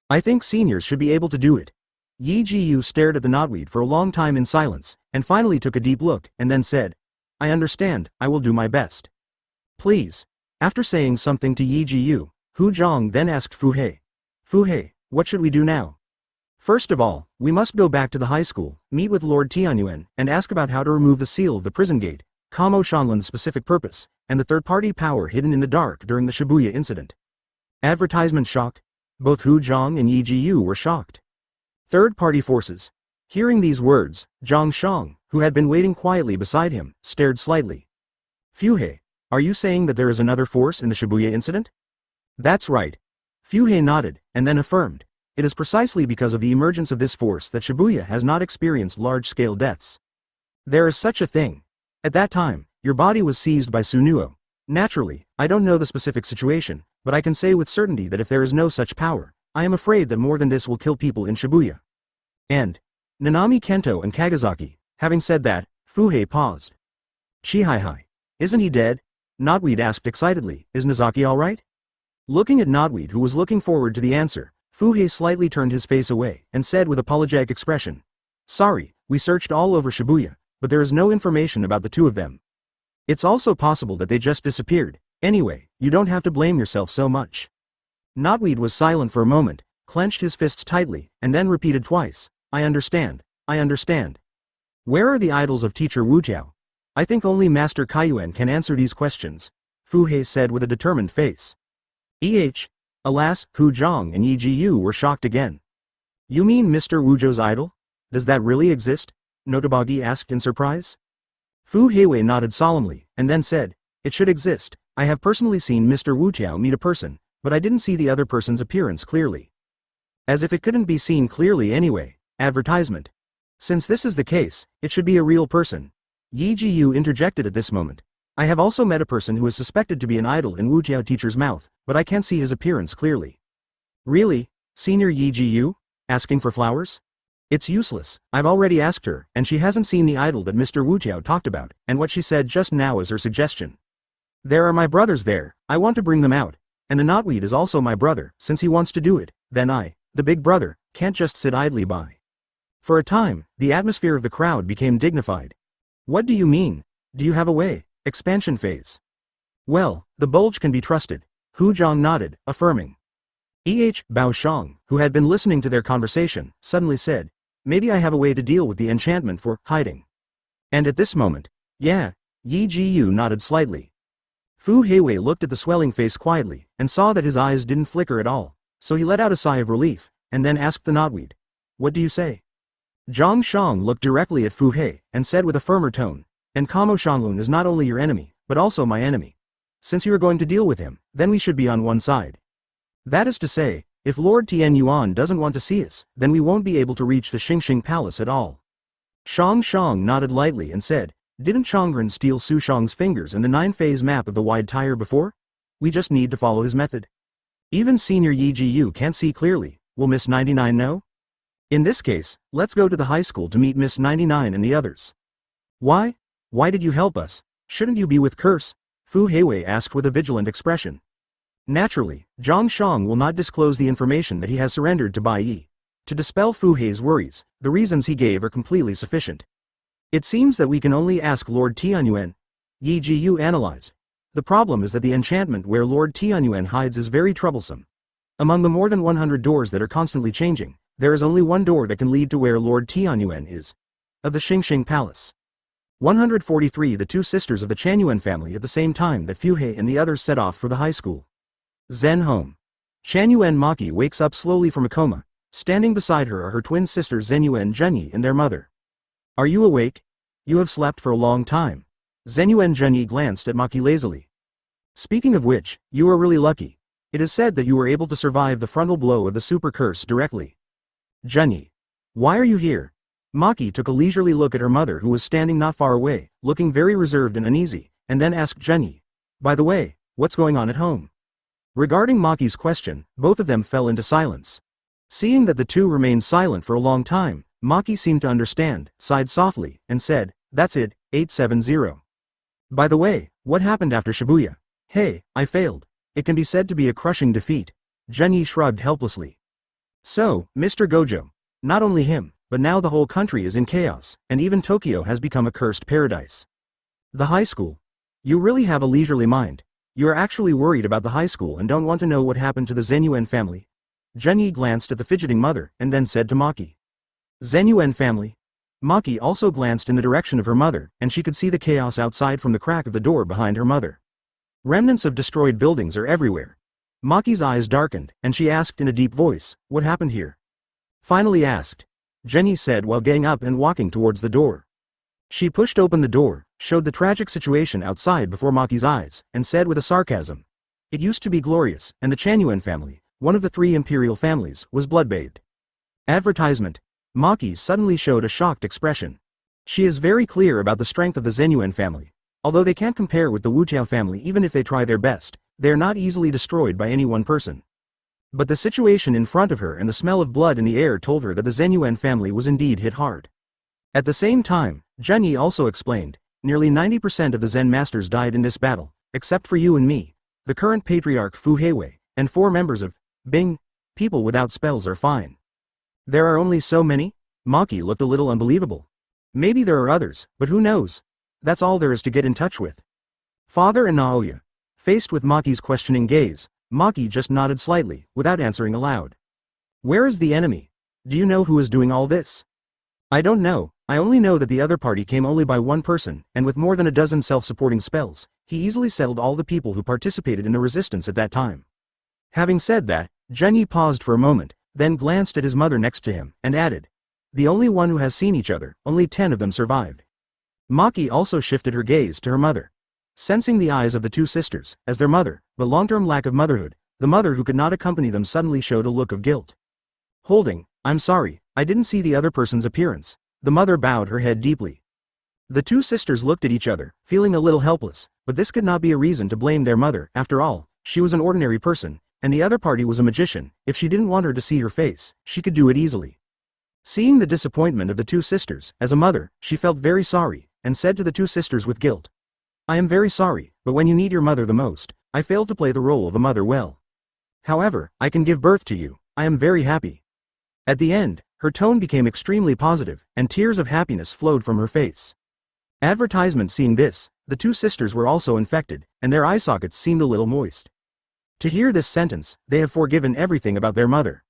I think seniors should be able to do it. Yi Jiyu stared at the knotweed for a long time in silence, and finally took a deep look, and then said, I understand, I will do my best. Please. After saying something to Yi Jiyu, Hu Zhang then asked Fu Hei. Fu Hei, what should we do now? First of all, we must go back to the high school, meet with Lord Tenen Yuan, and ask about how to remove the seal of the prison gate, Kamo Shanlin's specific purpose, and the third-party power hidden in the dark during the Shibuya incident. Advertisement shock. Both Hu Zhang and Yi Jiyu were shocked. Third-party forces. Hearing these words, Zhang Shang, who had been waiting quietly beside him, stared slightly. Fuhei, are you saying that there is another force in the Shibuya incident? That's right. Fuhei nodded, and then affirmed. It is precisely because of the emergence of this force that Shibuya has not experienced large-scale deaths. There is such a thing. At that time, your body was seized by Sunuo. Naturally, I don't know the specific situation, but I can say with certainty that if there is no such power, I am afraid that more than this will kill people in Shibuya. And Nanami Kento and Kagasaki. Having said that, Fuhei paused. Qihai, isn't he dead? Notweed asked excitedly, is Nozaki alright? Looking at Notweed, who was looking forward to the answer, Fuhei slightly turned his face away, and said with apologetic expression. Sorry, we searched all over Shibuya, but there is no information about the two of them. It's also possible that they just disappeared. Anyway, you don't have to blame yourself so much. Notweed was silent for a moment, clenched his fists tightly, and then repeated twice, I understand, I understand. Where are the idols of teacher Wu Tiao? I think only Master Kaiyuan can answer these questions, Fuhei said with a determined face. Alas, Hu Zhang and Yi Jiyu were shocked again. You mean Mr. Wuzhou's idol? Does that really exist? Notabagi asked in surprise. Fu Heiwei nodded solemnly, and then said, it should exist. I have personally seen Mr. Wu Tiao meet a person, but I didn't see the other person's appearance clearly. As if it couldn't be seen clearly anyway. Advertisement. Since this is the case, it should be a real person. Yi Jiyu interjected at this moment. I have also met a person who is suspected to be an idol in Wu Tiao teacher's mouth, but I can't see his appearance clearly. Really? Senior Yi Jiyu? Asking for flowers? It's useless. I've already asked her, and she hasn't seen the idol that Mr. Wu Tiao talked about, and what she said just now is her suggestion. There are my brothers there, I want to bring them out, and the Knotweed is also my brother, since he wants to do it, then I, the big brother, can't just sit idly by. For a time, the atmosphere of the crowd became dignified. What do you mean? Do you have a way? Expansion phase. Well, the bulge can be trusted. Hu Zhang nodded, affirming. Bao Shang, who had been listening to their conversation, suddenly said, maybe I have a way to deal with the enchantment for hiding. And at this moment, yeah, Yi Jiyu nodded slightly. Fu Heiwei looked at the swelling face quietly, and saw that his eyes didn't flicker at all, so he let out a sigh of relief, and then asked the Knotweed, what do you say? Zhang Shang looked directly at Fu Hei, and said with a firmer tone, and Kamo Shanglun is not only your enemy, but also my enemy. Since you are going to deal with him, then we should be on one side. That is to say, if Lord Tenen Yuan doesn't want to see us, then we won't be able to reach the Xingxing Palace at all. Shang Shang nodded lightly and said, didn't Chongren steal Su Shang's fingers and the 9-phase map of the wide tire before? We just need to follow his method. Even Senior Yi Jiyu can't see clearly, will Miss 99 know? In this case, let's go to the high school to meet Miss 99 and the others. Why? Why did you help us? Shouldn't you be with Curse? Fu Heiwei asked with a vigilant expression. Naturally, Zhang Shang will not disclose the information that he has surrendered to Bai Ye. To dispel Fu Hei's worries, the reasons he gave are completely sufficient. It seems that we can only ask Lord Tianyuan. Yi Jiyu analyzed. The problem is that the enchantment where Lord Tianyuan hides is very troublesome. Among the more than 100 doors that are constantly changing, there is only one door that can lead to where Lord Tianyuan is. Of the Xingxing Palace. 143 The two sisters of the Chanyuan family at the same time that Fuhei and the others set off for the high school. Zen home. Chanyuan Maki wakes up slowly from a coma. Standing beside her are her twin sisters Zenyuan Zhenyi and their mother. Are you awake? You have slept for a long time. Zenyuan Zhenyi glanced at Maki lazily. Speaking of which, you are really lucky. It is said that you were able to survive the frontal blow of the super curse directly. Zhenyi. Why are you here? Maki took a leisurely look at her mother who was standing not far away, looking very reserved and uneasy, and then asked Zhenyi. By the way, what's going on at home? Regarding Maki's question, both of them fell into silence. Seeing that the two remained silent for a long time, Maki seemed to understand, sighed softly, and said, that's it, 870. By the way, what happened after Shibuya? Hey, I failed. It can be said to be a crushing defeat. Zhenyi shrugged helplessly. So, Mr. Gojo. Not only him, but now the whole country is in chaos, and even Tokyo has become a cursed paradise. The high school. You really have a leisurely mind. You are actually worried about the high school and don't want to know what happened to the Zenyuan family. Zhenyi glanced at the fidgeting mother, and then said to Maki. Zenyuan family? Maki also glanced in the direction of her mother, and she could see the chaos outside from the crack of the door behind her mother. Remnants of destroyed buildings are everywhere. Maki's eyes darkened, and she asked in a deep voice, what happened here? Finally asked. Zhenyi said while getting up and walking towards the door. She pushed open the door, showed the tragic situation outside before Maki's eyes, and said with a sarcasm. It used to be glorious, and the Yuan family, one of the 3 imperial families, was blood-bathed. Advertisement. Maki suddenly showed a shocked expression. She is very clear about the strength of the Yuan family. Although they can't compare with the Wuqiao family even if they try their best, they are not easily destroyed by any one person. But the situation in front of her and the smell of blood in the air told her that the Yuan family was indeed hit hard. At the same time, Zhenyi also explained, nearly 90% of the Zen masters died in this battle, except for you and me, the current patriarch Fu Heiwei, and 4 members of Bing. People without spells are fine. There are only so many? Maki looked a little unbelievable. Maybe there are others, but who knows? That's all there is to get in touch with. Father and Naoya. Faced with Maki's questioning gaze, Maki just nodded slightly, without answering aloud. Where is the enemy? Do you know who is doing all this? I don't know, I only know that the other party came only by 1 person, and with more than a dozen self-supporting spells, he easily settled all the people who participated in the resistance at that time. Having said that, Zhenyi paused for a moment, then glanced at his mother next to him, and added. The only one who has seen each other, only 10 of them survived. Maki also shifted her gaze to her mother. Sensing the eyes of the 2 sisters, as their mother, but long-term lack of motherhood, the mother who could not accompany them suddenly showed a look of guilt. I'm sorry, I didn't see the other person's appearance. The mother bowed her head deeply. The 2 sisters looked at each other, feeling a little helpless, but this could not be a reason to blame their mother. After all, she was an ordinary person, and the other party was a magician. If she didn't want her to see her face, she could do it easily. Seeing the disappointment of the 2 sisters, as a mother, she felt very sorry, and said to the 2 sisters with guilt. I am very sorry, but when you need your mother the most, I failed to play the role of a mother well. However, I can give birth to you. I am very happy. At the end, her tone became extremely positive, and tears of happiness flowed from her face. Advertisement. Seeing this, the 2 sisters were also infected, and their eye sockets seemed a little moist. To hear this sentence, they have forgiven everything about their mother.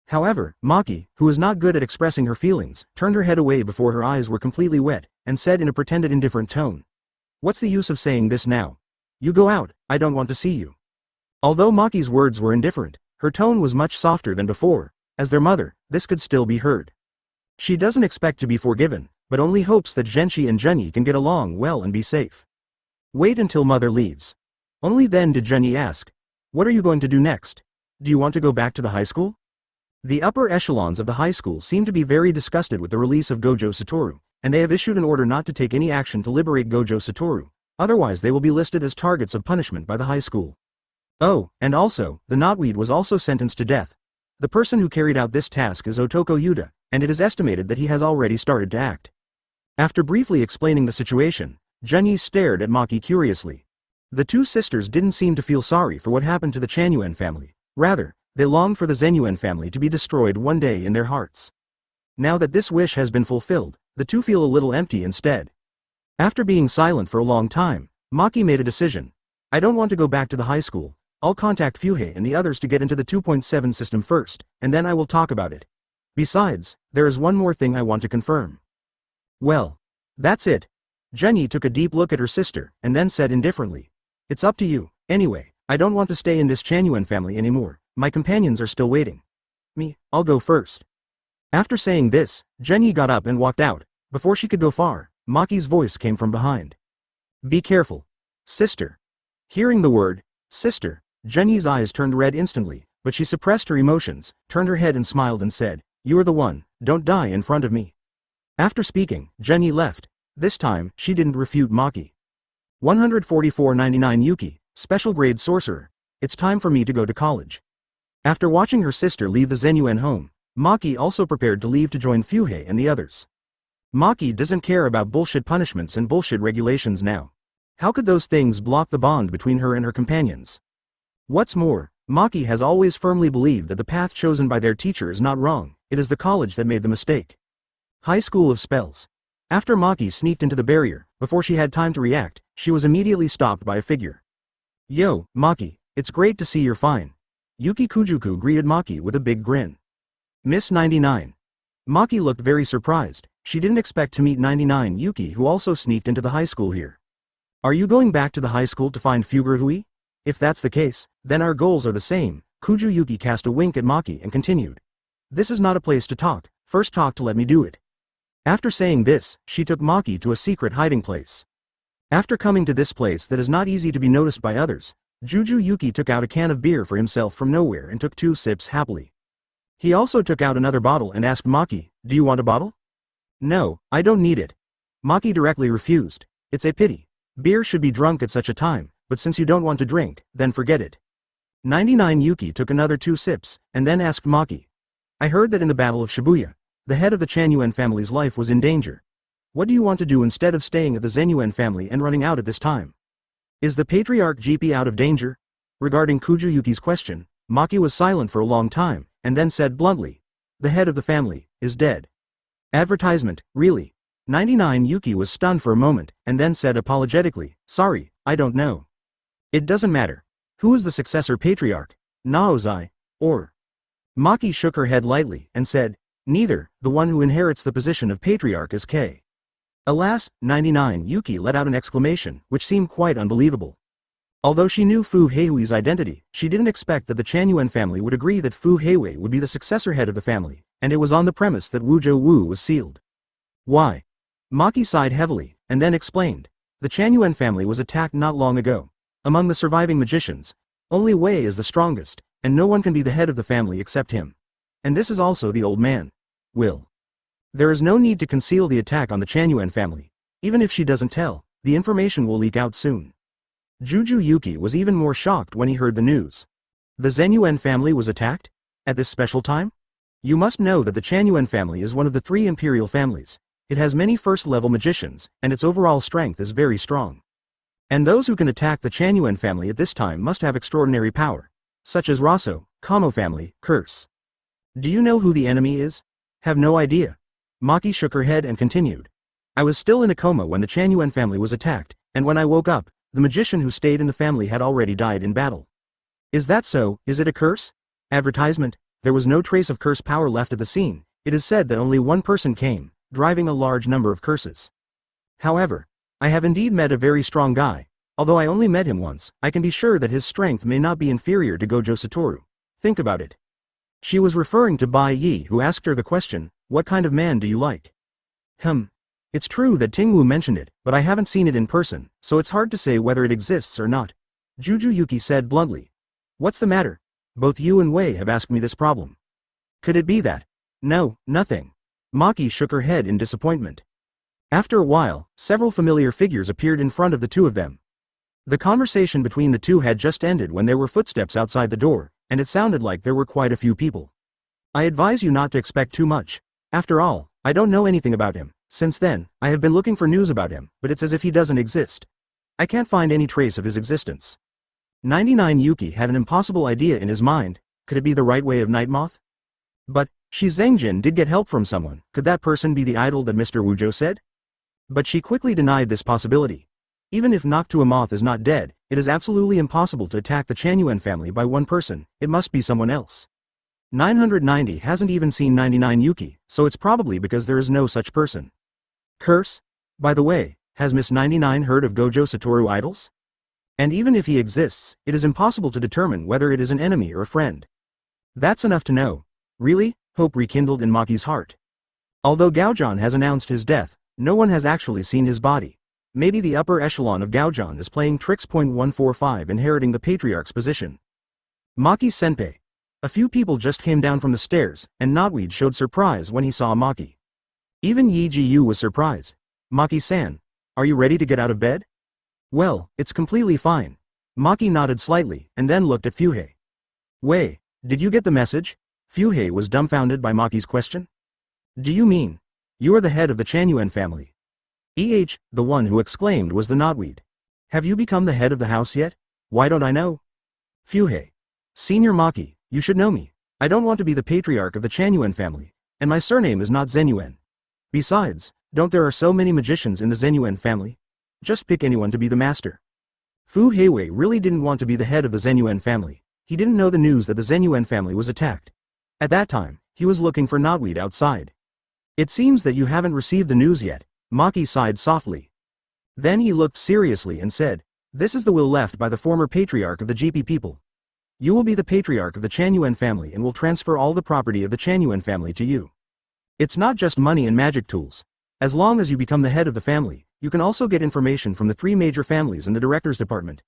However, Maki, who was not good at expressing her feelings, turned her head away before her eyes were completely wet, and said in a pretended indifferent tone. What's the use of saying this now? You go out, I don't want to see you. Although Maki's words were indifferent, her tone was much softer than before. As their mother, this could still be heard. She doesn't expect to be forgiven, but only hopes that Zhenshi and Zhenyi can get along well and be safe. Wait until mother leaves. Only then did Zhenyi ask. What are you going to do next? Do you want to go back to the high school? The upper echelons of the high school seem to be very disgusted with the release of Gojo Satoru, and they have issued an order not to take any action to liberate Gojo Satoru, otherwise they will be listed as targets of punishment by the high school. Oh, and also, the knotweed was also sentenced to death. The person who carried out this task is Otoko Yuta, and it is estimated that he has already started to act. After briefly explaining the situation, Zhenyi stared at Maki curiously. The 2 sisters didn't seem to feel sorry for what happened to the Yuan family. Rather, they longed for the Yuan family to be destroyed one day in their hearts. Now that this wish has been fulfilled, the 2 feel a little empty instead. After being silent for a long time, Maki made a decision. I don't want to go back to the high school. I'll contact Fuhei and the others to get into the 2.7 system first, and then I will talk about it. Besides, there is one more thing I want to confirm. Well, that's it. Zhenyi took a deep look at her sister, and then said indifferently. It's up to you. Anyway, I don't want to stay in this Yuan family anymore. My companions are still waiting. I'll go first. After saying this, Zhenyi got up and walked out. Before she could go far, Maki's voice came from behind. Be careful. Sister. Hearing the word, sister, Zhenyi's eyes turned red instantly, but she suppressed her emotions, turned her head and smiled and said, You are the one, don't die in front of me. After speaking, Zhenyi left. This time, she didn't refute Maki. 144.99 Yuki, special grade sorcerer. It's time for me to go to college. After watching her sister leave the Yuan home, Maki also prepared to leave to join Fuhei and the others. Maki doesn't care about bullshit punishments and bullshit regulations now. How could those things block the bond between her and her companions? What's more, Maki has always firmly believed that the path chosen by their teacher is not wrong, it is the college that made the mistake. High School of Spells. After Maki sneaked into the barrier, before she had time to react, she was immediately stopped by a figure. Yo, Maki, it's great to see you're fine. Yuki Kujuku greeted Maki with a big grin. Miss 99. Maki looked very surprised. She didn't expect to meet 99 Yuki, who also sneaked into the high school here. Are you going back to the high school to find Fuguruhui? If that's the case, then our goals are the same. Kuju Yuki cast a wink at Maki and continued. This is not a place to talk, first talk to let me do it. After saying this, she took Maki to a secret hiding place. After coming to this place that is not easy to be noticed by others, Yuki took out a can of beer for himself from nowhere and took 2 sips happily. He also took out another bottle and asked Maki, "Do you want a bottle?" "No, I don't need it." Maki directly refused. "It's a pity. Beer should be drunk at such a time, but since you don't want to drink, then forget it." 99 Yuki took another 2 sips, and then asked Maki, "I heard that in the Battle of Shibuya, the head of the Yuan family's life was in danger. What do you want to do instead of staying at the Yuan family and running out at this time? Is the patriarch GP out of danger?" Regarding Yuki's question, Maki was silent for a long time, and then said bluntly, "The head of the family is dead." Advertisement, really? 99 Yuki was stunned for a moment, and then said apologetically, "Sorry, I don't know." "It doesn't matter. Who is the successor patriarch? Naoya, or?" Maki shook her head lightly, and said, "Neither, the one who inherits the position of patriarch is K." Alas, 99 Yuki let out an exclamation, which seemed quite unbelievable. Although she knew Fu Heiwei's identity, she didn't expect that the Yuan family would agree that Fu Heiwei would be the successor head of the family, and it was on the premise that Wuzhou Wu was sealed. "Why?" Maki sighed heavily, and then explained. "The Yuan family was attacked not long ago. Among the surviving magicians, only Wei is the strongest, and no one can be the head of the family except him. And this is also the old man. Will. There is no need to conceal the attack on the Yuan family. Even if she doesn't tell, the information will leak out soon." Yuki was even more shocked when he heard the news. The Yuan family was attacked? At this special time? You must know that the Yuan family is one of the 3 imperial families. It has many first-level magicians, and its overall strength is very strong. And those who can attack the Yuan family at this time must have extraordinary power, such as Raso, Kamo family, Curse. Do you know who the enemy is? Have no idea. Maki shook her head and continued. "I was still in a coma when the Yuan family was attacked, and when I woke up, the magician who stayed in the family had already died in battle." "Is that so? Is it a curse?" Advertisement, there was no trace of curse power left at the scene. It is said that only one person came, driving a large number of curses. However, I have indeed met a very strong guy. Although I only met him once, I can be sure that his strength may not be inferior to Gojo Satoru. Think about it. She was referring to Bai Ye, who asked her the question, "What kind of man do you like?" It's true that Tingwu mentioned it, but I haven't seen it in person, so it's hard to say whether it exists or not. Yuki said bluntly. "What's the matter? Both you and Wei have asked me this problem." "Could it be that?" "No, nothing." Maki shook her head in disappointment. After a while, several familiar figures appeared in front of the two of them. The conversation between the two had just ended when there were footsteps outside the door, and it sounded like there were quite a few people. "I advise you not to expect too much. After all, I don't know anything about him. Since then, I have been looking for news about him, but it's as if he doesn't exist. I can't find any trace of his existence." 99 Yuki had an impossible idea in his mind. Could it be the right way of Nightmoth? But, Shi Zhengjin did get help from someone. Could that person be the idol that Mr. Wuzhou said? But she quickly denied this possibility. Even if Noctua Moth is not dead, it is absolutely impossible to attack the Yuan family by one person. It must be someone else. 990 hasn't even seen 99 Yuki, so it's probably because there is no such person. Curse? By the way, has Miss 99 heard of Gojo Satoru idols? And even if he exists, it is impossible to determine whether it is an enemy or a friend. That's enough to know. Really? Hope rekindled in Maki's heart. Although Gaojan has announced his death, no one has actually seen his body. Maybe the upper echelon of Gaojan is playing tricks. 145 inheriting the patriarch's position. Maki-senpai. A few people just came down from the stairs, and Notweed showed surprise when he saw Maki. Even Yi Jiu was surprised. "Maki-san, are you ready to get out of bed?" "Well, it's completely fine." Maki nodded slightly, and then looked at Fuhei. "Wei, did you get the message?" Fuhei was dumbfounded by Maki's question. "Do you mean, you are the head of the Yuan family?" The one who exclaimed was the Notweed. "Have you become the head of the house yet? Why don't I know?" Fuhei. "Senior Maki, you should know me. I don't want to be the patriarch of the Yuan family, and my surname is not Zenyuan. Besides, don't there are so many magicians in the Zenyuan family? Just pick anyone to be the master." Fu Heiwei really didn't want to be the head of the Zenyuan family. He didn't know the news that the Zenyuan family was attacked. At that time, he was looking for Notweed outside. "It seems that you haven't received the news yet." Maki sighed softly. Then he looked seriously and said, "This is the will left by the former patriarch of the GP people. You will be the patriarch of the Yuan family and will transfer all the property of the Yuan family to you. It's not just money and magic tools, As long as you become the head of the family, you can also get information from the 3 major families and the director's department.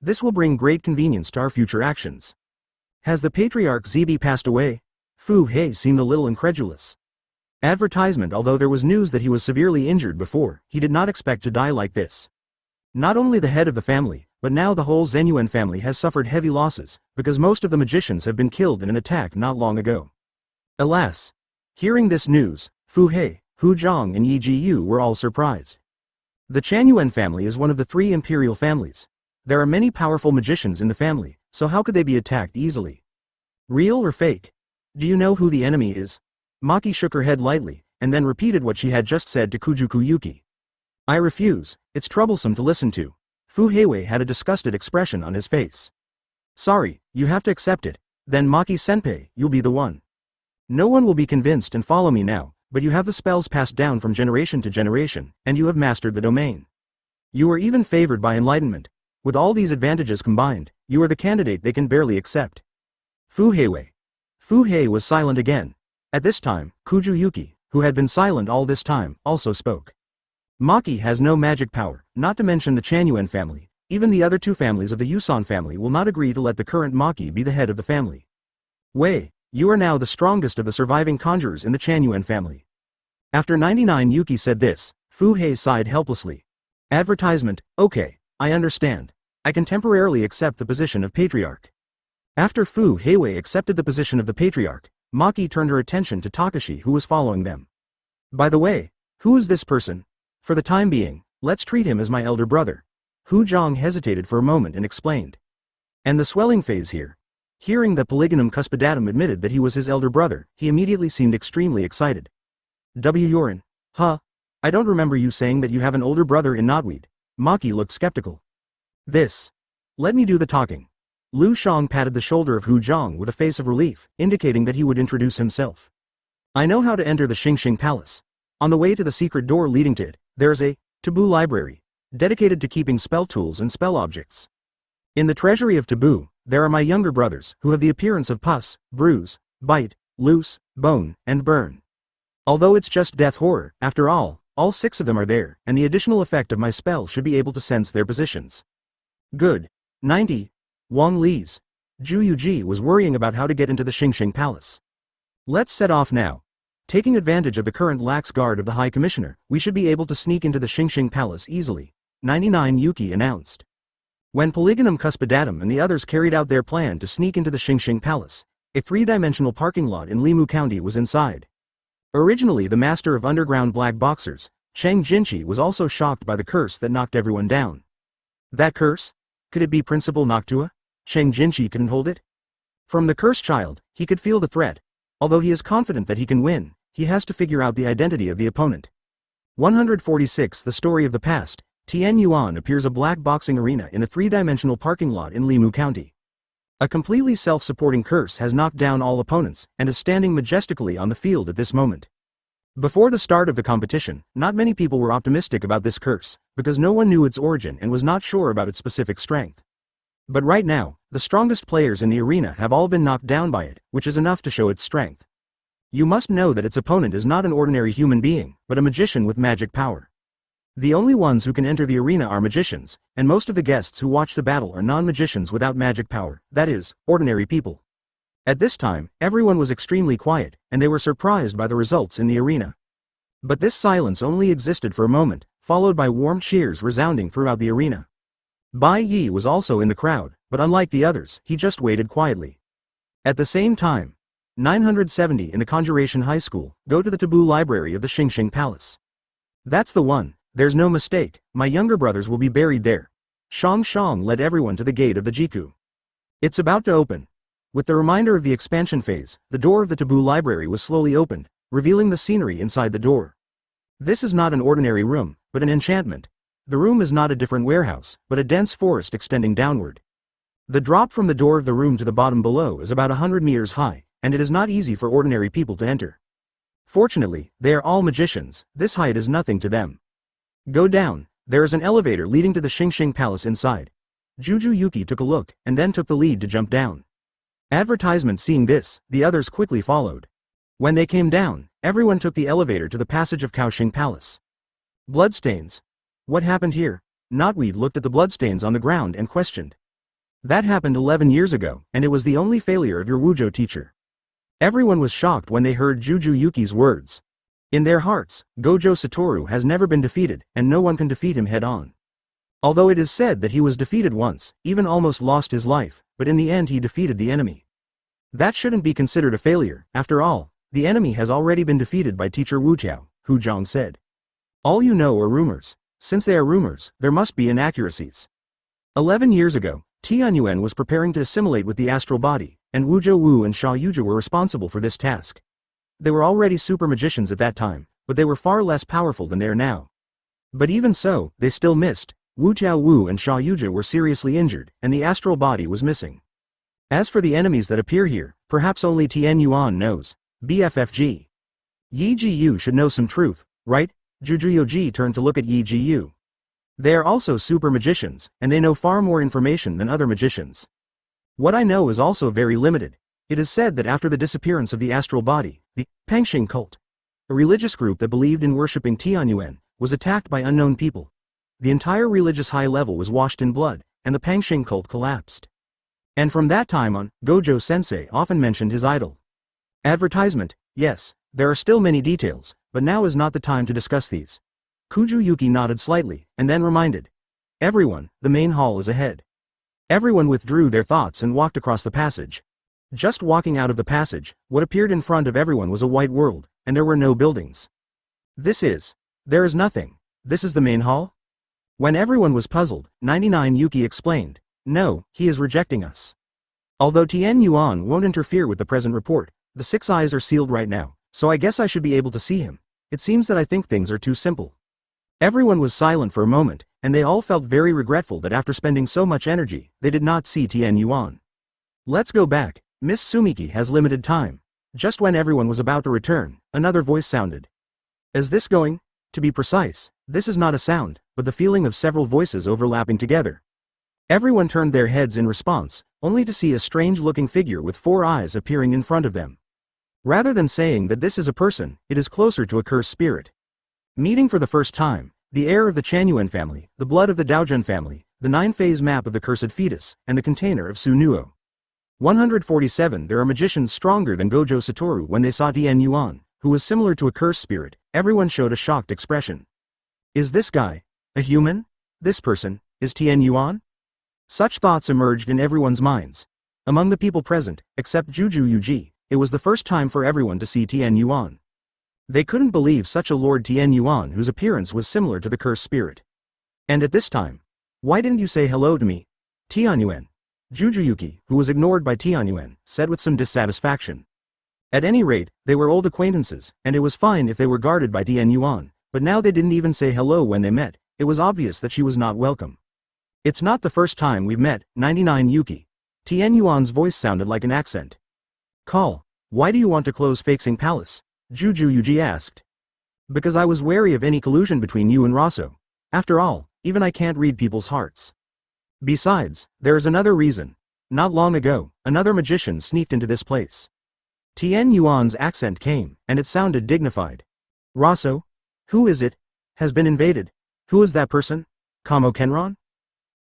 This will bring great convenience to our future actions. Has the patriarch Zibi passed away? Fu Hei seemed a little incredulous. Advertisement. Although there was news that he was severely injured before, he did not expect to die like this. Not only the head of the family, but now the whole Zenyuan family has suffered heavy losses, because most of the magicians have been killed in an attack not long ago. Alas! Hearing this news, Fu Hei, Hu Zhang and Yi Jiyu were all surprised. The Chanyuan family is one of the 3 imperial families. There are many powerful magicians in the family, so how could they be attacked easily? Real or fake? Do you know who the enemy is? Maki shook her head lightly, and then repeated what she had just said to Kujuku Yuki. I refuse, it's troublesome to listen to. Fu Heiwei had a disgusted expression on his face. Sorry, you have to accept it, then Maki-senpai, you'll be the one. No one will be convinced and follow me now, but you have the spells passed down from generation to generation, and you have mastered the domain. You are even favored by enlightenment. With all these advantages combined, you are the candidate they can barely accept. Fu Heiwei. Fu Hei was silent again. At this time, Kuju Yuki, who had been silent all this time, also spoke. Maki has no magic power, not to mention the Chanyuan family. Even the other 2 families of the Yusan family will not agree to let the current Maki be the head of the family. Wei, you are now the strongest of the surviving conjurers in the Chanyuan family. After 99 Yuki said this, Fu Hei sighed helplessly. Advertisement, okay, I understand. I can temporarily accept the position of patriarch. After Fu Heiwei accepted the position of the patriarch, Maki turned her attention to Takashi, who was following them. By the way, who is this person? For the time being, let's treat him as my elder brother. Hu Zhang hesitated for a moment and explained. And the swelling phase here. Hearing that Polygonum Cuspidatum admitted that he was his elder brother, he immediately seemed extremely excited. W. Yorin. Huh? I don't remember you saying that you have an older brother in Knotweed. Maki looked skeptical. This. Let me do the talking. Lu Shang patted the shoulder of Hu Zhang with a face of relief, indicating that he would introduce himself. I know how to enter the Xingxing Palace. On the way to the secret door leading to it, there is a taboo library, dedicated to keeping spell tools and spell objects. In the treasury of taboo, there are my younger brothers, who have the appearance of pus, bruise, bite, loose, bone, and burn. Although it's just death horror, after all 6 of them are there, and the additional effect of my spell should be able to sense their positions. Good. 90. Wang Li's. Zhu Yuji was worrying about how to get into the Xingxing Palace. Let's set off now. Taking advantage of the current lax guard of the High Commissioner, we should be able to sneak into the Xingxing Palace easily. 99 Yuki announced. When Polygonum Cuspidatum and the others carried out their plan to sneak into the Xingxing Palace, a 3-dimensional parking lot in Limu County was inside. Originally the master of underground black boxers, Cheng Jinchi, was also shocked by the curse that knocked everyone down. That curse? Could it be Principal Noctua? Cheng Jinchi couldn't hold it? From the cursed child, he could feel the threat. Although he is confident that he can win, he has to figure out the identity of the opponent. 146 The story of the past. Tenen Yuan appears a black boxing arena in a 3-dimensional parking lot in Limu County. A completely self-supporting curse has knocked down all opponents, and is standing majestically on the field at this moment. Before the start of the competition, not many people were optimistic about this curse, because no one knew its origin and was not sure about its specific strength. But right now, the strongest players in the arena have all been knocked down by it, which is enough to show its strength. You must know that its opponent is not an ordinary human being, but a magician with magic power. The only ones who can enter the arena are magicians, and most of the guests who watch the battle are non-magicians without magic power, that is, ordinary people. At this time, everyone was extremely quiet, and they were surprised by the results in the arena. But this silence only existed for a moment, followed by warm cheers resounding throughout the arena. Bai Ye was also in the crowd, but unlike the others, he just waited quietly. At the same time, 970 in the Conjuration High School, go to the taboo library of the Xingxing Palace. That's the one, there's no mistake, my younger brothers will be buried there. Shang led everyone to the gate of the Jiku. It's about to open. With the reminder of the expansion phase, the door of the taboo library was slowly opened, revealing the scenery inside the door. This is not an ordinary room, but an enchantment. The room is not a different warehouse, but a dense forest extending downward. The drop from the door of the room to the bottom below is about 100 meters high, and it is not easy for ordinary people to enter. Fortunately, they are all magicians, this height is nothing to them. Go down, there is an elevator leading to the Xingxing Palace inside. Juju Yuki took a look, and then took the lead to jump down. Advertisement. Seeing this, the others quickly followed. When they came down, everyone took the elevator to the passage of Kaohsiung Palace. Bloodstains. What happened here? Notweed looked at the bloodstains on the ground and questioned. That happened 11 years ago, and it was the only failure of your Wuzhou teacher. Everyone was shocked when they heard Juju Yuki's words. In their hearts, Gojo Satoru has never been defeated, and no one can defeat him head-on. Although it is said that he was defeated once, even almost lost his life, but in the end he defeated the enemy. That shouldn't be considered a failure. After all, the enemy has already been defeated by teacher Wu Tiao, Hu Zhang said. All you know are rumors. Since they are rumors, there must be inaccuracies. 11 years ago, Tenen Yuan was preparing to assimilate with the astral body, and Wuzhou Wu and Xia Youjie were responsible for this task. They were already super magicians at that time, but they were far less powerful than they are now. But even so, they still missed. Wu Tiao Wu and Xia Youjie were seriously injured, and the astral body was missing. As for the enemies that appear here, perhaps only Tenen Yuan knows. BFFG. Yi Ji should know some truth, right? Juju turned to look at Yi Ji. They are also super magicians, and they know far more information than other magicians. What I know is also very limited. It is said that after the disappearance of the astral body, the Pangxing cult, a religious group that believed in worshipping Tenen Yuan, was attacked by unknown people. The entire religious high level was washed in blood, and the Pangxing cult collapsed. And from that time on, Gojo Sensei often mentioned his idol. Advertisement, yes, there are still many details, but now is not the time to discuss these. Kuju Yuki nodded slightly, and then reminded. Everyone, the main hall is ahead. Everyone withdrew their thoughts and walked across the passage. Just walking out of the passage, what appeared in front of everyone was a white world, and there were no buildings. There is nothing. This is the main hall? When everyone was puzzled, 99 Yuki explained. No, he is rejecting us. Although Tenen Yuan won't interfere with the present report, the 6 eyes are sealed right now, so I guess I should be able to see him. It seems that I think things are too simple. Everyone was silent for a moment, and they all felt very regretful that after spending so much energy, they did not see Tenen Yuan. Let's go back. Miss Sumiki has limited time. Just when everyone was about to return, another voice sounded. Is this going? To be precise, this is not a sound, but the feeling of several voices overlapping together. Everyone turned their heads in response, only to see a strange-looking figure with 4 eyes appearing in front of them. Rather than saying that this is a person, it is closer to a cursed spirit. Meeting for the first time, the heir of the Chanyuan family, the blood of the Daojun family, the 9-phase map of the cursed fetus, and the container of Sunuo. 147 There are magicians stronger than Gojo Satoru. When they saw Tenen Yuan, who was similar to a cursed spirit, everyone showed a shocked expression. Is this guy a human? This person is Tenen Yuan? Such thoughts emerged in everyone's minds. Among the people present, except Juju Yuji, it was the first time for everyone to see Tenen Yuan. They couldn't believe such a Lord Tenen Yuan whose appearance was similar to the cursed spirit. And at this time, why didn't you say hello to me? Tenen Yuan. Juju Yuki, who was ignored by Tenen Yuan, said with some dissatisfaction. At any rate, they were old acquaintances, and it was fine if they were guarded by Tenen Yuan, but now they didn't even say hello when they met. It was obvious that she was not welcome. It's not the first time we've met, 99 Yuki. Tenen Yuan's voice sounded like an accent. Call, why do you want to close Feixing Palace? Juju Yuji asked. Because I was wary of any collusion between you and Raso. After all, even I can't read people's hearts. Besides, there is another reason. Not long ago, another magician sneaked into this place. Tenen Yuan's accent came, and it sounded dignified. Raso? Who is it? Has been invaded? Who is that person? Kamo Kenron?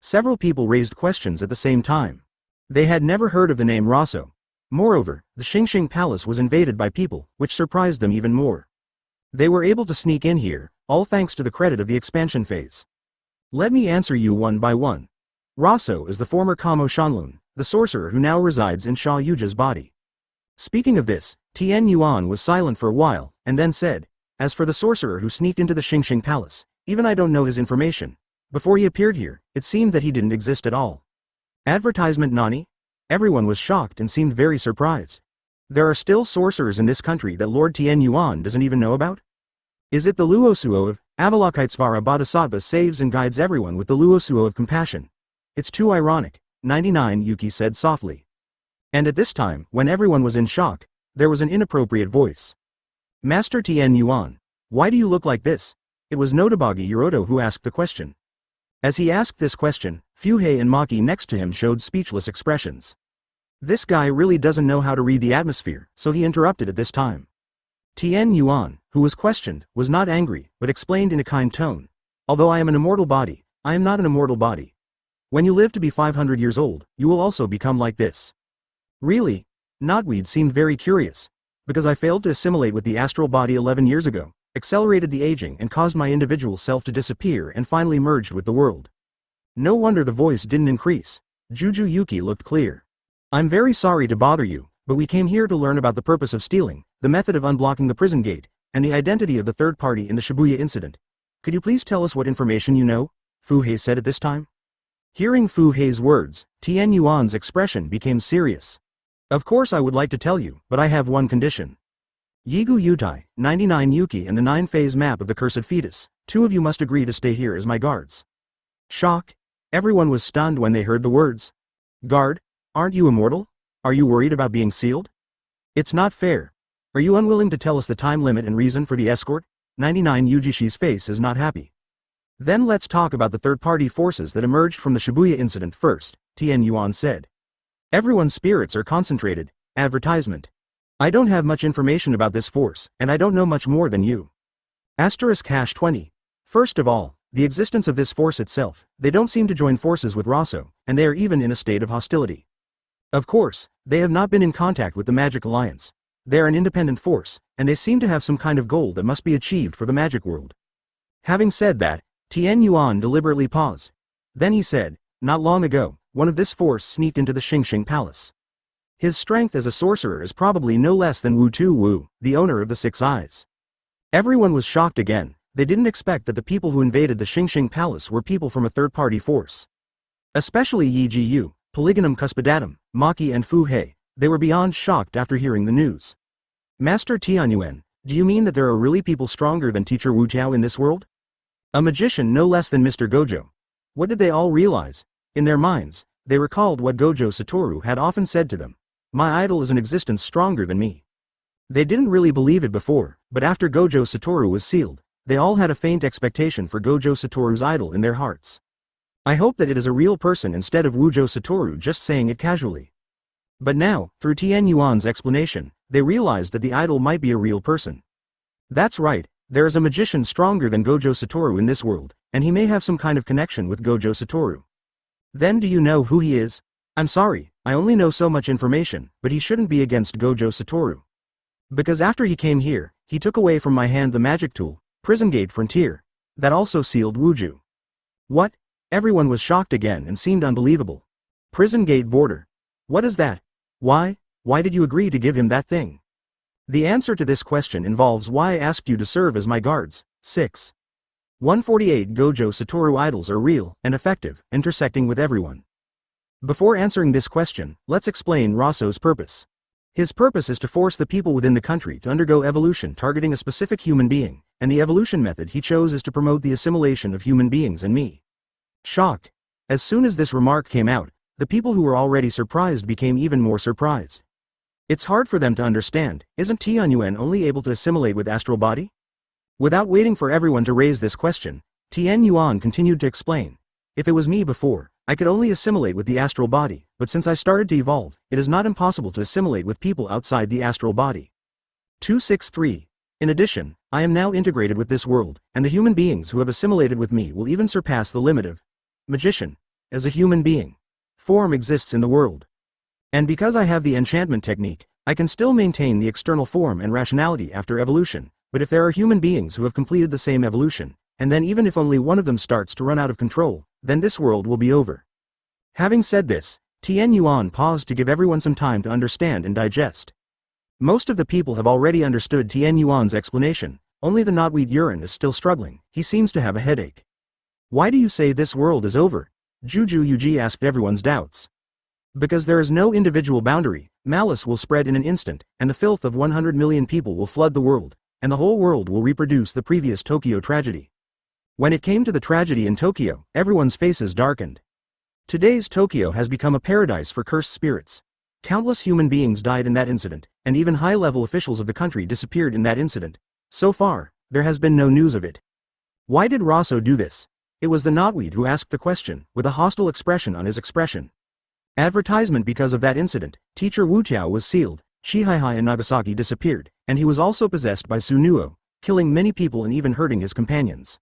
Several people raised questions at the same time. They had never heard of the name Raso. Moreover, the Xingxing Palace was invaded by people, which surprised them even more. They were able to sneak in here, all thanks to the credit of the expansion phase. Let me answer you one by one. Raso is the former Kamo Shanlun, the sorcerer who now resides in Xia Youjie's body. Speaking of this, Tenen Yuan was silent for a while, and then said, as for the sorcerer who sneaked into the Xingxing Palace, even I don't know his information. Before he appeared here, it seemed that he didn't exist at all. Advertisement Nani? Everyone was shocked and seemed very surprised. There are still sorcerers in this country that Lord Tenen Yuan doesn't even know about? Is it the Luosuo of Avalokitesvara Bodhisattva saves and guides everyone with the Luosuo of compassion? It's too ironic, 99 Yuki said softly. And at this time, when everyone was in shock, there was an inappropriate voice. Master Tenen Yuan, why do you look like this? It was Notabagi Yoroto who asked the question. As he asked this question, Fuhei and Maki next to him showed speechless expressions. This guy really doesn't know how to read the atmosphere, so he interrupted at this time. Tenen Yuan, who was questioned, was not angry, but explained in a kind tone. Although I am an immortal body, I am not an immortal body. When you live to be 500 years old, you will also become like this. Really? Knotweed seemed very curious. Because I failed to assimilate with the astral body 11 years ago, accelerated the aging and caused my individual self to disappear and finally merged with the world. No wonder the voice didn't increase. Juju Yuki looked clear. I'm very sorry to bother you, but we came here to learn about the purpose of stealing, the method of unblocking the prison gate, and the identity of the third party in the Shibuya incident. Could you please tell us what information you know? Fu Hei said at this time. Hearing Fu Hei's words, Tenen Yuan's expression became serious. Of course I would like to tell you, but I have one condition. Yigu Yutai, 99 Yuki and the 9-phase map of the cursed fetus, 2 of you must agree to stay here as my guards. Shock. Everyone was stunned when they heard the words. Guard? Aren't you immortal? Are you worried about being sealed? It's not fair. Are you unwilling to tell us the time limit and reason for the escort? 99 Yujishi's face is not happy. Then let's talk about the third-party forces that emerged from the Shibuya incident first, Tenen Yuan said. Everyone's spirits are concentrated. Advertisement. I don't have much information about this force, and I don't know much more than you. *20. First of all, the existence of this force itself, they don't seem to join forces with Rosso, and they are even in a state of hostility. Of course, they have not been in contact with the Magic Alliance. They are an independent force, and they seem to have some kind of goal that must be achieved for the magic world. Having said that, Tenen Yuan deliberately paused. Then he said, not long ago, one of this force sneaked into the Xingxing Palace. His strength as a sorcerer is probably no less than Wu Tu Wu, the owner of the 6 eyes. Everyone was shocked again. They didn't expect that the people who invaded the Xingxing Palace were people from a third-party force. Especially Yi Ji Yu, Polygonum Cuspidatum, Maki and Fu Hei. They were beyond shocked after hearing the news. Master Tenen Yuan, do you mean that there are really people stronger than Teacher Wu Tiao in this world? A magician no less than Mr. Gojo. What did they all realize? In their minds, they recalled what Gojo Satoru had often said to them. My idol is an existence stronger than me. They didn't really believe it before, but after Gojo Satoru was sealed, they all had a faint expectation for Gojo Satoru's idol in their hearts. I hope that it is a real person instead of Gojo Satoru just saying it casually. But now, through Tenen Yuan's explanation, they realized that the idol might be a real person. That's right, there is a magician stronger than Gojo Satoru in this world, and he may have some kind of connection with Gojo Satoru. Then do you know who he is? I'm sorry, I only know so much information, but he shouldn't be against Gojo Satoru. Because after he came here, he took away from my hand the magic tool, Prison Gate Frontier, that also sealed Wuju. What? Everyone was shocked again and seemed unbelievable. Prison Gate Border. What is that? Why did you agree to give him that thing? The answer to this question involves why I asked you to serve as my guards. 6. 148 Gojo Satoru idols are real and effective, intersecting with everyone. Before answering this question, let's explain Rosso's purpose. His purpose is to force the people within the country to undergo evolution targeting a specific human being, and the evolution method he chose is to promote the assimilation of human beings and me. Shocked. As soon as this remark came out, the people who were already surprised became even more surprised. It's hard for them to understand, isn't Tenen Yuan only able to assimilate with astral body? Without waiting for everyone to raise this question, Tenen Yuan continued to explain. If it was me before, I could only assimilate with the astral body, but since I started to evolve, it is not impossible to assimilate with people outside the astral body. 263. In addition, I am now integrated with this world, and the human beings who have assimilated with me will even surpass the limit of magician. As a human being, form exists in the world. And because I have the enchantment technique, I can still maintain the external form and rationality after evolution, but if there are human beings who have completed the same evolution, and then even if only one of them starts to run out of control, then this world will be over. Having said this, Tenen Yuan paused to give everyone some time to understand and digest. Most of the people have already understood Tenen Yuan's explanation, only the knotweed Yuren is still struggling, he seems to have a headache. Why do you say this world is over? Juju Yuji asked everyone's doubts. Because there is no individual boundary, malice will spread in an instant, and the filth of 100 million people will flood the world, and the whole world will reproduce the previous Tokyo tragedy. When it came to the tragedy in Tokyo, everyone's faces darkened. Today's Tokyo has become a paradise for cursed spirits. Countless human beings died in that incident, and even high-level officials of the country disappeared in that incident. So far, there has been no news of it. Why did Rosso do this? It was the knotweed who asked the question, with a hostile expression on his expression. Advertisement. Because of that incident, Teacher Wu Tiao was sealed, Qihai and Nagasaki disappeared, and he was also possessed by Sunuo, killing many people and even hurting his companions.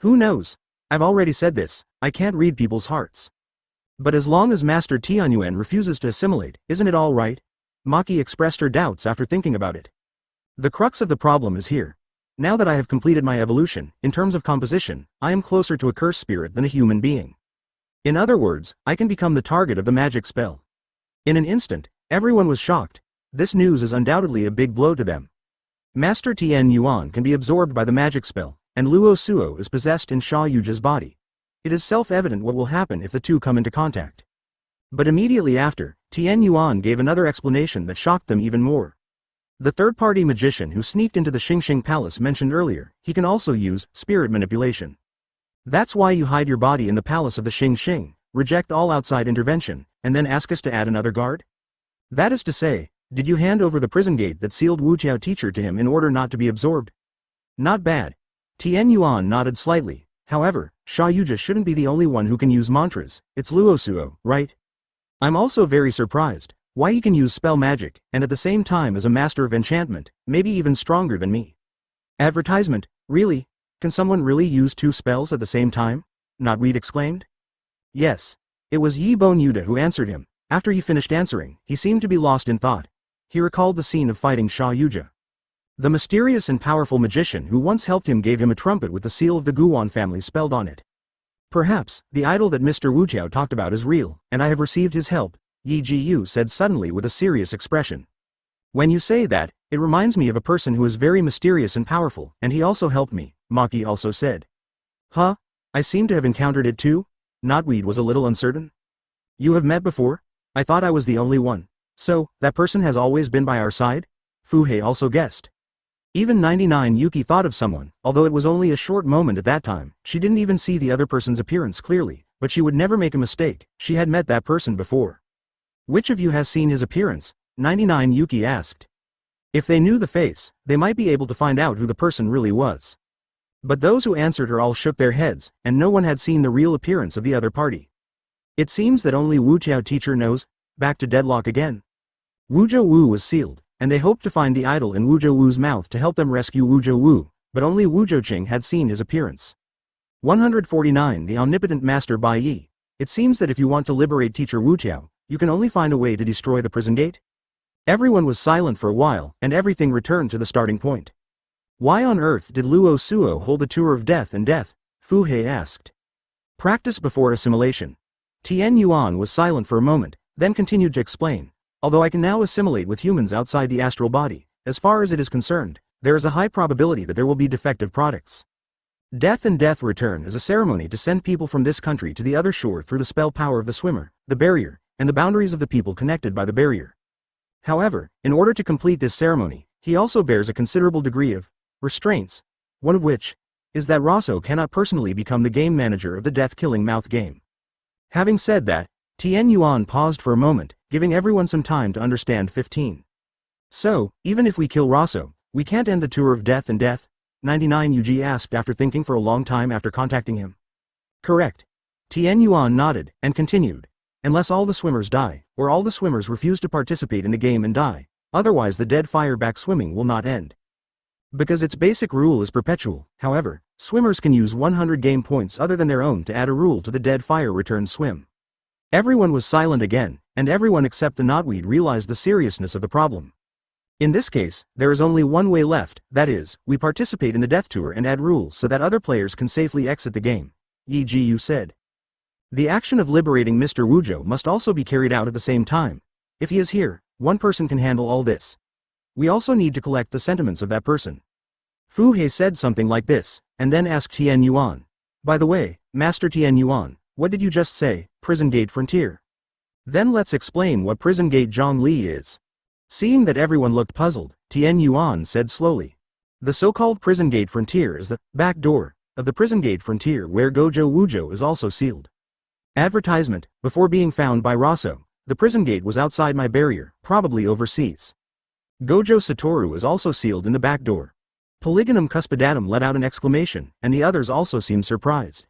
Who knows? I've already said this, I can't read people's hearts. But as long as Master Tenen Yuan refuses to assimilate, isn't it all right? Maki expressed her doubts after thinking about it. The crux of the problem is here. Now that I have completed my evolution, in terms of composition, I am closer to a cursed spirit than a human being. In other words, I can become the target of the magic spell. In an instant, everyone was shocked. This news is undoubtedly a big blow to them. Master Tenen Yuan can be absorbed by the magic spell, and Luo Suo is possessed in Xia Youjie's body. It is self-evident what will happen if the two come into contact. But immediately after, Tenen Yuan gave another explanation that shocked them even more. The third-party magician who sneaked into the Xingxing Palace mentioned earlier, he can also use spirit manipulation. That's why you hide your body in the palace of the Xingxing, reject all outside intervention, and then ask us to add another guard? That is to say, did you hand over the prison gate that sealed Wu Qiao teacher to him in order not to be absorbed? Not bad. Tenen Yuan nodded slightly. However, Xia Youjie shouldn't be the only one who can use mantras, it's Luo Suo, right? I'm also very surprised, why he can use spell magic, and at the same time is a master of enchantment, maybe even stronger than me. Advertisement, really? Can someone really use two spells at the same time? Notweed exclaimed. Yes. It was Yi Bon Yuda who answered him. After he finished answering, he seemed to be lost in thought. He recalled the scene of fighting Xia Youjie. The mysterious and powerful magician who once helped him gave him a trumpet with the seal of the Guan family spelled on it. Perhaps, the idol that Mr. Wu Qiao talked about is real, and I have received his help, Yi Jiyu said suddenly with a serious expression. When you say that, it reminds me of a person who is very mysterious and powerful, and he also helped me, Maki also said. Huh? I seem to have encountered it too? Notweed was a little uncertain. You have met before? I thought I was the only one. So, that person has always been by our side? Fuhei also guessed. Even 99 Yuki thought of someone, although it was only a short moment at that time, she didn't even see the other person's appearance clearly, but she would never make a mistake, she had met that person before. Which of you has seen his appearance? 99 Yuki asked. If they knew the face, they might be able to find out who the person really was. But those who answered her all shook their heads, and no one had seen the real appearance of the other party. It seems that only Wu Qiao teacher knows. Back to deadlock again. Wuzhou Wu was sealed, and they hoped to find the idol in Wuzhou Wu's mouth to help them rescue Wuzhou Wu, but only Wuzhou Qing had seen his appearance. 149 The Omnipotent Master Bai Ye. It seems that if you want to liberate teacher Wu Qiao, you can only find a way to destroy the prison gate? Everyone was silent for a while, and everything returned to the starting point. Why on earth did Luo Suo hold a tour of death and death? Fuhei asked. Practice before assimilation. Tenen Yuan was silent for a moment, then continued to explain. Although I can now assimilate with humans outside the astral body, as far as it is concerned, there is a high probability that there will be defective products. Death and Death Return is a ceremony to send people from this country to the other shore through the spell power of the swimmer, the barrier, and the boundaries of the people connected by the barrier. However, in order to complete this ceremony, he also bears a considerable degree of restraints, one of which is that Rosso cannot personally become the game manager of the death-killing mouth game. Having said that, Tenen Yuan paused for a moment, giving everyone some time to understand. 15. So, even if we kill Rosso, we can't end the tour of death and death? 99 Yuji asked after thinking for a long time after contacting him. Correct. Tenen Yuan nodded, and continued. Unless all the swimmers die, or all the swimmers refuse to participate in the game and die, otherwise the dead fire back swimming will not end. Because its basic rule is perpetual, however, swimmers can use 100 game points other than their own to add a rule to the dead fire return swim. Everyone was silent again, and everyone except the knotweed realized the seriousness of the problem. In this case, there is only one way left, that is, we participate in the death tour and add rules so that other players can safely exit the game, Yi Jiyu said. The action of liberating Mr. Wuzhou must also be carried out at the same time. If he is here, one person can handle all this. We also need to collect the sentiments of that person. Fu He said something like this, and then asked Tenen Yuan. By the way, Master Tenen Yuan, what did you just say, Prison Gate Frontier? Then let's explain what Prison Gate Zhongli is. Seeing that everyone looked puzzled, Tenen Yuan said slowly. The so-called Prison Gate Frontier is the back door of the Prison Gate Frontier where Gojo Wuzhou is also sealed. Advertisement, before being found by Rosso, the prison gate was outside my barrier, probably overseas. Gojo Satoru is also sealed in the back door. Polygonum Cuspidatum let out an exclamation, and the others also seemed surprised.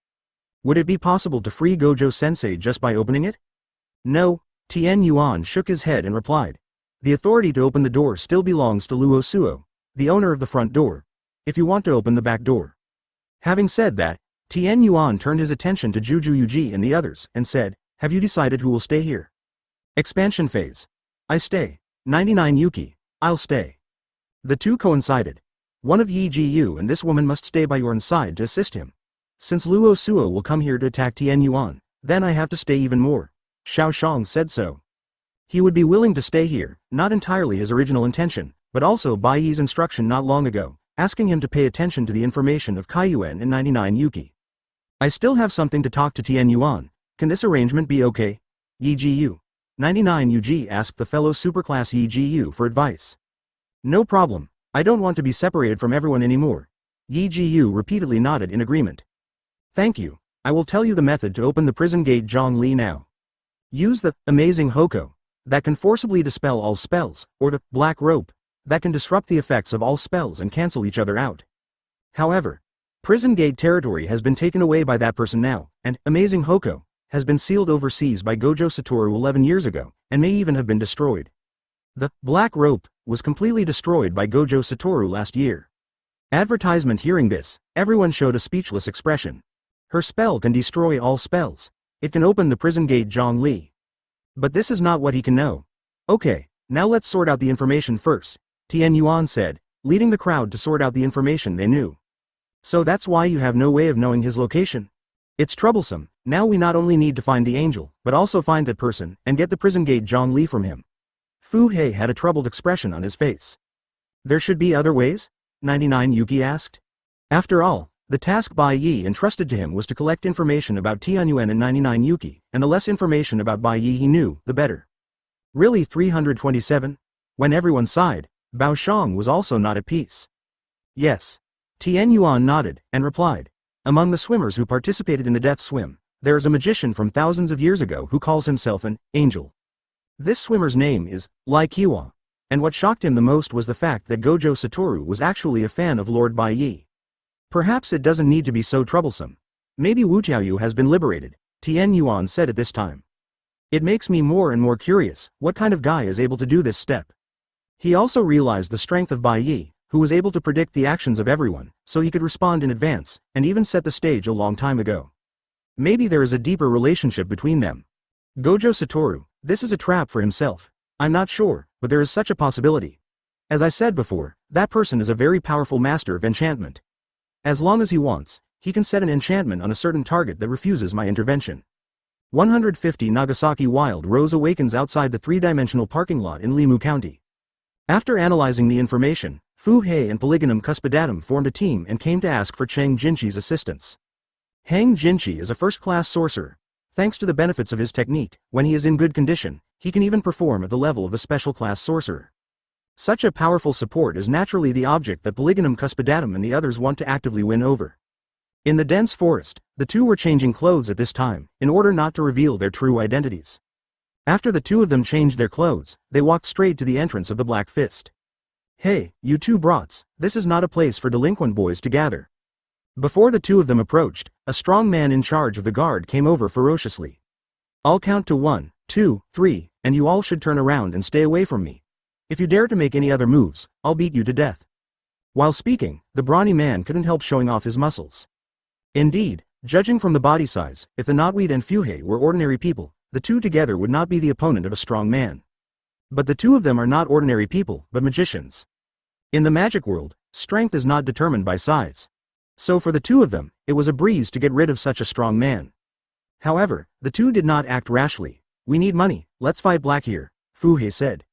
Would it be possible to free Gojo Sensei just by opening it? No, Tenen Yuan shook his head and replied. The authority to open the door still belongs to Luo Suo, the owner of the front door, if you want to open the back door. Having said that, Tenen Yuan turned his attention to Juju Yuji and the others, and said, have you decided who will stay here? Expansion phase. I stay. 99 Yuki, I'll stay. The two coincided. One of Yi Ji Yu and this woman must stay by your side to assist him. Since Luo Suo will come here to attack Tenen Yuan, then I have to stay even more. Xiao Shang said so. He would be willing to stay here, not entirely his original intention, but also Bai Ye's instruction not long ago, asking him to pay attention to the information of Kai Yuan and 99 Yuki. I still have something to talk to Tenen Yuan. Can this arrangement be okay? Yi Ji Yu. 99 Yuji asked the fellow superclass Yi Ji Yu for advice. No problem. I don't want to be separated from everyone anymore. Yi Ji Yu repeatedly nodded in agreement. Thank you. I will tell you the method to open the prison gate Zhongli now. Use the amazing Hoko that can forcibly dispel all spells, or the black rope that can disrupt the effects of all spells and cancel each other out. However, prison gate territory has been taken away by that person now, and amazing Hoko has been sealed overseas by Gojo Satoru 11 years ago, and may even have been destroyed. The black rope was completely destroyed by Gojo Satoru last year. Advertisement. Hearing this, everyone showed a speechless expression. Her spell can destroy all spells. It can open the prison gate Zhongli. But this is not what he can know. Okay, now let's sort out the information first, Tenen Yuan said, leading the crowd to sort out the information they knew. So that's why you have no way of knowing his location? It's troublesome. Now we not only need to find the angel, but also find that person, and get the prison gate Zhongli from him. Fu Hei had a troubled expression on his face. There should be other ways? 99 Yuki asked. After all, the task Bai Ye entrusted to him was to collect information about Tenen Yuan and 99 Yuki, and the less information about Bai Ye he knew, the better. Really 327? When everyone sighed, Bao Shang was also not at peace. Yes. Tenen Yuan nodded, and replied. Among the swimmers who participated in the death swim, there is a magician from thousands of years ago who calls himself an angel. This swimmer's name is Lai Qiwa, and what shocked him the most was the fact that Gojo Satoru was actually a fan of Lord Bai Ye. Perhaps it doesn't need to be so troublesome. Maybe Wu Tiaoyu has been liberated, Tenen Yuan said at this time. It makes me more and more curious, what kind of guy is able to do this step? He also realized the strength of Bai Ye, who was able to predict the actions of everyone, so he could respond in advance, and even set the stage a long time ago. Maybe there is a deeper relationship between them. Gojo Satoru, this is a trap for himself. I'm not sure, but there is such a possibility. As I said before, that person is a very powerful master of enchantment. As long as he wants, he can set an enchantment on a certain target that refuses my intervention. 150 Nagasaki Wild Rose awakens outside the three-dimensional parking lot in Limu County. After analyzing the information, Fu Hei and Polygonum Cuspidatum formed a team and came to ask for Chang Jinqi's assistance. Hang Jinqi is a first-class sorcerer. Thanks to the benefits of his technique, when he is in good condition, he can even perform at the level of a special-class sorcerer. Such a powerful support is naturally the object that Polygonum Cuspidatum and the others want to actively win over. In the dense forest, the two were changing clothes at this time, in order not to reveal their true identities. After the two of them changed their clothes, they walked straight to the entrance of the Black Fist. Hey, you two brats, this is not a place for delinquent boys to gather. Before the two of them approached, a strong man in charge of the guard came over ferociously. I'll count to 1, 2, 3, and you all should turn around and stay away from me. If you dare to make any other moves, I'll beat you to death. While speaking, the brawny man couldn't help showing off his muscles. Indeed, judging from the body size, if the Knotweed and Fu Hei were ordinary people, the two together would not be the opponent of a strong man. But the two of them are not ordinary people, but magicians. In the magic world, strength is not determined by size. So for the two of them, it was a breeze to get rid of such a strong man. However, the two did not act rashly. We need money, let's fight black here, Fu Hei said.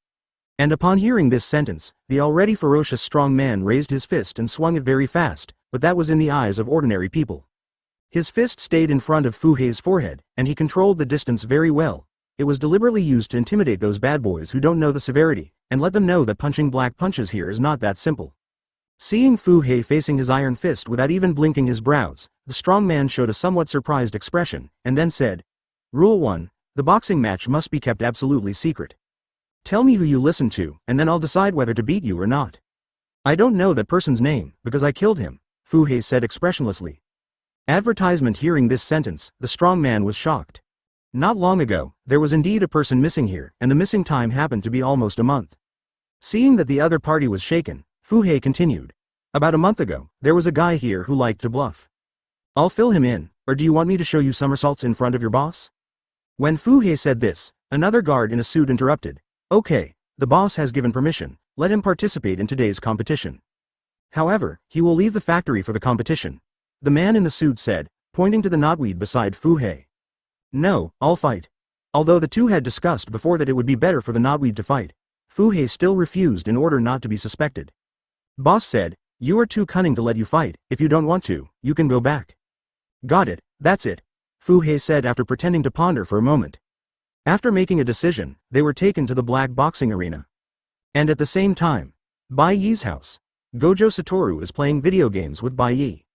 And upon hearing this sentence, the already ferocious strong man raised his fist and swung it very fast, but that was in the eyes of ordinary people. His fist stayed in front of Fu Hei's forehead, and he controlled the distance very well. It was deliberately used to intimidate those bad boys who don't know the severity, and let them know that punching black punches here is not that simple. Seeing Fu Hei facing his iron fist without even blinking his brows, the strong man showed a somewhat surprised expression, and then said, Rule 1, the boxing match must be kept absolutely secret. Tell me who you listen to, and then I'll decide whether to beat you or not. I don't know that person's name, because I killed him, Fu Hei said expressionlessly. Advertisement. Hearing this sentence, the strong man was shocked. Not long ago, there was indeed a person missing here, and the missing time happened to be almost a month. Seeing that the other party was shaken, Fuhei continued. About a month ago, there was a guy here who liked to bluff. I'll fill him in, or do you want me to show you somersaults in front of your boss? When Fuhei said this, another guard in a suit interrupted. Okay, the boss has given permission, let him participate in today's competition. However, he will leave the factory for the competition. The man in the suit said, pointing to the knotweed beside Fuhei. No, I'll fight. Although the two had discussed before that it would be better for the knotweed to fight, Fuhei still refused in order not to be suspected. Boss said, you are too cunning to let you fight, if you don't want to, you can go back. Got it, that's it, Fuhei said after pretending to ponder for a moment. After making a decision, they were taken to the black boxing arena. And at the same time, Bai Ye's house. Gojo Satoru is playing video games with Bai Ye.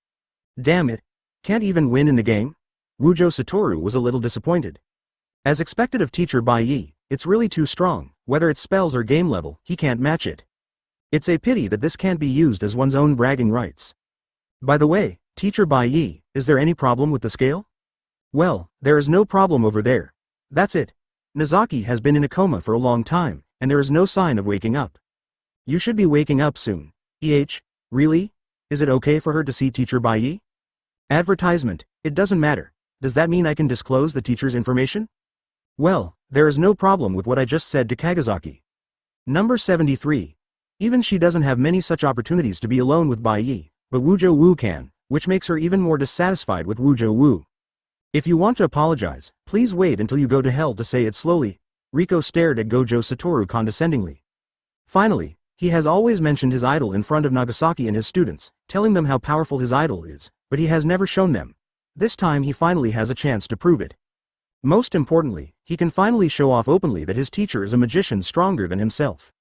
Damn it, can't even win in the game? Gojo Satoru was a little disappointed. As expected of teacher Bai Ye, it's really too strong, whether it's spells or game level, he can't match it. It's a pity that this can't be used as one's own bragging rights. By the way, teacher Bai Ye, is there any problem with the scale? Well, there is no problem over there. That's it. Nagasaki has been in a coma for a long time, and there is no sign of waking up. You should be waking up soon. Really? Is it okay for her to see teacher Bai Ye? Advertisement, it doesn't matter. Does that mean I can disclose the teacher's information? Well, there is no problem with what I just said to Nagasaki. Number 73. Even she doesn't have many such opportunities to be alone with Bai Ye, but Wujo Wu can, which makes her even more dissatisfied with Wujo Wu. If you want to apologize, please wait until you go to hell to say it slowly. Riko stared at Gojo Satoru condescendingly. Finally, he has always mentioned his idol in front of Nagasaki and his students, telling them how powerful his idol is, but he has never shown them. This time he finally has a chance to prove it. Most importantly, he can finally show off openly that his teacher is a magician stronger than himself.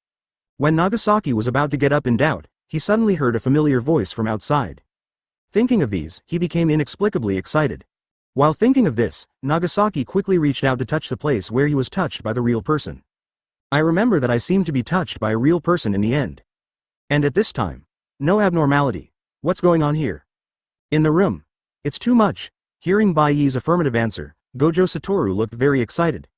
When Nagasaki was about to get up in doubt, he suddenly heard a familiar voice from outside. Thinking of these, he became inexplicably excited. While thinking of this, Nagasaki quickly reached out to touch the place where he was touched by the real person. I remember that I seemed to be touched by a real person in the end. And at this time, no abnormality. What's going on here? In the room. It's too much. Hearing Bai Ye's affirmative answer, Gojo Satoru looked very excited.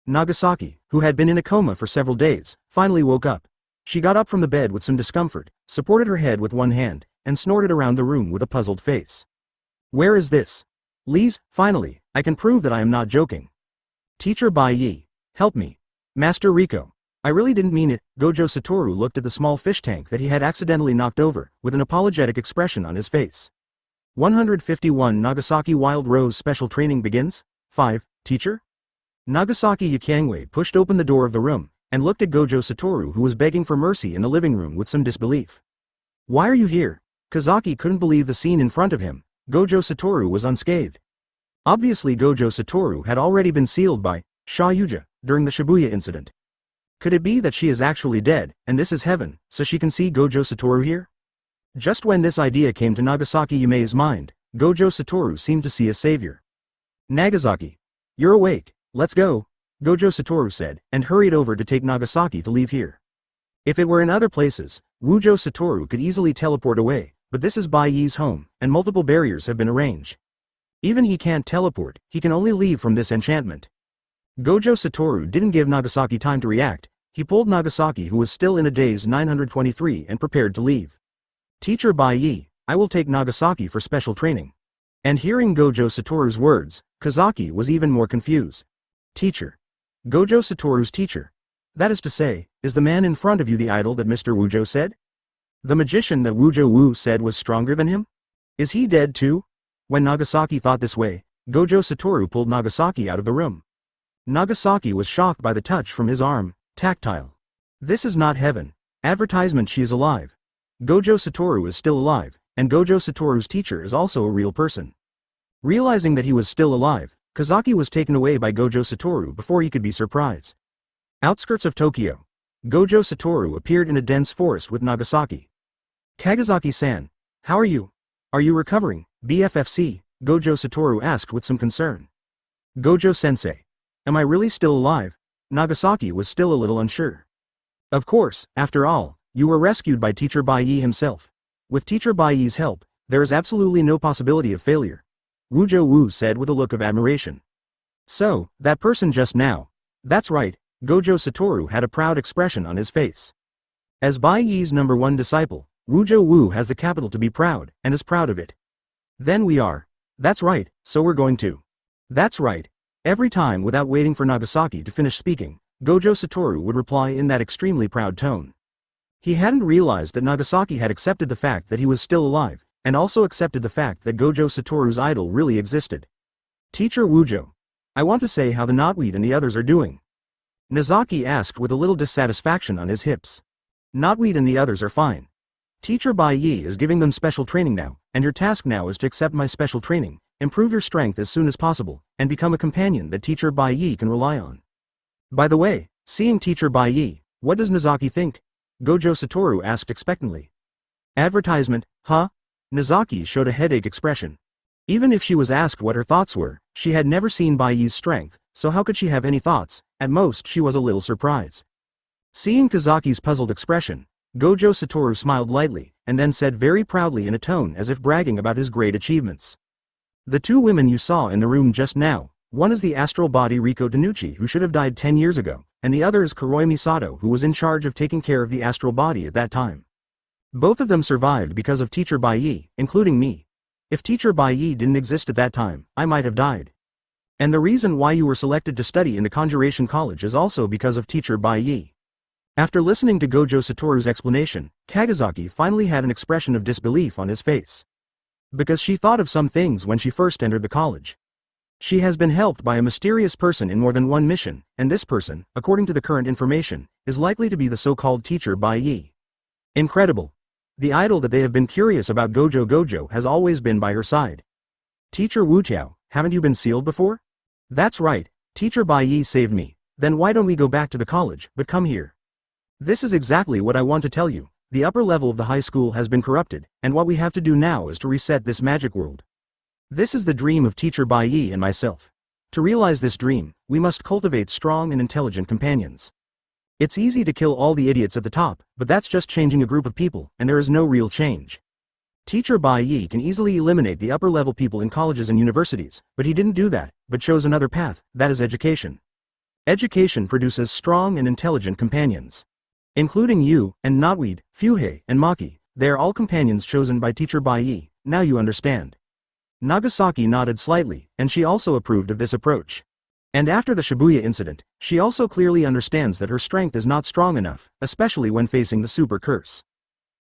Nagasaki, who had been in a coma for several days, finally woke up. She got up from the bed with some discomfort, supported her head with one hand, and snorted around the room with a puzzled face. Where is this? Please, finally, I can prove that I am not joking. Teacher Bai Ye, help me. Master Riko. I really didn't mean it. Gojo Satoru looked at the small fish tank that he had accidentally knocked over, with an apologetic expression on his face. 151 Nagasaki Wild Rose Special Training begins? 5. Teacher? Nagasaki Yukiangwei pushed open the door of the room, and looked at Gojo Satoru who was begging for mercy in the living room with some disbelief. Why are you here? Kazaki couldn't believe the scene in front of him. Gojo Satoru was unscathed. Obviously Gojo Satoru had already been sealed by Xia Youjie during the Shibuya incident. Could it be that she is actually dead, and this is heaven, so she can see Gojo Satoru here? Just when this idea came to Nagasaki Yumei's mind, Gojo Satoru seemed to see a savior. Nagasaki. You're awake, let's go, Gojo Satoru said, and hurried over to take Nagasaki to leave here. If it were in other places, Gojo Satoru could easily teleport away, but this is Bai Ye's home, and multiple barriers have been arranged. Even he can't teleport, he can only leave from this enchantment. Gojo Satoru didn't give Nagasaki time to react. He pulled Nagasaki who was still in a daze 923 and prepared to leave. Teacher Bai Ye, I will take Nagasaki for special training. And hearing Gojo Satoru's words, Kazaki was even more confused. Teacher. Gojo Satoru's teacher. That is to say, is the man in front of you the idol that Mr. Wujo said? The magician that Wujo Wu said was stronger than him? Is he dead too? When Nagasaki thought this way, Gojo Satoru pulled Nagasaki out of the room. Nagasaki was shocked by the touch from his arm, tactile. This is not heaven. Advertisement she is alive. Gojo Satoru is still alive, and Gojo Satoru's teacher is also a real person. Realizing that he was still alive, Kazaki was taken away by Gojo Satoru before he could be surprised. Outskirts of Tokyo. Gojo Satoru appeared in a dense forest with Nagasaki. Kagazaki-san. How are you? Are you recovering, BFFC? Gojo Satoru asked with some concern. Gojo-sensei. Am I really still alive? Nagasaki was still a little unsure. Of course, after all, you were rescued by Teacher Bai Ye himself. With Teacher Bai Ye's help, there is absolutely no possibility of failure. Wujo Wu said with a look of admiration. So, that person just now. That's right, Gojo Satoru had a proud expression on his face. As Bai Ye's #1 disciple, Wuzhou Wu has the capital to be proud, and is proud of it. Then we are. That's right, so we're going to. That's right. Every time without waiting for Nagasaki to finish speaking, Gojo Satoru would reply in that extremely proud tone. He hadn't realized that Nagasaki had accepted the fact that he was still alive, and also accepted the fact that Gojo Satoru's idol really existed. Teacher Wuzhou. I want to say how the knotweed and the others are doing. Nozaki asked with a little dissatisfaction on his hips. Knotweed and the others are fine. Teacher Bai Ye is giving them special training now, and your task now is to accept my special training, improve your strength as soon as possible, and become a companion that Teacher Bai Ye can rely on. By the way, seeing Teacher Bai Ye, what does Nozaki think? Gojo Satoru asked expectantly. Advertisement, huh? Nozaki showed a headache expression. Even if she was asked what her thoughts were, she had never seen Bai Ye's strength, so how could she have any thoughts? At most she was a little surprised. Seeing Kazaki's puzzled expression, Gojo Satoru smiled lightly, and then said very proudly in a tone as if bragging about his great achievements. The two women you saw in the room just now, one is the astral body Riko Tanuchi who should have died 10 years ago, and the other is Kuroimi Sato who was in charge of taking care of the astral body at that time. Both of them survived because of Teacher Bai Ye, including me. If Teacher Bai Ye didn't exist at that time, I might have died. And the reason why you were selected to study in the Conjuration College is also because of Teacher Bai Ye. After listening to Gojo Satoru's explanation, Kagazaki finally had an expression of disbelief on his face. Because she thought of some things when she first entered the college. She has been helped by a mysterious person in more than one mission, and this person, according to the current information, is likely to be the so-called Teacher Bai Ye. Incredible. The idol that they have been curious about Gojo has always been by her side. Teacher Wu Tiao, haven't you been sealed before? That's right, Teacher Bai Ye saved me. Then why don't we go back to the college, but come here? This is exactly what I want to tell you. The upper level of the high school has been corrupted, and what we have to do now is to reset this magic world. This is the dream of Teacher Bai Ye and myself. To realize this dream, we must cultivate strong and intelligent companions. It's easy to kill all the idiots at the top, but that's just changing a group of people, and there is no real change. Teacher Bai Ye can easily eliminate the upper level people in colleges and universities, but he didn't do that, but chose another path, that is education. Education produces strong and intelligent companions. Including you, and Knotweed, Fuhei, and Maki, they are all companions chosen by Teacher Bai Ye, now you understand. Nagasaki nodded slightly, and she also approved of this approach. And after the Shibuya incident, she also clearly understands that her strength is not strong enough, especially when facing the super curse.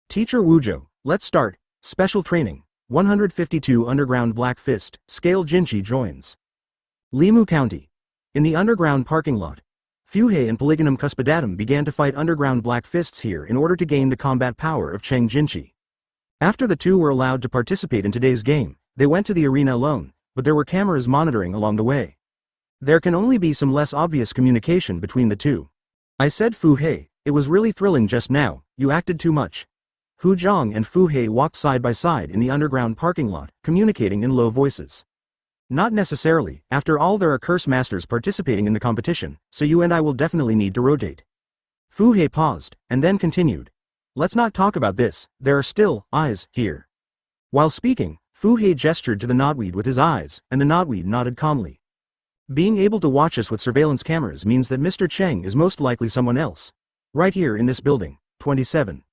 Teacher Wuzhou, let's start. Special training. 152 Underground Black Fist, Scale Jinchi joins. Limu County. In the underground parking lot, Fuhei and Polygonum Cuspidatum began to fight underground black fists here in order to gain the combat power of Cheng Jinchi. After the two were allowed to participate in today's game, they went to the arena alone, but there were cameras monitoring along the way. There can only be some less obvious communication between the two. I said Fuhei, it was really thrilling just now, you acted too much. Hu Zhang and Fuhei walked side by side in the underground parking lot, communicating in low voices. Not necessarily, after all there are curse masters participating in the competition, so you and I will definitely need to rotate. Fuhei paused, and then continued. Let's not talk about this, there are still eyes here. While speaking, Fuhei gestured to the knotweed with his eyes, and the knotweed nodded calmly. Being able to watch us with surveillance cameras means that Mr. Cheng is most likely someone else. Right here in this building, 27.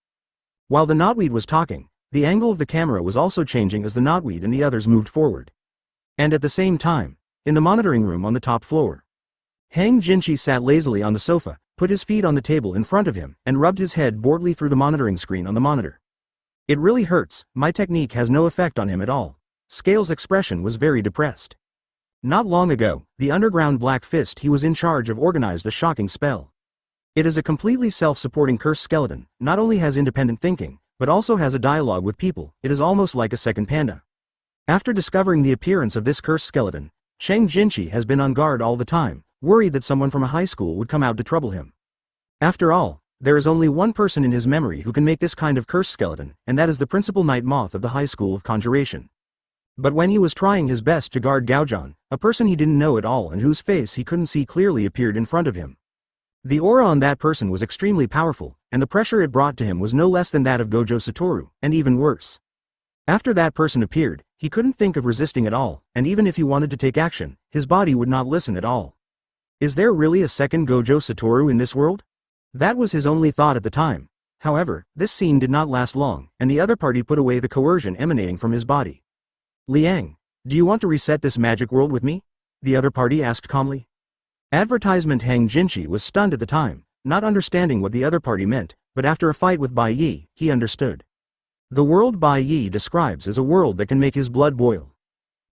While the knotweed was talking, the angle of the camera was also changing as the knotweed and the others moved forward. And at the same time, in the monitoring room on the top floor, Hang Jinchi sat lazily on the sofa, put his feet on the table in front of him, and rubbed his head boredly through the monitoring screen on the monitor. It really hurts, my technique has no effect on him at all. Scale's expression was very depressed. Not long ago, the underground Black Fist he was in charge of organized a shocking spell. It is a completely self-supporting curse skeleton, not only has independent thinking, but also has a dialogue with people, it is almost like a second panda. After discovering the appearance of this cursed skeleton, Cheng Jinchi has been on guard all the time, worried that someone from a high school would come out to trouble him. After all, there is only one person in his memory who can make this kind of cursed skeleton, and that is the principal Night Moth of the High School of Conjuration. But when he was trying his best to guard Gaojan, a person he didn't know at all and whose face he couldn't see clearly appeared in front of him. The aura on that person was extremely powerful, and the pressure it brought to him was no less than that of Gojo Satoru, and even worse. After that person appeared, he couldn't think of resisting at all, and even if he wanted to take action, his body would not listen at all. Is there really a second Gojo Satoru in this world? That was his only thought at the time. However, this scene did not last long, and the other party put away the coercion emanating from his body. Liang, do you want to reset this magic world with me? The other party asked calmly. Advertisement Hang Jinchi was stunned at the time, not understanding what the other party meant, but after a fight with Bai Ye, he understood. The world Bai Ye describes as a world that can make his blood boil.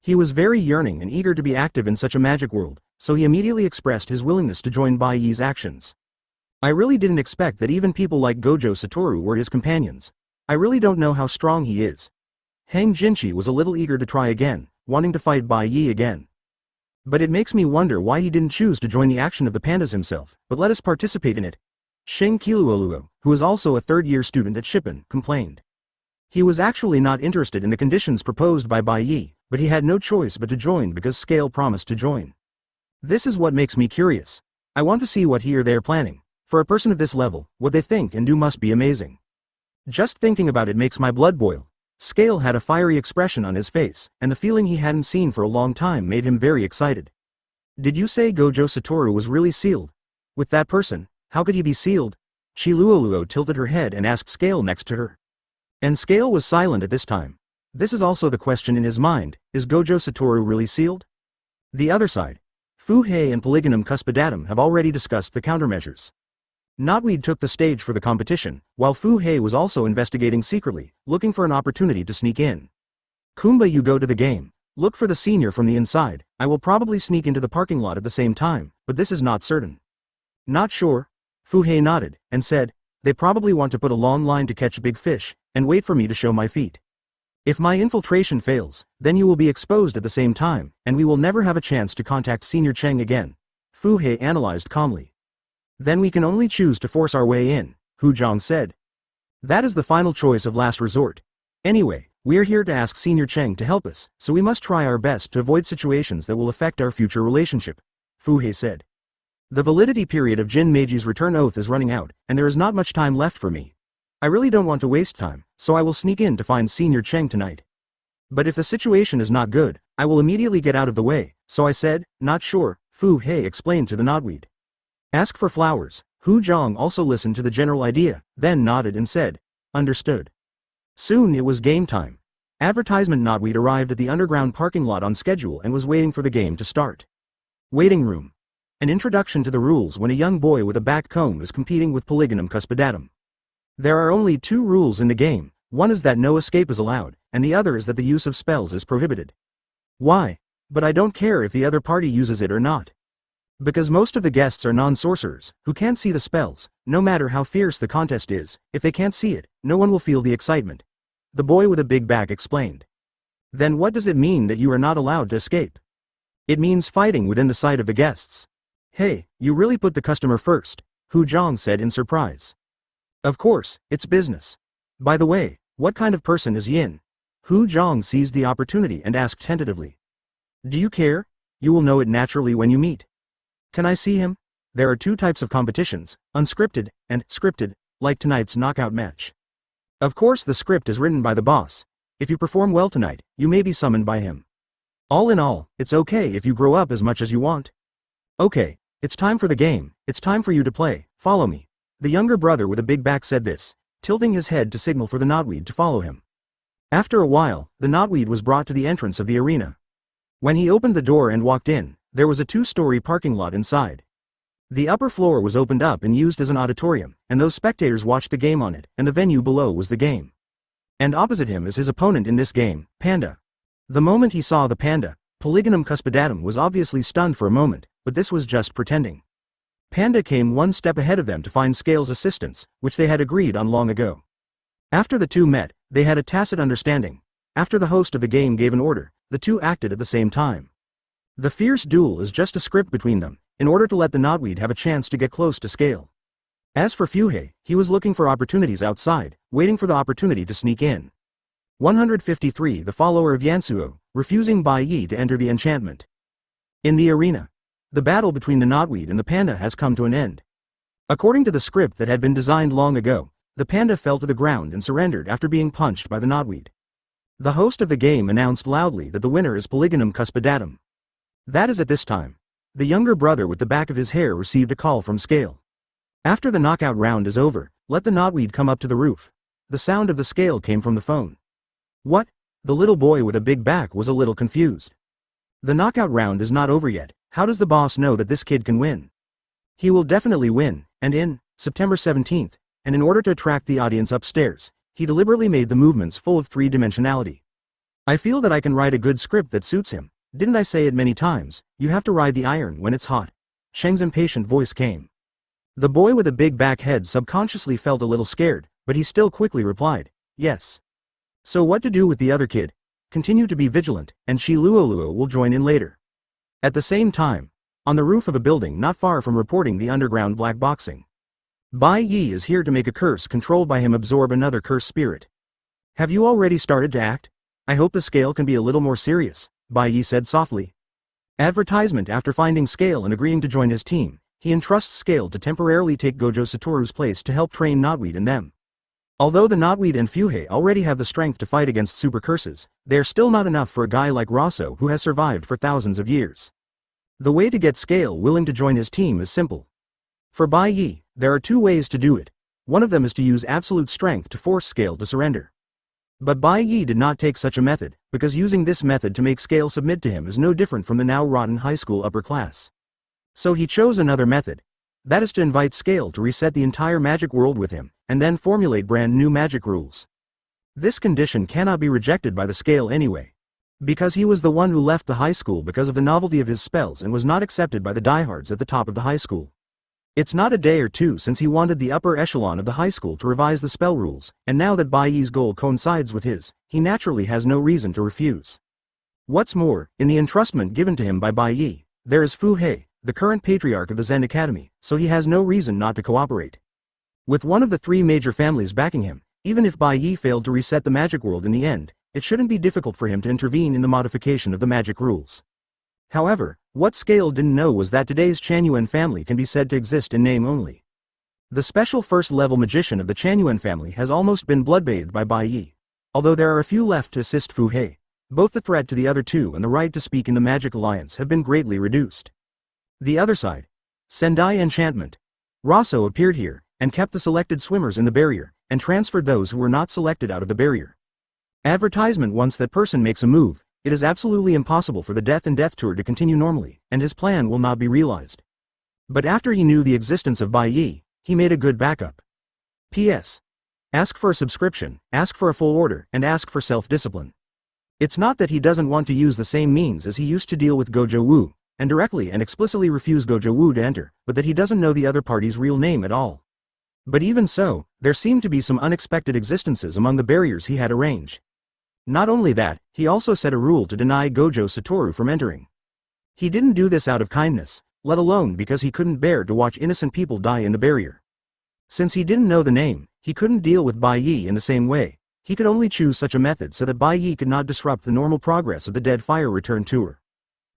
He was very yearning and eager to be active in such a magic world, so he immediately expressed his willingness to join Bai Ye's actions. I really didn't expect that even people like Gojo Satoru were his companions. I really don't know how strong he is. Hang Jinchi was a little eager to try again, wanting to fight Bai Ye again. But it makes me wonder why he didn't choose to join the action of the pandas himself, but let us participate in it. Sheng Qiluoluo, who is also a third-year student at Shippen, complained. He was actually not interested in the conditions proposed by Bai Ye, but he had no choice but to join because Scale promised to join. This is what makes me curious. I want to see what he or they are planning. For a person of this level, what they think and do must be amazing. Just thinking about it makes my blood boil. Scale had a fiery expression on his face, and the feeling he hadn't seen for a long time made him very excited. Did you say Gojo Satoru was really sealed? With that person, how could he be sealed? Qiluoluo tilted her head and asked Scale next to her. And Scale was silent at this time. This is also the question in his mind, is Gojo Satoru really sealed? The other side. Fu Hei and Polygonum Cuspidatum have already discussed the countermeasures. Knotweed took the stage for the competition, while Fu Hei was also investigating secretly, looking for an opportunity to sneak in. Kumba, you go to the game. Look for the senior from the inside. I will probably sneak into the parking lot at the same time, but this is not certain. Not sure? Fu Hei nodded, and said, they probably want to put a long line to catch big fish, and wait for me to show my feet. If my infiltration fails, then you will be exposed at the same time, and we will never have a chance to contact Senior Cheng again. Fu Hei analyzed calmly. Then we can only choose to force our way in, Hu Zhang said. That is the final choice of last resort. Anyway, we are here to ask Senior Cheng to help us, so we must try our best to avoid situations that will affect our future relationship, Fu Hei said. The validity period of Jin Meiji's return oath is running out, and there is not much time left for me. I really don't want to waste time, so I will sneak in to find Senior Cheng tonight. But if the situation is not good, I will immediately get out of the way, so I said, not sure, Fu Hei explained to the Knotweed. Ask for flowers. Hu Zhang also listened to the general idea, then nodded and said, understood. Soon it was game time. Advertisement Knotweed arrived at the underground parking lot on schedule and was waiting for the game to start. Waiting room. An introduction to the rules when a young boy with a back comb is competing with Polygonum Cuspidatum. There are only 2 rules in the game, one is that no escape is allowed, and the other is that the use of spells is prohibited. Why? But I don't care if the other party uses it or not. Because most of the guests are non-sorcerers, who can't see the spells, no matter how fierce the contest is, if they can't see it, no one will feel the excitement. The boy with a big back explained. Then what does it mean that you are not allowed to escape? It means fighting within the sight of the guests. Hey, you really put the customer first, Hu Zhang said in surprise. Of course, it's business. By the way, what kind of person is Yin? Hu Zhang seized the opportunity and asked tentatively. Do you care? You will know it naturally when you meet. Can I see him? There are 2 types of competitions, unscripted and scripted, like tonight's knockout match. Of course the script is written by the boss. If you perform well tonight, you may be summoned by him. All in all, it's okay if you grow up as much as you want. Okay, it's time for the game, it's time for you to play, follow me. The younger brother with a big back said this, tilting his head to signal for the Knotweed to follow him. After a while, the Knotweed was brought to the entrance of the arena. When he opened the door and walked in, there was a 2-story parking lot inside. The upper floor was opened up and used as an auditorium, and those spectators watched the game on it, and the venue below was the game. And opposite him is his opponent in this game, Panda. The moment he saw the panda, Polygonum Cuspidatum was obviously stunned for a moment, but this was just pretending. Panda came 1 step ahead of them to find Scale's assistance, which they had agreed on long ago. After the 2 met, they had a tacit understanding. After the host of the game gave an order, the 2 acted at the same time. The fierce duel is just a script between them, in order to let the Knotweed have a chance to get close to Scale. As for Fu Hei, he was looking for opportunities outside, waiting for the opportunity to sneak in. 153 The follower of Yansuo, refusing Bai Ye to enter the enchantment. In the arena. The battle between the Knotweed and the panda has come to an end. According to the script that had been designed long ago, the panda fell to the ground and surrendered after being punched by the Knotweed. The host of the game announced loudly that the winner is Polygonum Cuspidatum. That is at this time. The younger brother with the back of his hair received a call from Scale. After the knockout round is over, let the knotweed come up to the roof. The sound of the scale came from the phone. What? The little boy with a big back was a little confused. The knockout round is not over yet. How does the boss know that this kid can win? He will definitely win, and in September 17th, and in order to attract the audience upstairs, he deliberately made the movements full of three-dimensionality. I feel that I can write a good script that suits him. Didn't I say it many times? You have to ride the iron when it's hot. Cheng's impatient voice came. The boy with a big back head subconsciously felt a little scared, but he still quickly replied, yes. So what to do with the other kid? Continue to be vigilant, and Shi Luoluo will join in later. At the same time, on the roof of a building not far from reporting the underground black boxing, Bai Ye is here to make a curse controlled by him absorb another curse spirit. Have you already started to act? I hope the scale can be a little more serious, Bai Ye said softly. Advertisement. After finding Scale and agreeing to join his team, he entrusts Scale to temporarily take Gojo Satoru's place to help train Knotweed and them. Although the Knotweed and Fuhei already have the strength to fight against super curses, they are still not enough for a guy like Rosso who has survived for thousands of years. The way to get Scale willing to join his team is simple. For Bai Ye, there are two ways to do it. One of them is to use absolute strength to force Scale to surrender. But Bai Ye did not take such a method, because using this method to make Scale submit to him is no different from the now rotten high school upper class. So he chose another method. That is to invite Scale to reset the entire magic world with him, and then formulate brand new magic rules. This condition cannot be rejected by the Scale anyway. Because he was the one who left the high school because of the novelty of his spells and was not accepted by the diehards at the top of the high school. It's not a day or two since he wanted the upper echelon of the high school to revise the spell rules, and now that Bai Ye's goal coincides with his, he naturally has no reason to refuse. What's more, in the entrustment given to him by Bai Ye, there is Fu Hei, the current patriarch of the Zen Academy, so he has no reason not to cooperate. With one of the three major families backing him, even if Bai Ye failed to reset the magic world in the end, it shouldn't be difficult for him to intervene in the modification of the magic rules. However, what Scale didn't know was that today's Chanyuan family can be said to exist in name only. The special first-level magician of the Chanyuan family has almost been bloodbathed by Bai Ye. Although there are a few left to assist Fu Hei, both the threat to the other two and the right to speak in the Magic Alliance have been greatly reduced. The other side. Sendai Enchantment. Rosso appeared here, and kept the selected swimmers in the barrier, and transferred those who were not selected out of the barrier. Advertisement. Once that person makes a move, it is absolutely impossible for the Death and Death Tour to continue normally, and his plan will not be realized. But after he knew the existence of Bai Ye, he made a good backup. P.S. Ask for a subscription, ask for a full order, and ask for self-discipline. It's not that he doesn't want to use the same means as he used to deal with Gojo Wu, and directly and explicitly refuse Gojo Wu to enter, but that he doesn't know the other party's real name at all. But even so, there seemed to be some unexpected existences among the barriers he had arranged. Not only that, he also set a rule to deny Gojo Satoru from entering. He didn't do this out of kindness, let alone because he couldn't bear to watch innocent people die in the barrier. Since he didn't know the name, he couldn't deal with Bai Ye in the same way. He could only choose such a method so that Bai Ye could not disrupt the normal progress of the Dead Fire Return Tour.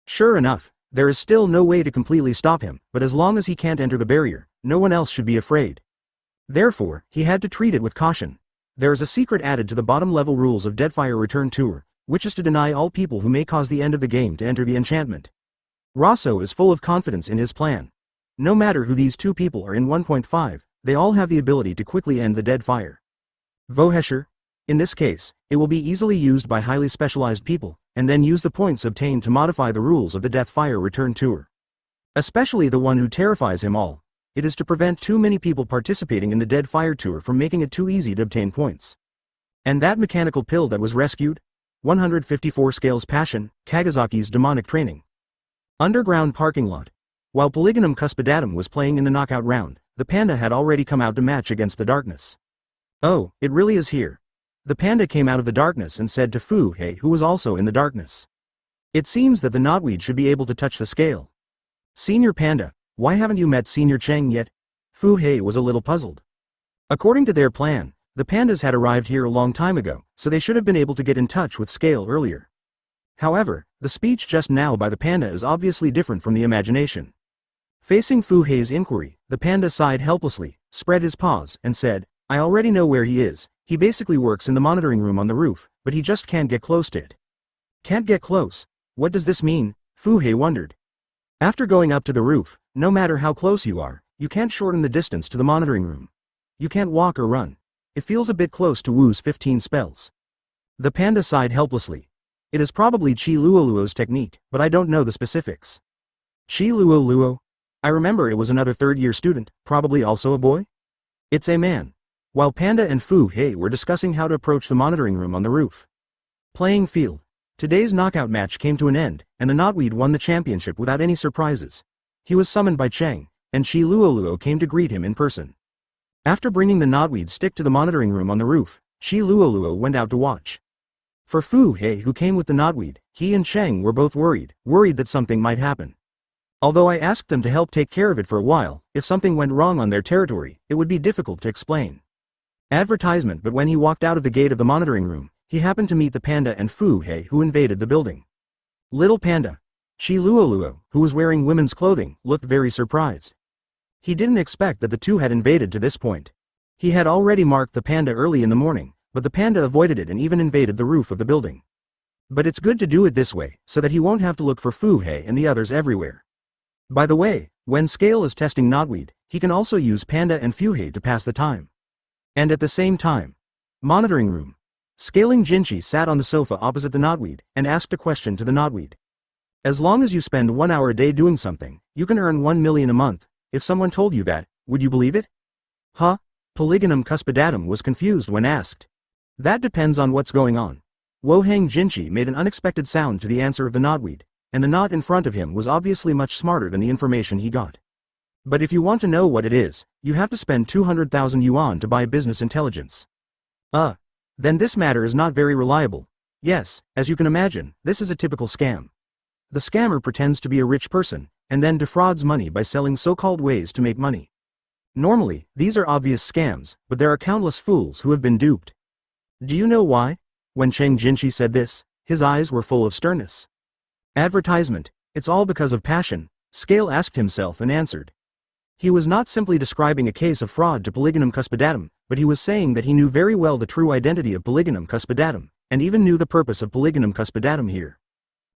Sure enough, there is still no way to completely stop him, but as long as he can't enter the barrier, no one else should be afraid. Therefore, he had to treat it with caution. There is a secret added to the bottom-level rules of Deadfire Return Tour, which is to deny all people who may cause the end of the game to enter the enchantment. Rosso is full of confidence in his plan. No matter who these two people are in 1.5, they all have the ability to quickly end the dead fire. Vohesher. In this case, it will be easily used by highly specialized people, and then use the points obtained to modify the rules of the Deathfire Return Tour. Especially the one who terrifies him all. It is to prevent too many people participating in the Dead Fire Tour from making it too easy to obtain points. And that mechanical pill that was rescued? 154 Scales Passion, Kagasaki's demonic training. Underground parking lot. While Polygonum Cuspidatum was playing in the knockout round, the panda had already come out to match against the darkness. Oh, it really is here. The panda came out of the darkness and said to Fu Hei, who was also in the darkness. It seems that the knotweed should be able to touch the scale. Senior Panda, why haven't you met Senior Cheng yet? Fu Hei was a little puzzled. According to their plan, the pandas had arrived here a long time ago, so they should have been able to get in touch with Scale earlier. However, the speech just now by the panda is obviously different from the imagination. Facing Fu Hei's inquiry, the panda sighed helplessly, spread his paws, and said, I already know where he is. He basically works in the monitoring room on the roof, but he just can't get close to it. Can't get close? What does this mean? Fu Hei wondered. After going up to the roof, no matter how close you are, you can't shorten the distance to the monitoring room. You can't walk or run. It feels a bit close to Wu's 15 spells. The panda sighed helplessly. It is probably Chi Luoluo's technique, but I don't know the specifics. Chi Luoluo? I remember it was another third-year student, probably also a boy? It's a man. While Panda and Fu Hei were discussing how to approach the monitoring room on the roof. Playing field. Today's knockout match came to an end, and the Knotweed won the championship without any surprises. He was summoned by Cheng, and Chi Luoluo came to greet him in person. After bringing the Knotweed stick to the monitoring room on the roof, Chi Luoluo went out to watch. For Fu Hei, who came with the Knotweed, he and Cheng were both worried that something might happen. Although I asked them to help take care of it for a while, if something went wrong on their territory, it would be difficult to explain. Advertisement. But when he walked out of the gate of the monitoring room, he happened to meet the panda and Fu Hei, who invaded the building. Little panda. Chi Luoluo, who was wearing women's clothing, looked very surprised. He didn't expect that the two had invaded to this point. He had already marked the panda early in the morning, but the panda avoided it and even invaded the roof of the building. But it's good to do it this way, so that he won't have to look for Fu Hei and the others everywhere. By the way, when Scale is testing Knotweed, he can also use Panda and Fu Hei to pass the time. And at the same time, monitoring room. Scaling Jinchi sat on the sofa opposite the Knotweed and asked a question to the Knotweed. As long as you spend 1 hour a day doing something, you can earn 1 million a month. If someone told you that, would you believe it? Huh? Polygonum cuspidatum was confused when asked. That depends on what's going on. Wohang Jinchi made an unexpected sound to the answer of the Knotweed, and the knot in front of him was obviously much smarter than the information he got. But if you want to know what it is, you have to spend 200,000 yuan to buy business intelligence. Then this matter is not very reliable. Yes, as you can imagine, this is a typical scam. The scammer pretends to be a rich person, and then defrauds money by selling so-called ways to make money. Normally, these are obvious scams, but there are countless fools who have been duped. Do you know why? When Cheng Jinchi said this, his eyes were full of sternness. Advertisement. It's all because of passion, Scale asked himself and answered. He was not simply describing a case of fraud to Polygonum cuspidatum, but he was saying that he knew very well the true identity of Polygonum cuspidatum, and even knew the purpose of Polygonum cuspidatum here.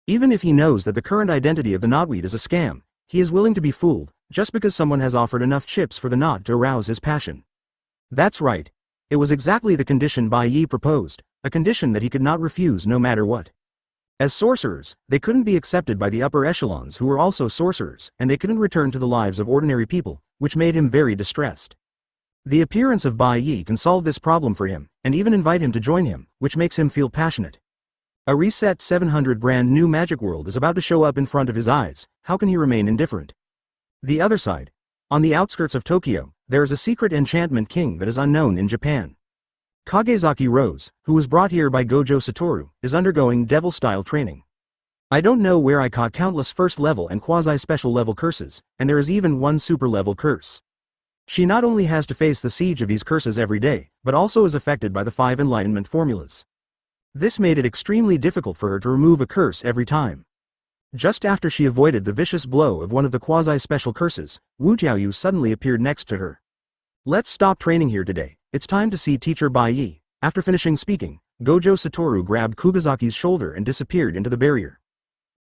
Even if he knows that the current identity of the Knotweed is a scam, he is willing to be fooled, just because someone has offered enough chips for the knot to arouse his passion. That's right. It was exactly the condition Bai Ye proposed, a condition that he could not refuse no matter what. As sorcerers, they couldn't be accepted by the upper echelons who were also sorcerers, and they couldn't return to the lives of ordinary people, which made him very distressed. The appearance of Bai Ye can solve this problem for him, and even invite him to join him, which makes him feel passionate. A reset 700 brand new magic world is about to show up in front of his eyes. How can he remain indifferent? The other side. On the outskirts of Tokyo, there is a secret enchantment king that is unknown in Japan. Kagesaki Rose, who was brought here by Gojo Satoru, is undergoing devil-style training. I don't know where I caught countless first-level and quasi-special level curses, and there is even one super-level curse. She not only has to face the siege of these curses every day, but also is affected by the 5 enlightenment formulas. This made it extremely difficult for her to remove a curse every time. Just after she avoided the vicious blow of one of the quasi-special curses, Wu Tiaoyu suddenly appeared next to her. Let's stop training here today. It's time to see Teacher Bai Ye. After finishing speaking, Gojo Satoru grabbed Kubizaki's shoulder and disappeared into the barrier.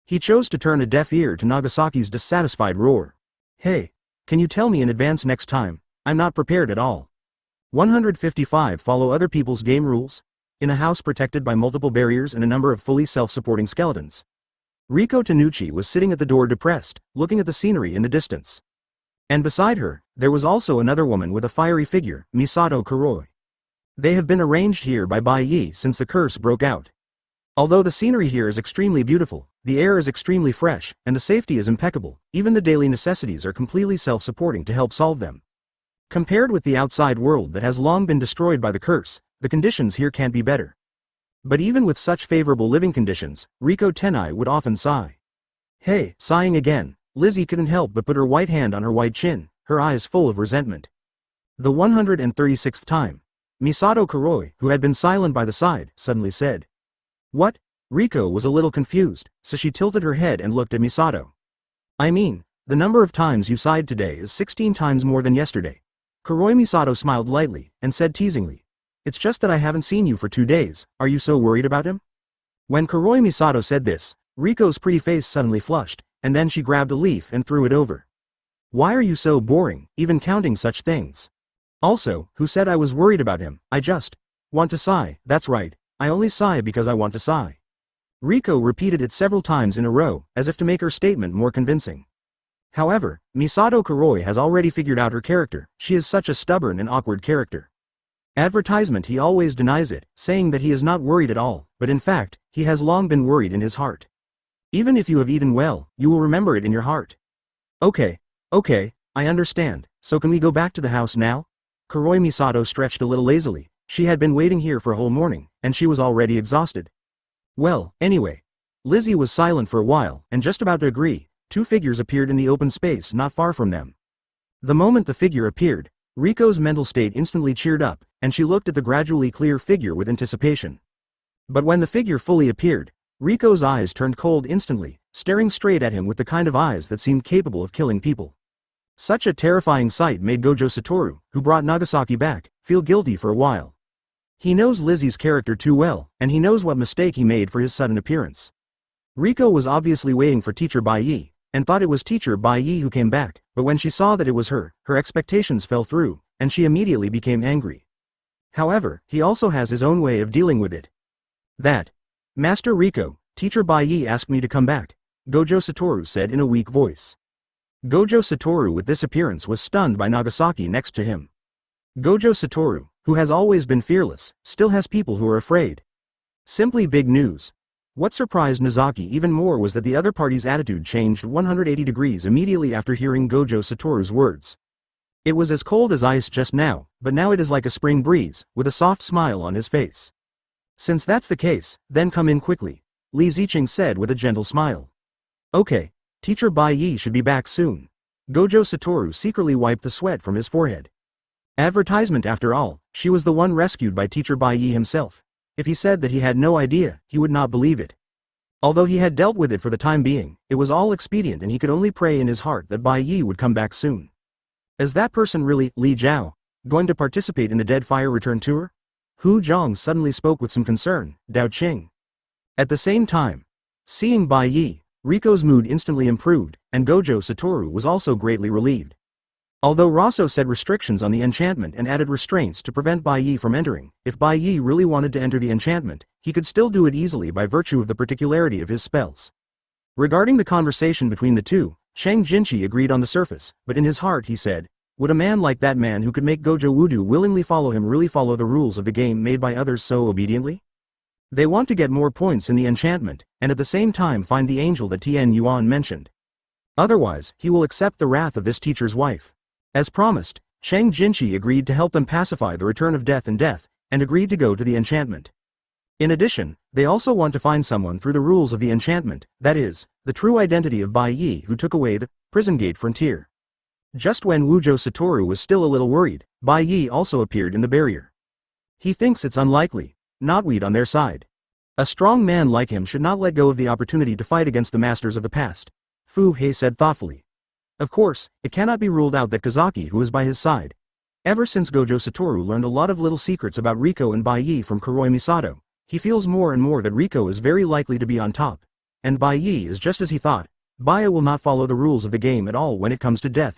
He chose to turn a deaf ear to Nagasaki's dissatisfied roar. Hey, can you tell me in advance next time? I'm not prepared at all. 155 Follow other people's game rules? In a house protected by multiple barriers and a number of fully self-supporting skeletons. Riko Tanuchi was sitting at the door depressed, looking at the scenery in the distance. And beside her, there was also another woman with a fiery figure, Misato Kuroi. They have been arranged here by Bai Ye since the curse broke out. Although the scenery here is extremely beautiful, the air is extremely fresh, and the safety is impeccable, even the daily necessities are completely self-supporting to help solve them. Compared with the outside world that has long been destroyed by the curse, the conditions here can't be better. But even with such favorable living conditions, Riko Tenai would often sigh. Hey, sighing again, Lizzie couldn't help but put her white hand on her white chin, her eyes full of resentment. The 136th time. Misato Kuroi, who had been silent by the side, suddenly said. What? Riko was a little confused, so she tilted her head and looked at Misato. I mean, the number of times you sighed today is 16 times more than yesterday. Kuroi Misato smiled lightly, and said teasingly. It's just that I haven't seen you for 2 days, are you so worried about him? When Kuroi Misato said this, Riko's pretty face suddenly flushed, and then she grabbed a leaf and threw it over. Why are you so boring, even counting such things? Also, who said I was worried about him? I just want to sigh. That's right, I only sigh because I want to sigh. Riko repeated it several times in a row, as if to make her statement more convincing. However, Misato Kuroi has already figured out her character. She is such a stubborn and awkward character. Advertisement, he always denies it, saying that he is not worried at all, but in fact, he has long been worried in his heart. Even if you have eaten well, you will remember it in your heart. Okay, I understand, so can we go back to the house now? Kuroi Misato stretched a little lazily. She had been waiting here for a whole morning, and she was already exhausted. Well, anyway. Lizzie was silent for a while, and just about to agree. Two figures appeared in the open space not far from them. The moment the figure appeared, Riko's mental state instantly cheered up, and she looked at the gradually clear figure with anticipation. But when the figure fully appeared, Riko's eyes turned cold instantly, staring straight at him with the kind of eyes that seemed capable of killing people. Such a terrifying sight made Gojo Satoru, who brought Nagasaki back, feel guilty for a while. He knows Lizzie's character too well, and he knows what mistake he made for his sudden appearance. Riko was obviously waiting for Teacher Bai Ye, and thought it was Teacher Bai Ye who came back, but when she saw that it was her expectations fell through, and she immediately became angry. However, he also has his own way of dealing with it. Master Riko, Teacher Bai Ye asked me to come back, Gojo Satoru said in a weak voice. Gojo Satoru with this appearance was stunned by Nagasaki next to him. Gojo Satoru, who has always been fearless, still has people who are afraid. Simply big news. What surprised Nozaki even more was that the other party's attitude changed 180 degrees immediately after hearing Gojo Satoru's words. It was as cold as ice just now, but now it is like a spring breeze, with a soft smile on his face. Since that's the case, then come in quickly, Li Ziqing said with a gentle smile. Okay, Teacher Bai Ye should be back soon. Gojo Satoru secretly wiped the sweat from his forehead. Advertisement after all, she was the one rescued by Teacher Bai Ye himself. If he said that he had no idea, he would not believe it. Although he had dealt with it for the time being, it was all expedient and he could only pray in his heart that Bai Ye would come back soon. Is that person really, Li Zhao, going to participate in the Dead Fire Return Tour? Hu Zhang suddenly spoke with some concern, Dao Qing. At the same time, seeing Bai Ye, Riko's mood instantly improved, and Gojo Satoru was also greatly relieved. Although Rosso set restrictions on the enchantment and added restraints to prevent Bai Ye from entering, if Bai Ye really wanted to enter the enchantment, he could still do it easily by virtue of the particularity of his spells. Regarding the conversation between the two, Shang Jinchi agreed on the surface, but in his heart he said, would a man like that man who could make Gojo Wudu willingly follow him really follow the rules of the game made by others so obediently? They want to get more points in the enchantment, and at the same time find the angel that Tenen Yuan mentioned. Otherwise, he will accept the wrath of this teacher's wife. As promised, Shang Jinchi agreed to help them pacify the return of death, and agreed to go to the enchantment. In addition, they also want to find someone through the rules of the enchantment, that is, the true identity of Bai Ye who took away the prison gate frontier. Just when Gojo Satoru was still a little worried, Bai Ye also appeared in the barrier. He thinks it's unlikely, knotweed on their side. A strong man like him should not let go of the opportunity to fight against the masters of the past, Fu Hei said thoughtfully. Of course, it cannot be ruled out that Kazaki who is by his side. Ever since Gojo Satoru learned a lot of little secrets about Riko and Bai Ye from Kuroi Misato, he feels more and more that Riko is very likely to be on top. And Bai Ye is just as he thought. Bai Ye will not follow the rules of the game at all when it comes to death.